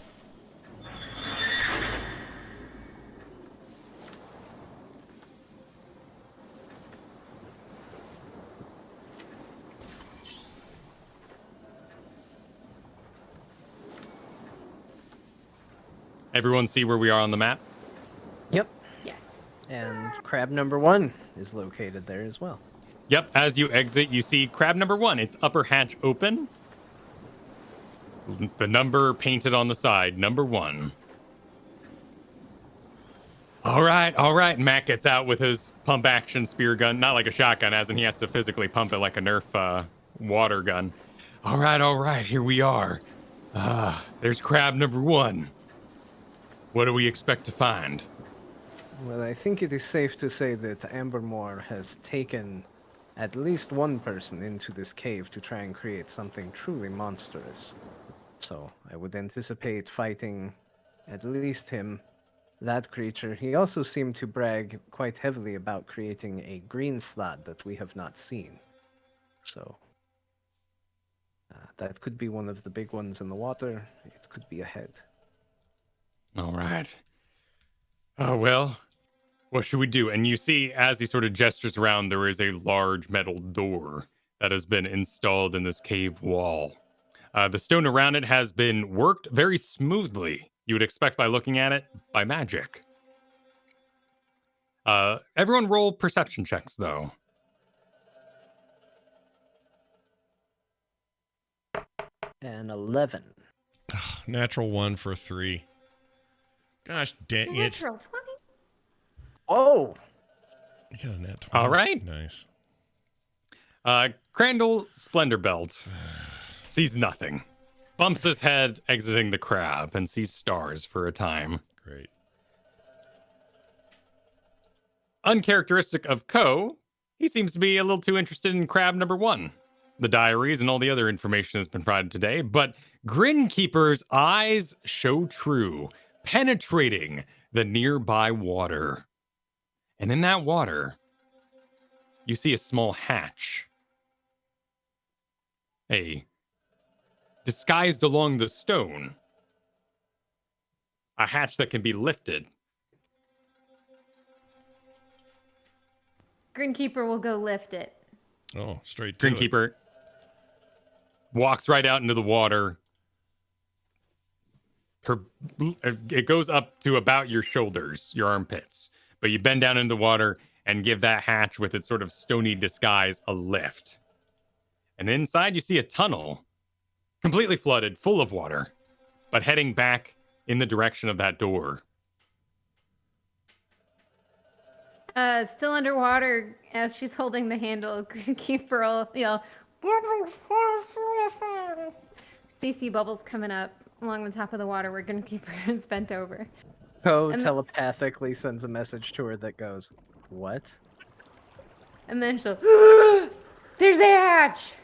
Everyone see where we are on the map? Yep. Yes. And crab number 1 is located there as well. Yep, as you exit, you see crab number 1. Its upper hatch open. The number painted on the side, number 1. All right. Mac gets out with his pump action spear gun. Not like a shotgun, as in he has to physically pump it like a Nerf water gun. All right, here we are. There's crab number 1. What do we expect to find? Well, I think it is safe to say that Ambermore has taken at least one person into this cave to try and create something truly monstrous. So I would anticipate fighting at least him That creature. He also seemed to brag quite heavily about creating a green slot that we have not seen. So, that could be one of the big ones in the water. It could be ahead. All right. Oh, well, what should we do? And you see, as he sort of gestures around, there is a large metal door that has been installed in this cave wall. The stone around it has been worked very smoothly. You would expect by looking at it, by magic. Everyone roll perception checks, though. And 11. Natural 1 for 3. Gosh dang it. Natural 20. Oh! You got a nat 20. All right. Nice. Crandall Splendorbelt sees nothing. Bumps his head exiting the crab and sees stars for a time. Great. Uncharacteristic of Ko, he seems to be a little too interested in crab number 1. The diaries and all the other information has been provided today, but Grinkeeper's eyes show true, penetrating the nearby water. And in that water, you see a small hatch. Disguised along the stone. A hatch that can be lifted. Grinkeeper will go lift it. Oh, straight to it. Grinkeeper walks right out into the water. It goes up to about your shoulders, your armpits. But you bend down into the water and give that hatch with its sort of stony disguise a lift. And inside you see a tunnel, completely flooded, full of water, but heading back in the direction of that door. Still underwater as she's holding the handle. Grinkeeper will yell. CC bubbles coming up along the top of the water where Grinkeeper is bent over. Ko And telepathically sends a message to her that goes, "What?" And then she'll, there's a hatch!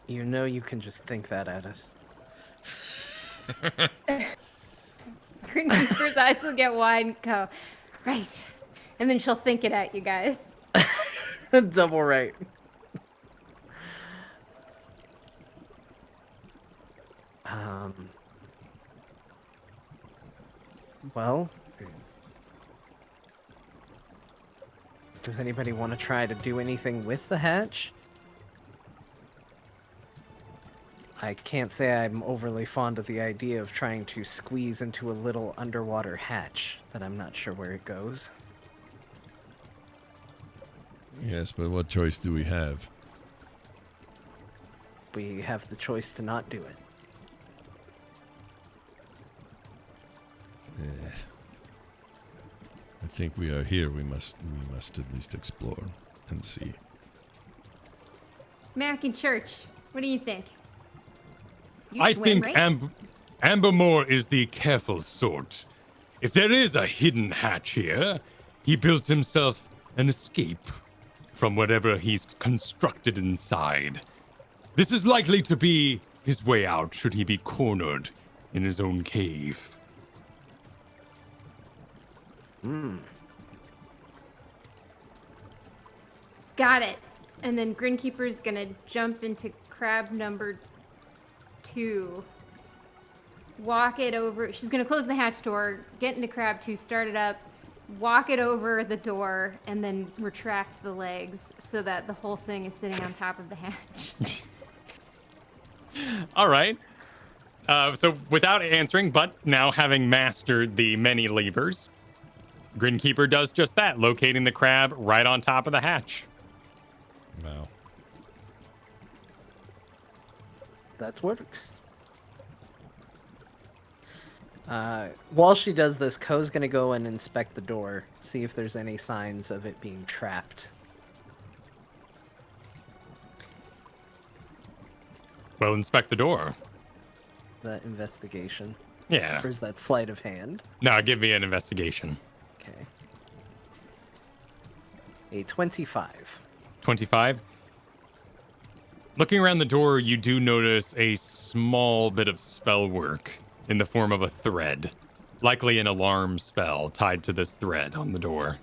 You know you can just think that at us. Grinkeeper's eyes will get wide and go, right. And then she'll think it at you guys. Double right. Well, does anybody want to try to do anything with the hatch? I can't say I'm overly fond of the idea of trying to squeeze into a little underwater hatch, but I'm not sure where it goes. Yes, but what choice do we have? We have the choice to not do it. I think we are here. We must at least explore and see. Mac and Church, what do you think? You I swim, think right? Ambermore is the careful sort. If there is a hidden hatch here, he built himself an escape from whatever he's constructed inside. This is likely to be his way out should he be cornered in his own cave. Got it. And then Grinkeeper's gonna jump into crab number 2. Walk it over. She's gonna close the hatch door, get into crab 2, start it up, walk it over the door, and then retract the legs so that the whole thing is sitting on top of the hatch. All right. So without answering, but now having mastered the many levers, Grinkeeper does just that, locating the crab right on top of the hatch. Wow. That works. While she does this, Ko's gonna go and inspect the door, see if there's any signs of it being trapped. Well, inspect the door. The investigation. Yeah. Or is that sleight of hand? No, give me an investigation. Okay. A 25. 25. Looking around the door, you do notice a small bit of spell work in the form of a thread Likely an alarm spell tied to this thread on the door.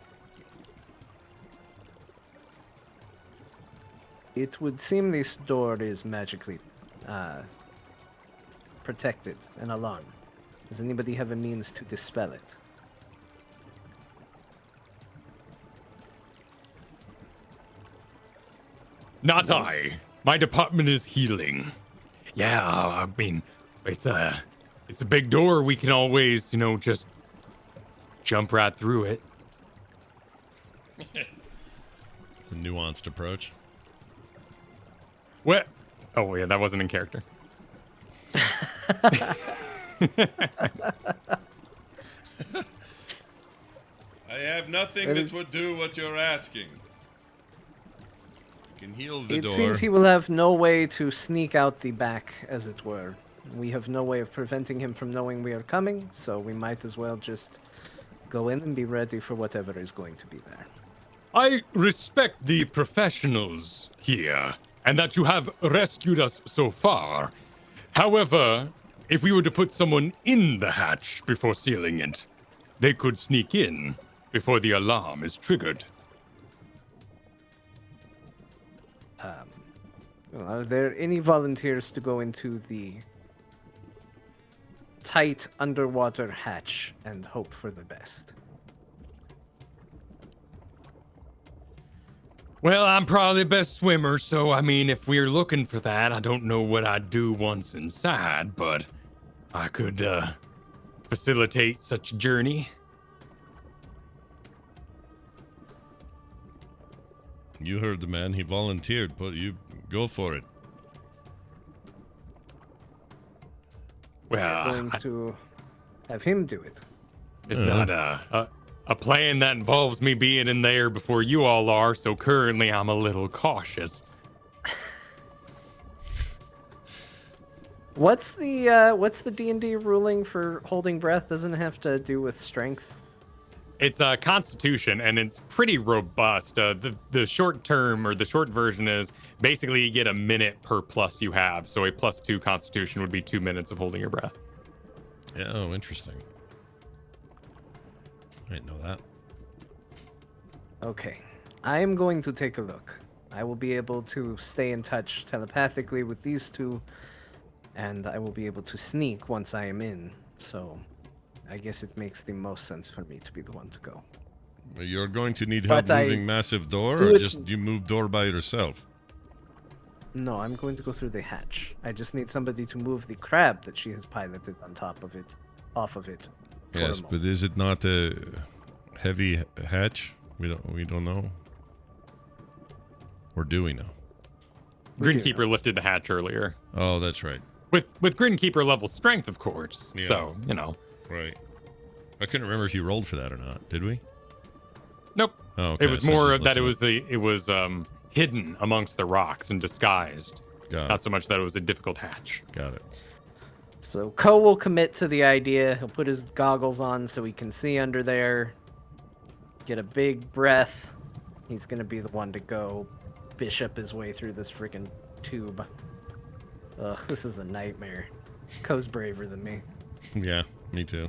It would seem this door is magically protected and alarmed. Does anybody have a means to dispel it? Not I. My department is healing. Yeah, I mean, it's a big door. We can always, just jump right through it. The nuanced approach. What? Oh, yeah, that wasn't in character. I have nothing that would do what you're asking. You can heal the door. It seems he will have no way to sneak out the back, as it were. We have no way of preventing him from knowing we are coming, so we might as well just go in and be ready for whatever is going to be there. I respect the professionals here, and that you have rescued us so far. However, if we were to put someone in the hatch before sealing it, they could sneak in before the alarm is triggered. Are there any volunteers to go into the tight underwater hatch and hope for the best? Well, I'm probably the best swimmer, so I mean, if we're looking for that, I don't know what I'd do once inside, but I could facilitate such a journey. You heard the man. He volunteered. But you go for it. Well, Going to have him do it. it's not a plan that involves me being in there before you all are, so currently I'm a little cautious. What's the D&D ruling for holding breath? Doesn't it have to do with strength? It's a constitution, and it's pretty robust. The short term, or the short version, is basically you get a minute per plus you have. So a +2 constitution would be 2 minutes of holding your breath. Yeah, oh, interesting. I didn't know that. Okay. I am going to take a look. I will be able to stay in touch telepathically with these two, and I will be able to sneak once I am in. So I guess it makes the most sense for me to be the one to go. You're going to need help But I moving massive door, do or it- just you move door by yourself? No, I'm going to go through the hatch. I just need somebody to move the crab that she has piloted on top of it, off of it. for a Yes, moment. but is it not a heavy hatch? We don't know. Or do we know? We do Grinkeeper lifted the hatch earlier. Oh, that's right. With Grinkeeper level strength, of course. Yeah. So, Right. I couldn't remember if you rolled for that or not. Did we? Nope. Oh, okay. It was So more just that it listening. was hidden amongst the rocks and disguised. Got Not it. so much that it was a difficult hatch. Got it. So Ko will commit to the idea. He'll put his goggles on so he can see under there. Get a big breath. He's gonna be the one to go bishop his way through this freaking tube. Ugh, this is a nightmare. Ko's braver than me. Yeah, me too.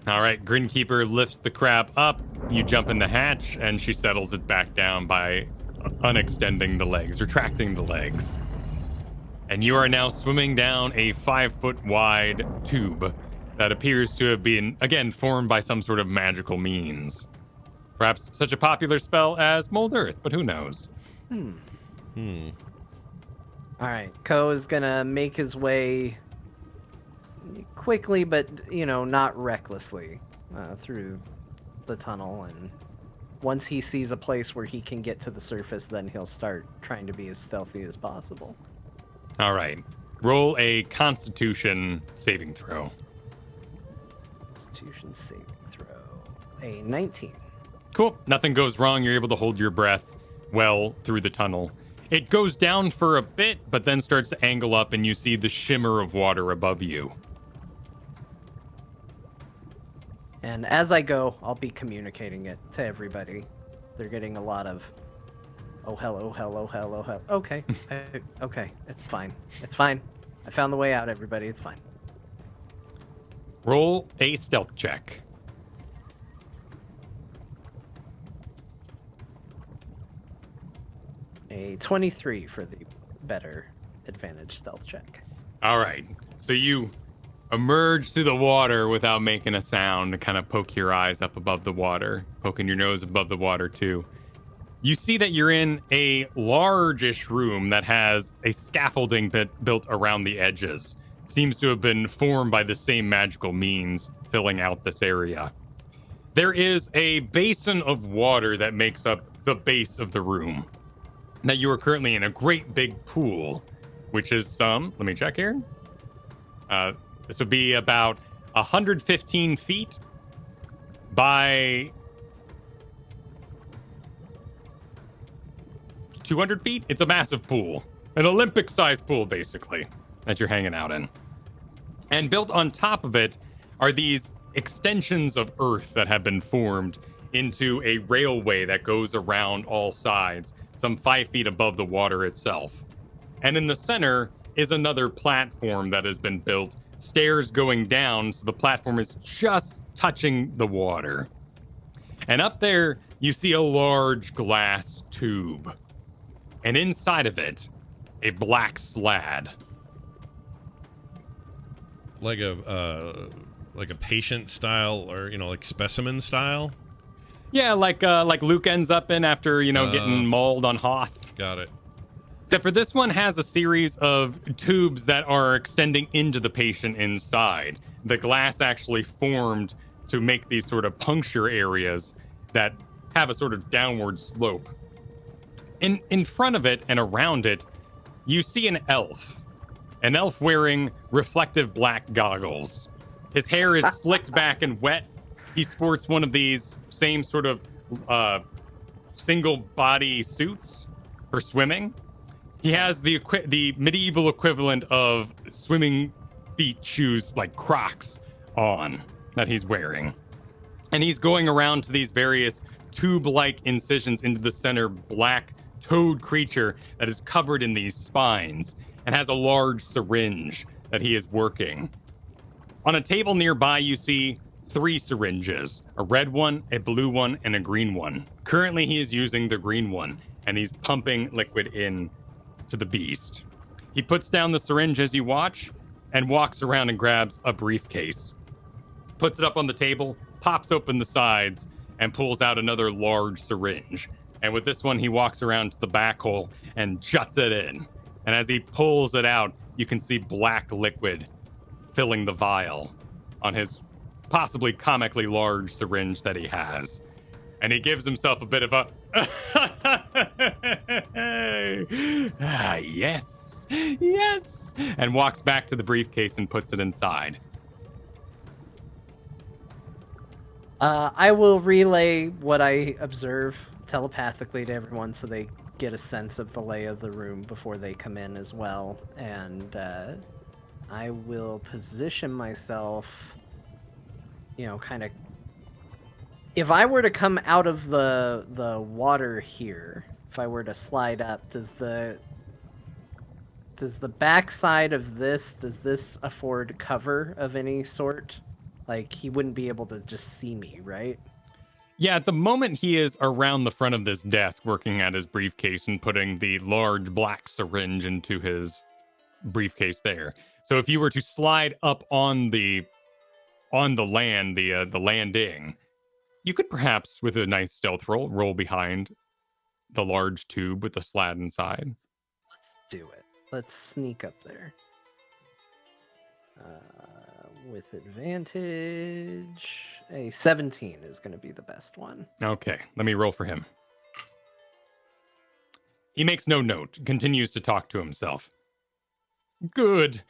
All right, Grinkeeper lifts the crab up. You jump in the hatch, and she settles it back down by unextending the legs, retracting the legs. And you are now swimming down a 5-foot wide tube that appears to have been, again, formed by some sort of magical means. Perhaps such a popular spell as Mold Earth, but who knows? Alright, Ko is gonna make his way quickly, but, not recklessly, through the tunnel. And once he sees a place where he can get to the surface, then he'll start trying to be as stealthy as possible. All right. Roll a Constitution saving throw. Constitution saving throw. A 19. Cool. Nothing goes wrong. You're able to hold your breath well through the tunnel. It goes down for a bit, but then starts to angle up, and you see the shimmer of water above you. And as I go, I'll be communicating it to everybody. They're getting a lot of, oh, hello, hello, hello, hello. Okay, okay, it's fine. It's fine. I found the way out, everybody. It's fine. Roll a stealth check. A 23 for the better advantage stealth check. All right. So you emerge through the water without making a sound to kind of poke your eyes up above the water, poking your nose above the water too. You see that you're in a largish room that has a scaffolding built around the edges. Seems to have been formed by the same magical means filling out this area. There is a basin of water that makes up the base of the room. Now you are currently in a great big pool, which is let me check here. This would be about 115 feet by 200 feet. It's a massive pool, an Olympic-sized pool, basically, that you're hanging out in. And built on top of it are these extensions of earth that have been formed into a railway that goes around all sides, some 5 feet above the water itself. And in the center is another platform that has been built, stairs going down, so the platform is just touching the water. And up there, you see a large glass tube. And inside of it, a black slad. Like a patient style, or like specimen style. Yeah, like Luke ends up in after getting mauled on Hoth. Got it. Except for this one has a series of tubes that are extending into the patient inside. The glass actually formed to make these sort of puncture areas that have a sort of downward slope. In front of it and around it, you see an elf wearing reflective black goggles. His hair is slicked back and wet. He sports one of these same sort of single body suits for swimming. He has the medieval equivalent of swimming feet shoes, like Crocs, on that he's wearing. And he's going around to these various tube-like incisions into the center black toad creature that is covered in these spines and has a large syringe that he is working. On a table nearby, you see 3 syringes, a red one, a blue one, and a green one. Currently, he is using the green one, and he's pumping liquid in to the beast. He puts down the syringe as you watch and walks around and grabs a briefcase, puts it up on the table, pops open the sides, and pulls out another large syringe. And with this one, he walks around to the back hole and juts it in. And as he pulls it out, you can see black liquid filling the vial on his possibly comically large syringe that he has. And he gives himself a bit of a yes, and walks back to the briefcase and puts it inside. I will relay what I observe telepathically to everyone so they get a sense of the lay of the room before they come in as well. And I will position myself, kind of... If I were to come out of the water here, if I were to slide up, does the backside of this, does this afford cover of any sort? Like, he wouldn't be able to just see me, right? Yeah, at the moment he is around the front of this desk working at his briefcase and putting the large black syringe into his briefcase there. So if you were to slide up on the land, the landing, you could perhaps, with a nice stealth roll behind the large tube with the slad inside. Let's do it. Let's sneak up there. With advantage, a 17 is going to be the best one. Okay, let me roll for him. He makes no note, continues to talk to himself. Good,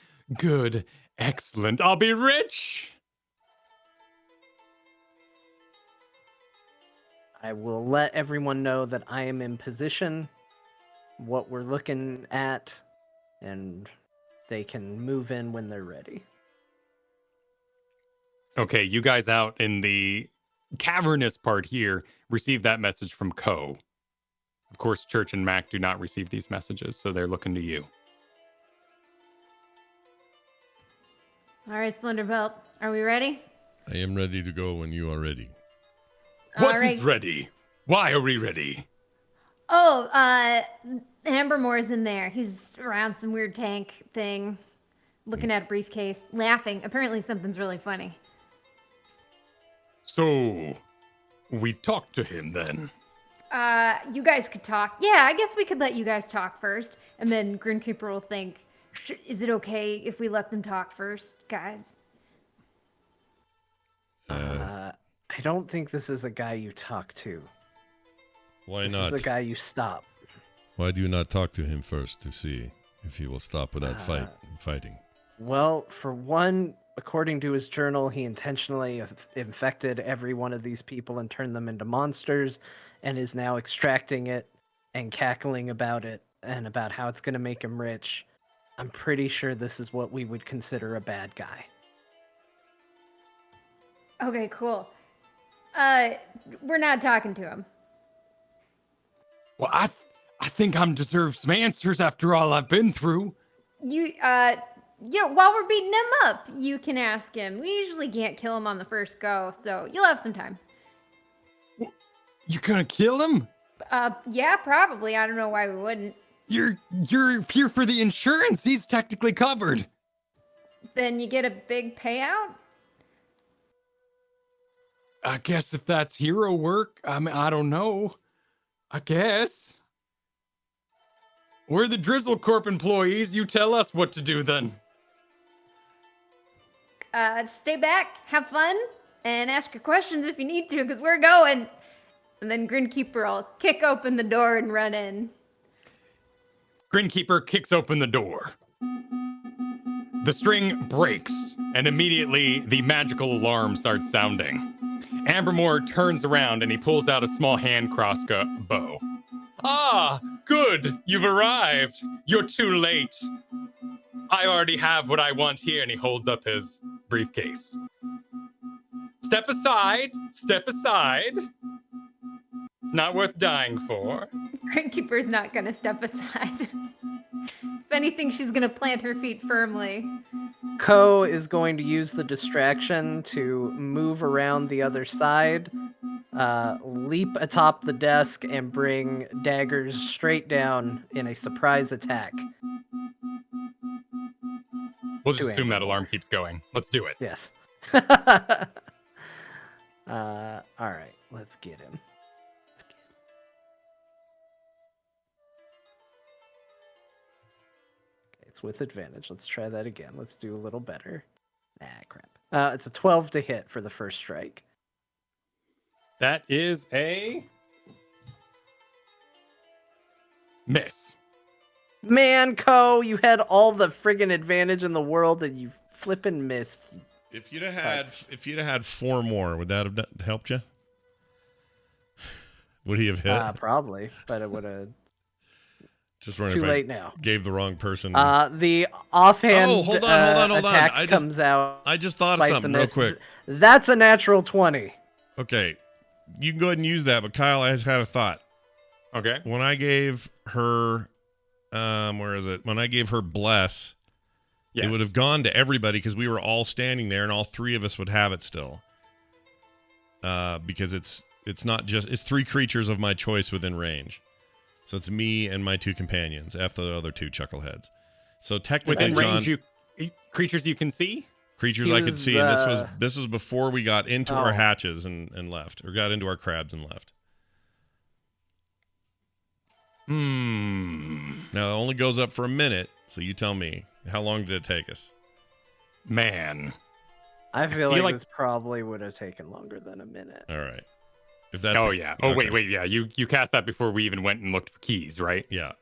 excellent. I'll be rich. I will let everyone know that I am in position, what we're looking at, and they can move in when they're ready. Okay, you guys out in the cavernous part here receive that message from Ko. Of course, Church and Mac do not receive these messages, so they're looking to you. All right, Splendorbelt, are we ready? I am ready to go when you are ready. What All right. is ready? Why are we ready? Oh, Ambermore's in there. He's around some weird tank thing, looking at a briefcase, laughing. Apparently something's really funny. So, we talk to him then. You guys could talk. Yeah, I guess we could let you guys talk first, and then Grinkeeper will think, is it okay if we let them talk first, guys? I don't think this is a guy you talk to. Why This not? is a guy you stop. Why do you not talk to him first to see if he will stop without fighting? Well, for one, according to his journal, he intentionally infected every one of these people and turned them into monsters, and is now extracting it and cackling about it and about how it's going to make him rich. I'm pretty sure this is what we would consider a bad guy. Okay, cool. We're not talking to him. Well, I think I'm deserve some answers after all I've been through. You know, while we're beating him up, you can ask him. We usually can't kill him on the first go, so you'll have some time. You gonna kill him? Yeah, probably. I don't know why we wouldn't. You're here for the insurance. He's technically covered. Then you get a big payout? I guess if that's hero work, I mean, I don't know. I guess. We're the Drizzle Corp employees. You tell us what to do then. Just stay back, have fun, and ask your questions if you need to, because we're going. And then Grinkeeper will kick open the door and run in. Grinkeeper kicks open the door. The string breaks, and immediately the magical alarm starts sounding. Ambermore turns around and he pulls out a small hand crossbow. Ah, good, you've arrived. You're too late. I already have what I want here, and he holds up his briefcase. Step aside, step aside. It's not worth dying for. Grinkeeper's not gonna step aside. If anything, she's gonna plant her feet firmly. Ko is going to use the distraction to move around the other side, leap atop the desk, and bring daggers straight down in a surprise attack. We'll just To assume that Ambermore. alarm keeps going. Let's do it. Yes. All right, let's get him. Okay, it's with advantage. Let's try that again. Let's do a little better. Ah, crap. It's a 12 to hit for the first strike. That is a miss. Man, Ko, you had all the friggin' advantage in the world and you flippin' missed. If you'd have had 4 more, would that have helped you? Would he have hit? Probably, but it would have. Just wondering Too if late I now. gave the wrong person. The offhand hold on. attack comes out. I just thought of bite the something real miss. quick. That's a natural 20. Okay, you can go ahead and use that, but Kyle has had a thought. Okay. When I gave her, where is it? When I gave her bless, Yes. it would have gone to everybody because we were all standing there, and all 3 of us would have it still. Because it's not just, it's 3 creatures of my choice within range. So it's me and my 2 companions, after the other 2 chuckleheads. So technically, Within John, range, creatures you can see? creatures He I could was, see, and this was before we got into our Oh. hatches and left, or got into our crabs and left. Now it only goes up for a minute, so you tell me, how long did it take us? Man. I feel feel like like- this probably would have taken longer than a minute. All right. If that's Oh, the- yeah. Oh, okay. wait, yeah. You cast that before we even went and looked for keys, right? Yeah.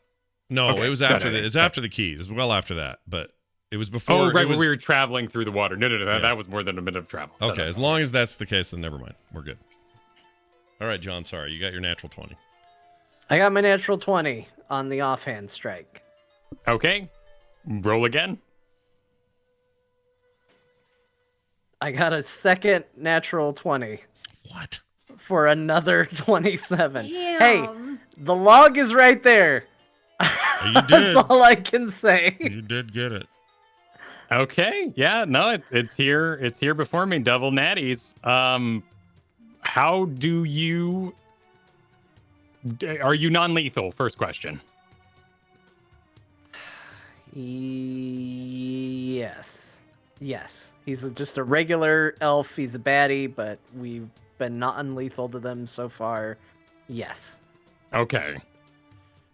No, Okay. it was No, after no, no. it's after the keys. It's well after that, but it was before. Oh, right, it was, when we were traveling through the water. No. Yeah. That was more than a minute of travel. Okay, as long as that's the case, then never mind. We're good. All right, John. Sorry, you got your natural 20. I got my natural 20 on the offhand strike. Okay. Roll again. I got a second natural 20 What? for another 27. Hey, Damn. the log is right there. You That's did. all I can say. You did get it. Okay, yeah, no, it's here. It's here before me. Double natties. How do you? Are you non-lethal? First question. Yes. Yes. He's just a regular elf. He's a baddie, but we've been non-lethal to them so far. Yes. Okay.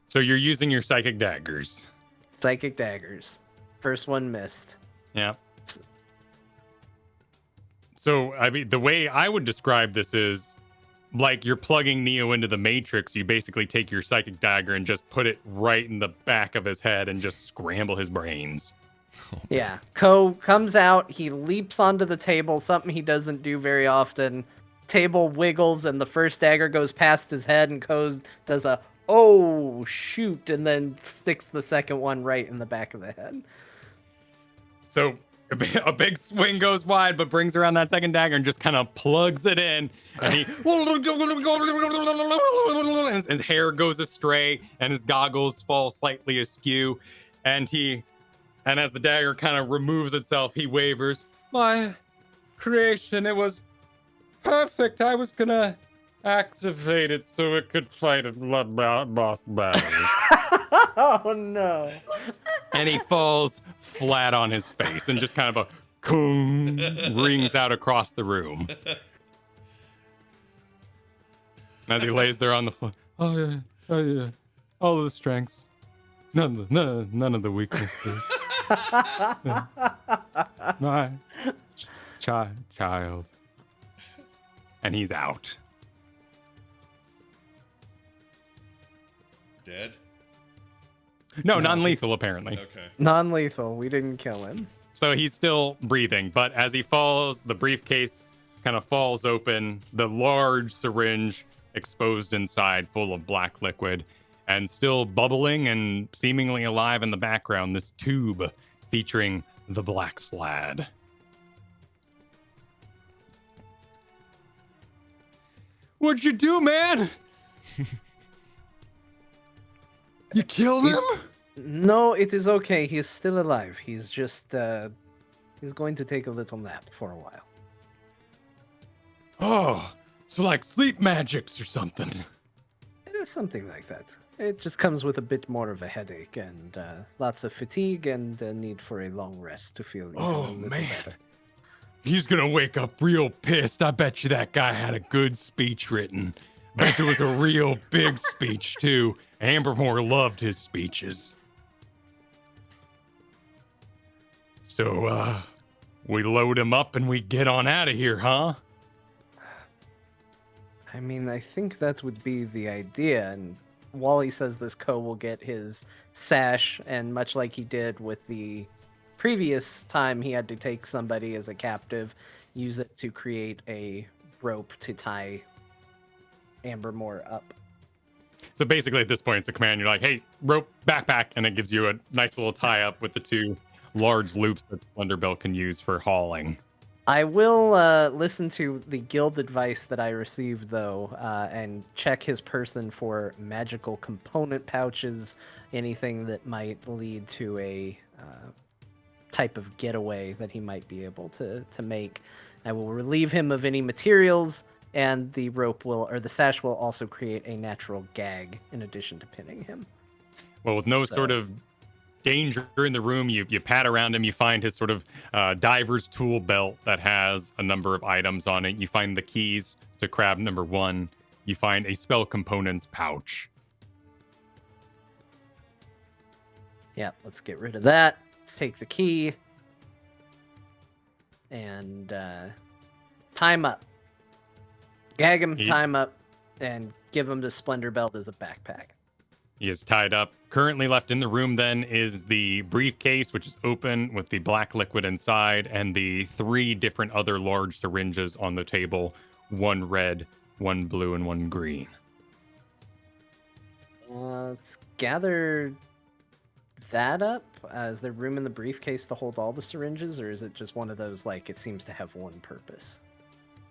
So you're using your psychic daggers. Psychic daggers. First one missed. Yeah. So, I mean, the way I would describe this is like you're plugging Neo into the Matrix. You basically take your psychic dagger and just put it right in the back of his head and just scramble his brains. Yeah. Ko comes out. He leaps onto the table, something he doesn't do very often. Table wiggles, and the first dagger goes past his head, and Ko does a, oh, shoot, and then sticks the second one right in the back of the head. So a big swing goes wide, but brings around that second dagger and just kind of plugs it in. And he, his hair goes astray, and his goggles fall slightly askew. And as the dagger kind of removes itself, he wavers. My creation, it was perfect. I was gonna activate it so it could fight a boss battle. Oh no. And he falls flat on his face and just kind of a kung rings out across the room. As he lays there on the floor. Oh yeah. All of the strengths. None of the weaknesses. My child. And he's out. Dead? No, non-lethal apparently. Okay. Non-lethal. We didn't kill him. So he's still breathing, but as he falls, the briefcase kind of falls open, the large syringe exposed inside, full of black liquid, and still bubbling and seemingly alive in the background, this tube featuring the black slad. What'd you do, man? You killed him? No, it is okay. He is still alive. He's just, he's going to take a little nap for a while. Oh, so like sleep magics or something. It is something like that. It just comes with a bit more of a headache and lots of fatigue and a need for a long rest to feel even a Oh, little man. better. He's gonna wake up real pissed. I bet you that guy had a good speech written. Bet it was a real big speech, too. Ambermore loved his speeches. So, we load him up and we get on out of here, huh? I mean, I think that would be the idea. And Wally says this Ko will get his sash, and much like he did with the previous time he had to take somebody as a captive, use it to create a rope to tie Ambermore up. So basically at this point, it's a command. You're like, hey, rope, backpack. And it gives you a nice little tie up with the two large loops that Thunderbelt can use for hauling. I will listen to the guild advice that I received, though, and check his person for magical component pouches, anything that might lead to a type of getaway that he might be able to make. I will relieve him of any materials, and the rope will, or the sash will also create a natural gag in addition to pinning him. Well, with no sort of danger in the room, you pat around him, you find his sort of diver's tool belt that has a number of items on it. You find the keys to crab number 1. You find a spell components pouch. Yeah, let's get rid of that. Let's take the key and tie him up. Gag him, tie him up, and give him the Splendor Belt as a backpack. He is tied up. Currently left in the room then is the briefcase, which is open with the black liquid inside, and the 3 different other large syringes on the table. 1 red, 1 blue, and 1 green. Let's gather that up. Is there room in the briefcase to hold all the syringes, or is it just one of those, like, it seems to have one purpose?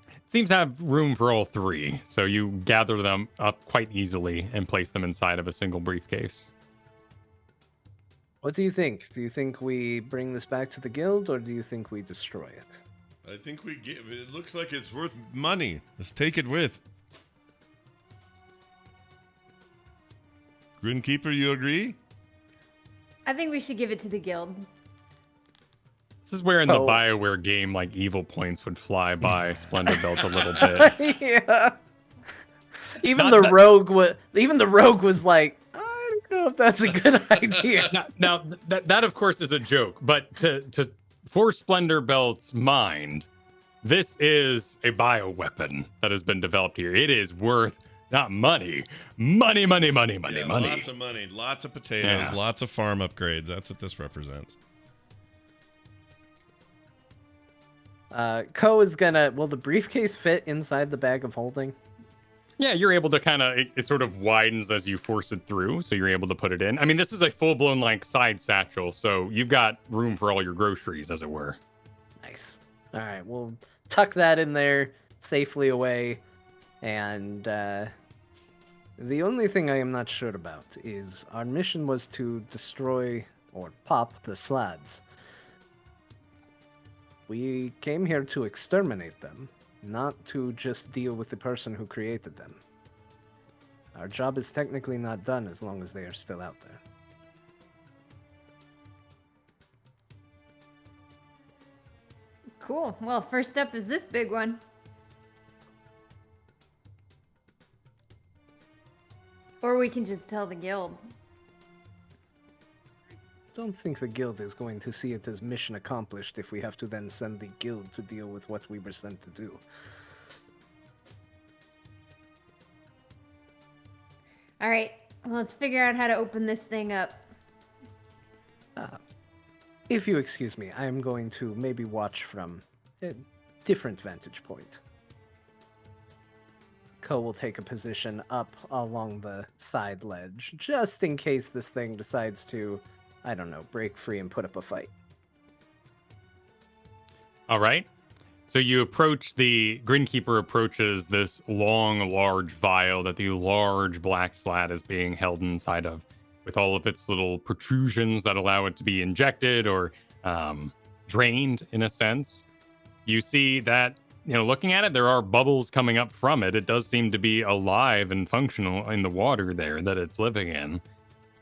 It seems to have room for all 3, so you gather them up quite easily and place them inside of a single briefcase. What do you think? Do you think we bring this back to the guild, or do you think we destroy it? I think we give it. Looks like it's worth money. Let's take it with. Grinkeeper, you agree? I think we should give it to the guild. This is where in the Oh. BioWare game, like evil points would fly by Splendor Belt a little bit. Yeah. Even Not the that- rogue was like, I don't know if that's a good idea. Now that of course is a joke, but for Splendor Belt's mind, this is a bioweapon that has been developed here. It is worth not money. Money. Lots of money, lots of potatoes, Yeah. lots of farm upgrades. That's what this represents. Ko is gonna. Will the briefcase fit inside the bag of holding? Yeah, you're able to kind of, it sort of widens as you force it through, so you're able to put it in. I mean, this is a full-blown, like, side satchel, so you've got room for all your groceries, as it were. Nice. All right, we'll tuck that in there safely away. And the only thing I am not sure about is our mission was to destroy or pop the slads. We came here to exterminate them, not to just deal with the person who created them. Our job is technically not done as long as they are still out there. Cool. Well, first up is this big one. Or we can just tell the guild. Don't think the guild is going to see it as mission accomplished if we have to then send the guild to deal with what we were sent to do. All right, well, let's figure out how to open this thing up. If you excuse me, I am going to maybe watch from a different vantage point. Ko will take a position up along the side ledge, just in case this thing decides to, I don't know, break free and put up a fight. All right. So you approach the Grinkeeper approaches this long, large vial that the large black slat is being held inside of, with all of its little protrusions that allow it to be injected or drained in a sense. You see that, looking at it, there are bubbles coming up from it. It does seem to be alive and functional in the water there that it's living in.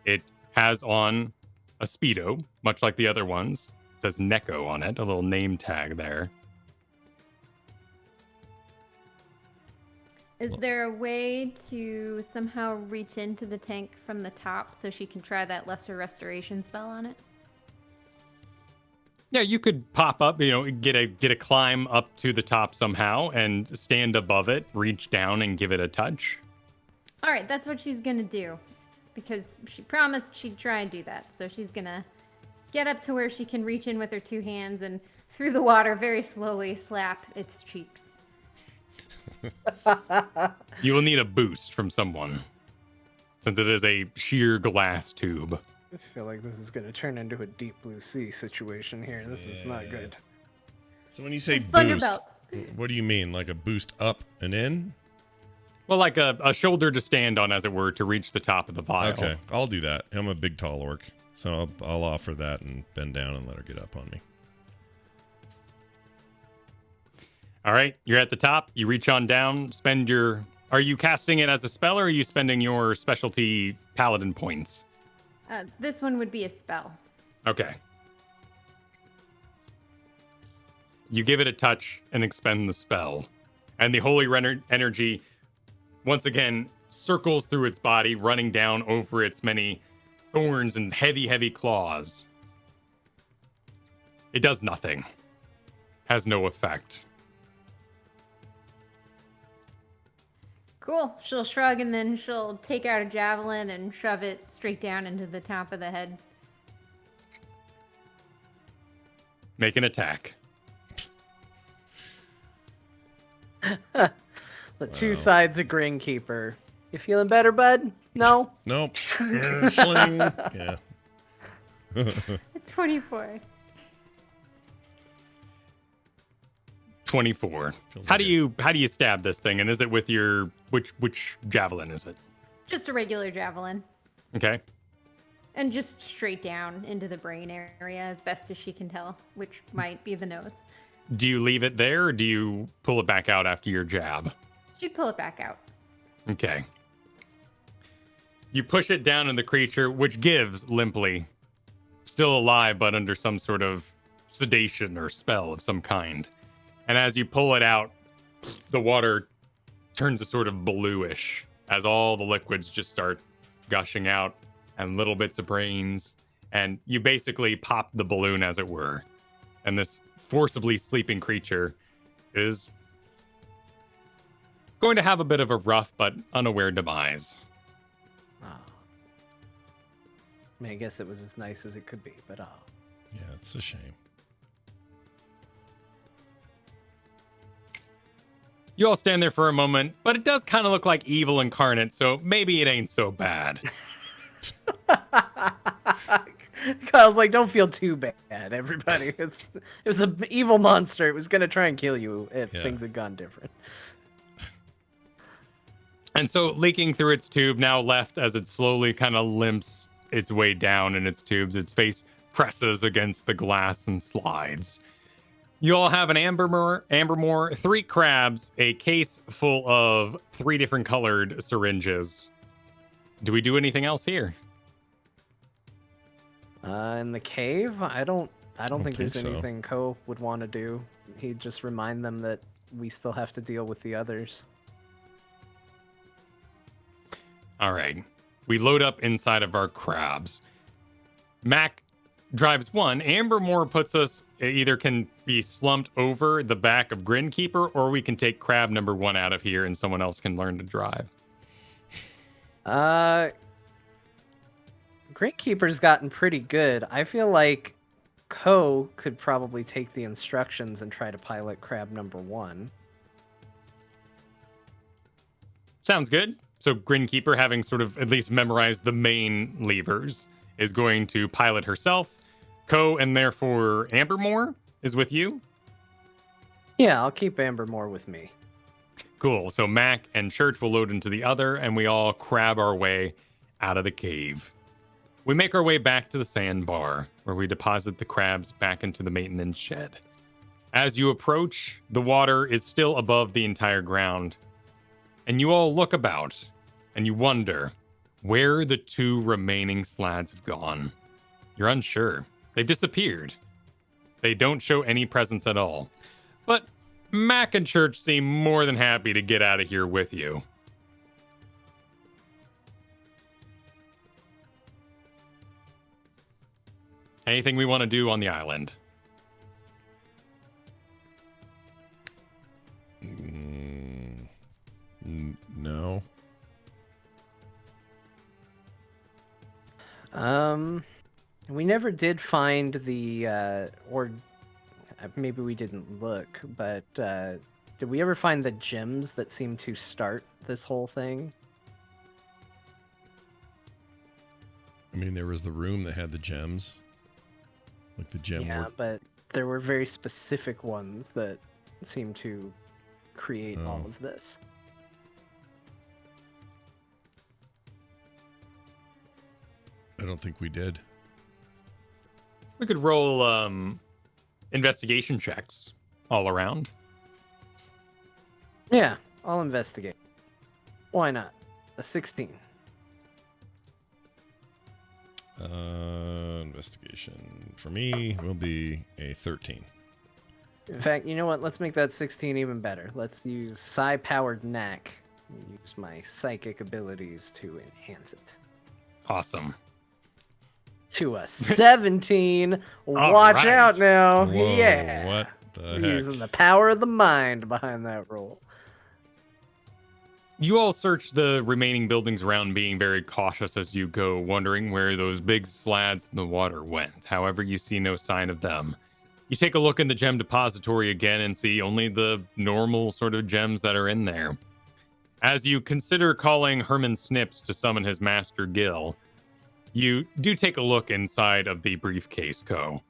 It has on a Speedo, much like the other ones. It says Neko on it, a little name tag there. Is there a way to somehow reach into the tank from the top so she can try that lesser restoration spell on it? Yeah, you could pop up, get a climb up to the top somehow and stand above it, reach down and give it a touch. All right, that's what she's gonna do, because she promised she'd try and do that. So she's gonna get up to where she can reach in with her two hands and through the water very slowly slap its cheeks. You will need a boost from someone, since it is a sheer glass tube. I feel like this is going to turn into a deep blue sea situation here. This is not good. So when you say It's Thunder boost, Belt. what do you mean? Like a boost up and in? Well, like a shoulder to stand on, as it were, to reach the top of the vial. Okay, I'll do that. I'm a big tall orc, so I'll offer that and bend down and let her get up on me. All right, you're at the top. You reach on down, spend your... Are you casting it as a spell, or are you spending your specialty paladin points? This one would be a spell. Okay. You give it a touch and expend the spell. And the holy energy, once again, circles through its body, running down over its many thorns and heavy, heavy claws. It does nothing. Has no effect. Cool. She'll shrug and then she'll take out a javelin and shove it straight down into the top of the head. Make an attack. The two sides of Grinkeeper. You feeling better, bud? No? Nope. Sling. Yeah. 24. 24. Feels How like do you stab this thing? And is it with your which javelin is it? Just a regular javelin. Okay. And just straight down into the brain area as best as she can tell, which might be the nose. Do you leave it there or do you pull it back out after your jab? She'd pull it back out. Okay. You push it down in the creature, which gives limply. Still alive, but under some sort of sedation or spell of some kind. And as you pull it out, the water turns a sort of bluish as all the liquids just start gushing out and little bits of brains. And you basically pop the balloon, as it were. And this forcibly sleeping creature is going to have a bit of a rough but unaware demise. Oh. I mean, I guess it was as nice as it could be, but Yeah, it's a shame. You all stand there for a moment, but it does kind of look like evil incarnate, so maybe it ain't so bad. Kyle's like, don't feel too bad, everybody. It was an evil monster. It was gonna try and kill you if things had gone different. And so leaking through its tube, now left as it slowly kind of limps its way down in its tubes, its face presses against the glass and slides. You all have an Ambermore, 3 crabs, a case full of 3 different colored syringes. Do we do anything else here? In the cave, I don't think there's so. anything Ko would want to do. He'd just remind them that we still have to deal with the others. All right. We load up inside of our crabs. Mac drives 1. Ambermore puts us, either can be slumped over the back of Grinkeeper, or we can take crab number 1 out of here and someone else can learn to drive. Grinkeeper's gotten pretty good. I feel like Ko could probably take the instructions and try to pilot crab number 1. Sounds good. So Grinkeeper, having sort of at least memorized the main levers, is going to pilot herself. Ko, and therefore Ambermore, is with you? Yeah, I'll keep Ambermore with me. Cool. So Mac and Church will load into the other, and we all crab our way out of the cave. We make our way back to the sandbar, where we deposit the crabs back into the maintenance shed. As you approach, the water is still above the entire ground, and you all look about, and you wonder where the 2 remaining slads have gone. You're unsure. They've disappeared. They don't show any presence at all. But Mac and Church seem more than happy to get out of here with you. Anything we want to do on the island? No. We never did find the, or maybe we didn't look, but did we ever find the gems that seem to start this whole thing? I mean, there was the room that had the gems. Like the gem. Yeah, but there were very specific ones that seem to create all of this. I don't think we did. We could roll investigation checks all around. Yeah, I'll investigate. Why not? A 16. Investigation for me will be a 13. In fact, you know what? Let's make that 16 even better. Let's use psi-powered knack. Use my psychic abilities to enhance it. Awesome. To a 17. Watch right. out now. Whoa, Yeah. what the We're heck? using the power of the mind behind that roll. You all search the remaining buildings around, being very cautious as you go, wondering where those big slads in the water went. However, you see no sign of them. You take a look in the gem depository again and see only the normal sort of gems that are in there. As you consider calling Herman Snips to summon his master Gil, you do take a look inside of the briefcase, Ko.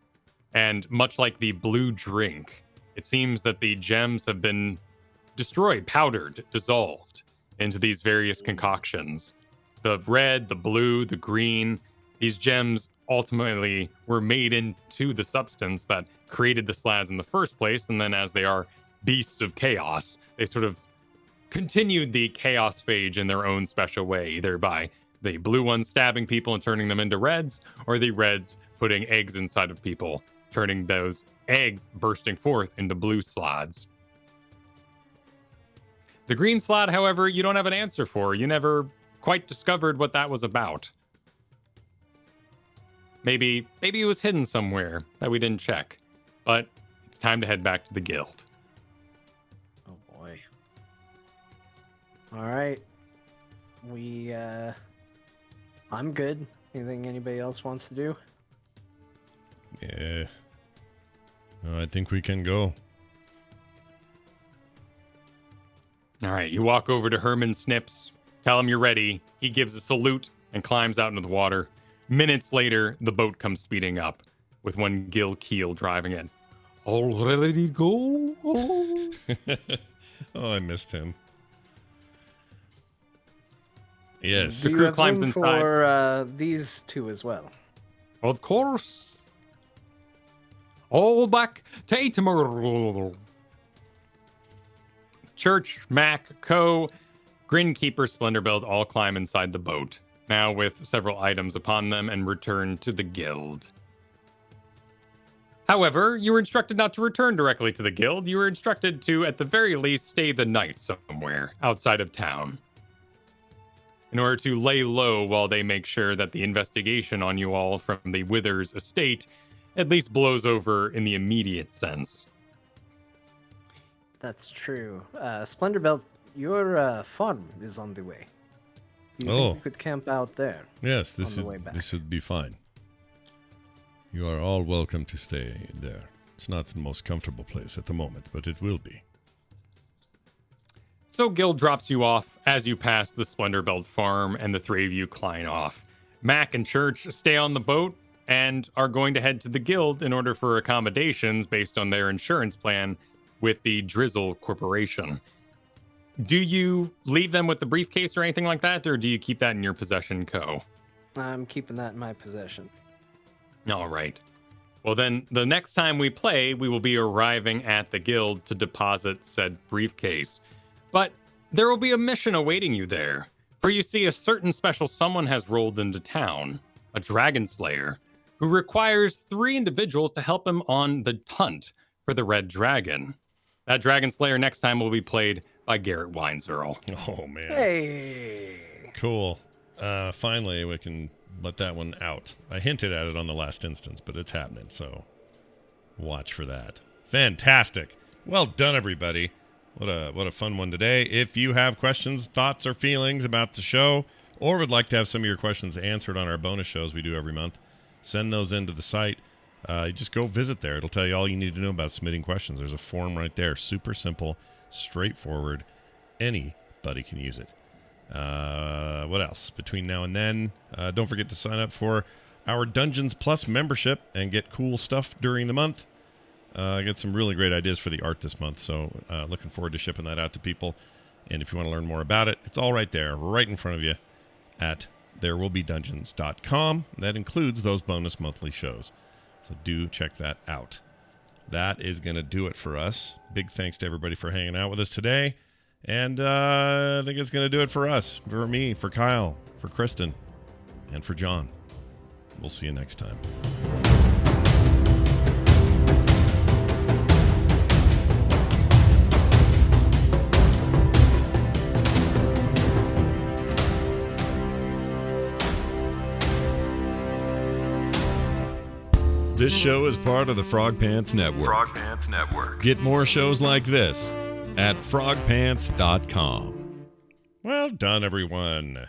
And much like the blue drink, it seems that the gems have been destroyed, powdered, dissolved into these various concoctions. The red, the blue, the green, These gems ultimately were made into the substance that created the slads in the first place, and then as they are beasts of chaos, they sort of continued the chaos phage in their own special way, either by the blue ones stabbing people and turning them into reds, or the reds putting eggs inside of people, turning those eggs bursting forth into blue slads. The green slad, however, you don't have an answer for. You never quite discovered what that was about. Maybe it was hidden somewhere that we didn't check. But it's time to head back to the guild. Oh boy. All right. I'm good. Anything anybody else wants to do? Yeah. I think we can go. All right, you walk over to Herman Snips, tell him you're ready. He gives a salute and climbs out into the water. Minutes later, the boat comes speeding up, with one Gil Keel driving in. All ready to go? Oh, I missed him. Yes. The Do you crew have climbs room inside. for these two as well? Of course. All back to tomorrow. Church, Mac, Co, Grinkeeper, Splendorbelt all climb inside the boat, now with several items upon them, and return to the guild. However, you were instructed not to return directly to the guild. You were instructed to, at the very least, stay the night somewhere outside of town, in order to lay low while they make sure that the investigation on you all from the Withers estate at least blows over in the immediate sense. That's true. Splendorbelt, your farm is on the way. Do you think you could camp out there? Yes, this on the way back? would be fine. You are all welcome to stay there. It's not the most comfortable place at the moment, but it will be. So Gil drops you off as you pass the Splendorbelt farm, and the three of you climb off. Mac and Church stay on the boat and are going to head to the guild in order for accommodations based on their insurance plan with the Drizzle Corporation. Do you leave them with the briefcase or anything like that, or do you keep that in your possession, Co? I'm keeping that in my possession. All right. Well, then, the next time we play, we will be arriving at the guild to deposit said briefcase. But there will be a mission awaiting you there. For you see, a certain special someone has rolled into town, a dragon slayer, who requires 3 individuals to help him on the hunt for the red dragon. That dragon slayer next time will be played by Garrett Weinzerl. Oh, man. Hey! Cool. Finally, we can let that one out. I hinted at it on the last instance, but it's happening, so watch for that. Fantastic. Well done, everybody. What a fun one today. If you have questions, thoughts, or feelings about the show, or would like to have some of your questions answered on our bonus shows we do every month, send those into the site. Just go visit there. It'll tell you all you need to know about submitting questions. There's a form right there. Super simple, straightforward. Anybody can use it. What else? Between now and then, don't forget to sign up for our Dungeons Plus membership and get cool stuff during the month. I got some really great ideas for the art this month, so looking forward to shipping that out to people. And if you want to learn more about it, it's all right there, right in front of you at therewillbedungeons.com. That includes those bonus monthly shows. So do check that out. That is going to do it for us. Big thanks to everybody for hanging out with us today. And I think it's going to do it for us, for me, for Kyle, for Kristen, and for John. We'll see you next time. This show is part of the Frog Pants Network. Frog Pants Network. Get more shows like this at frogpants.com. Well done, everyone.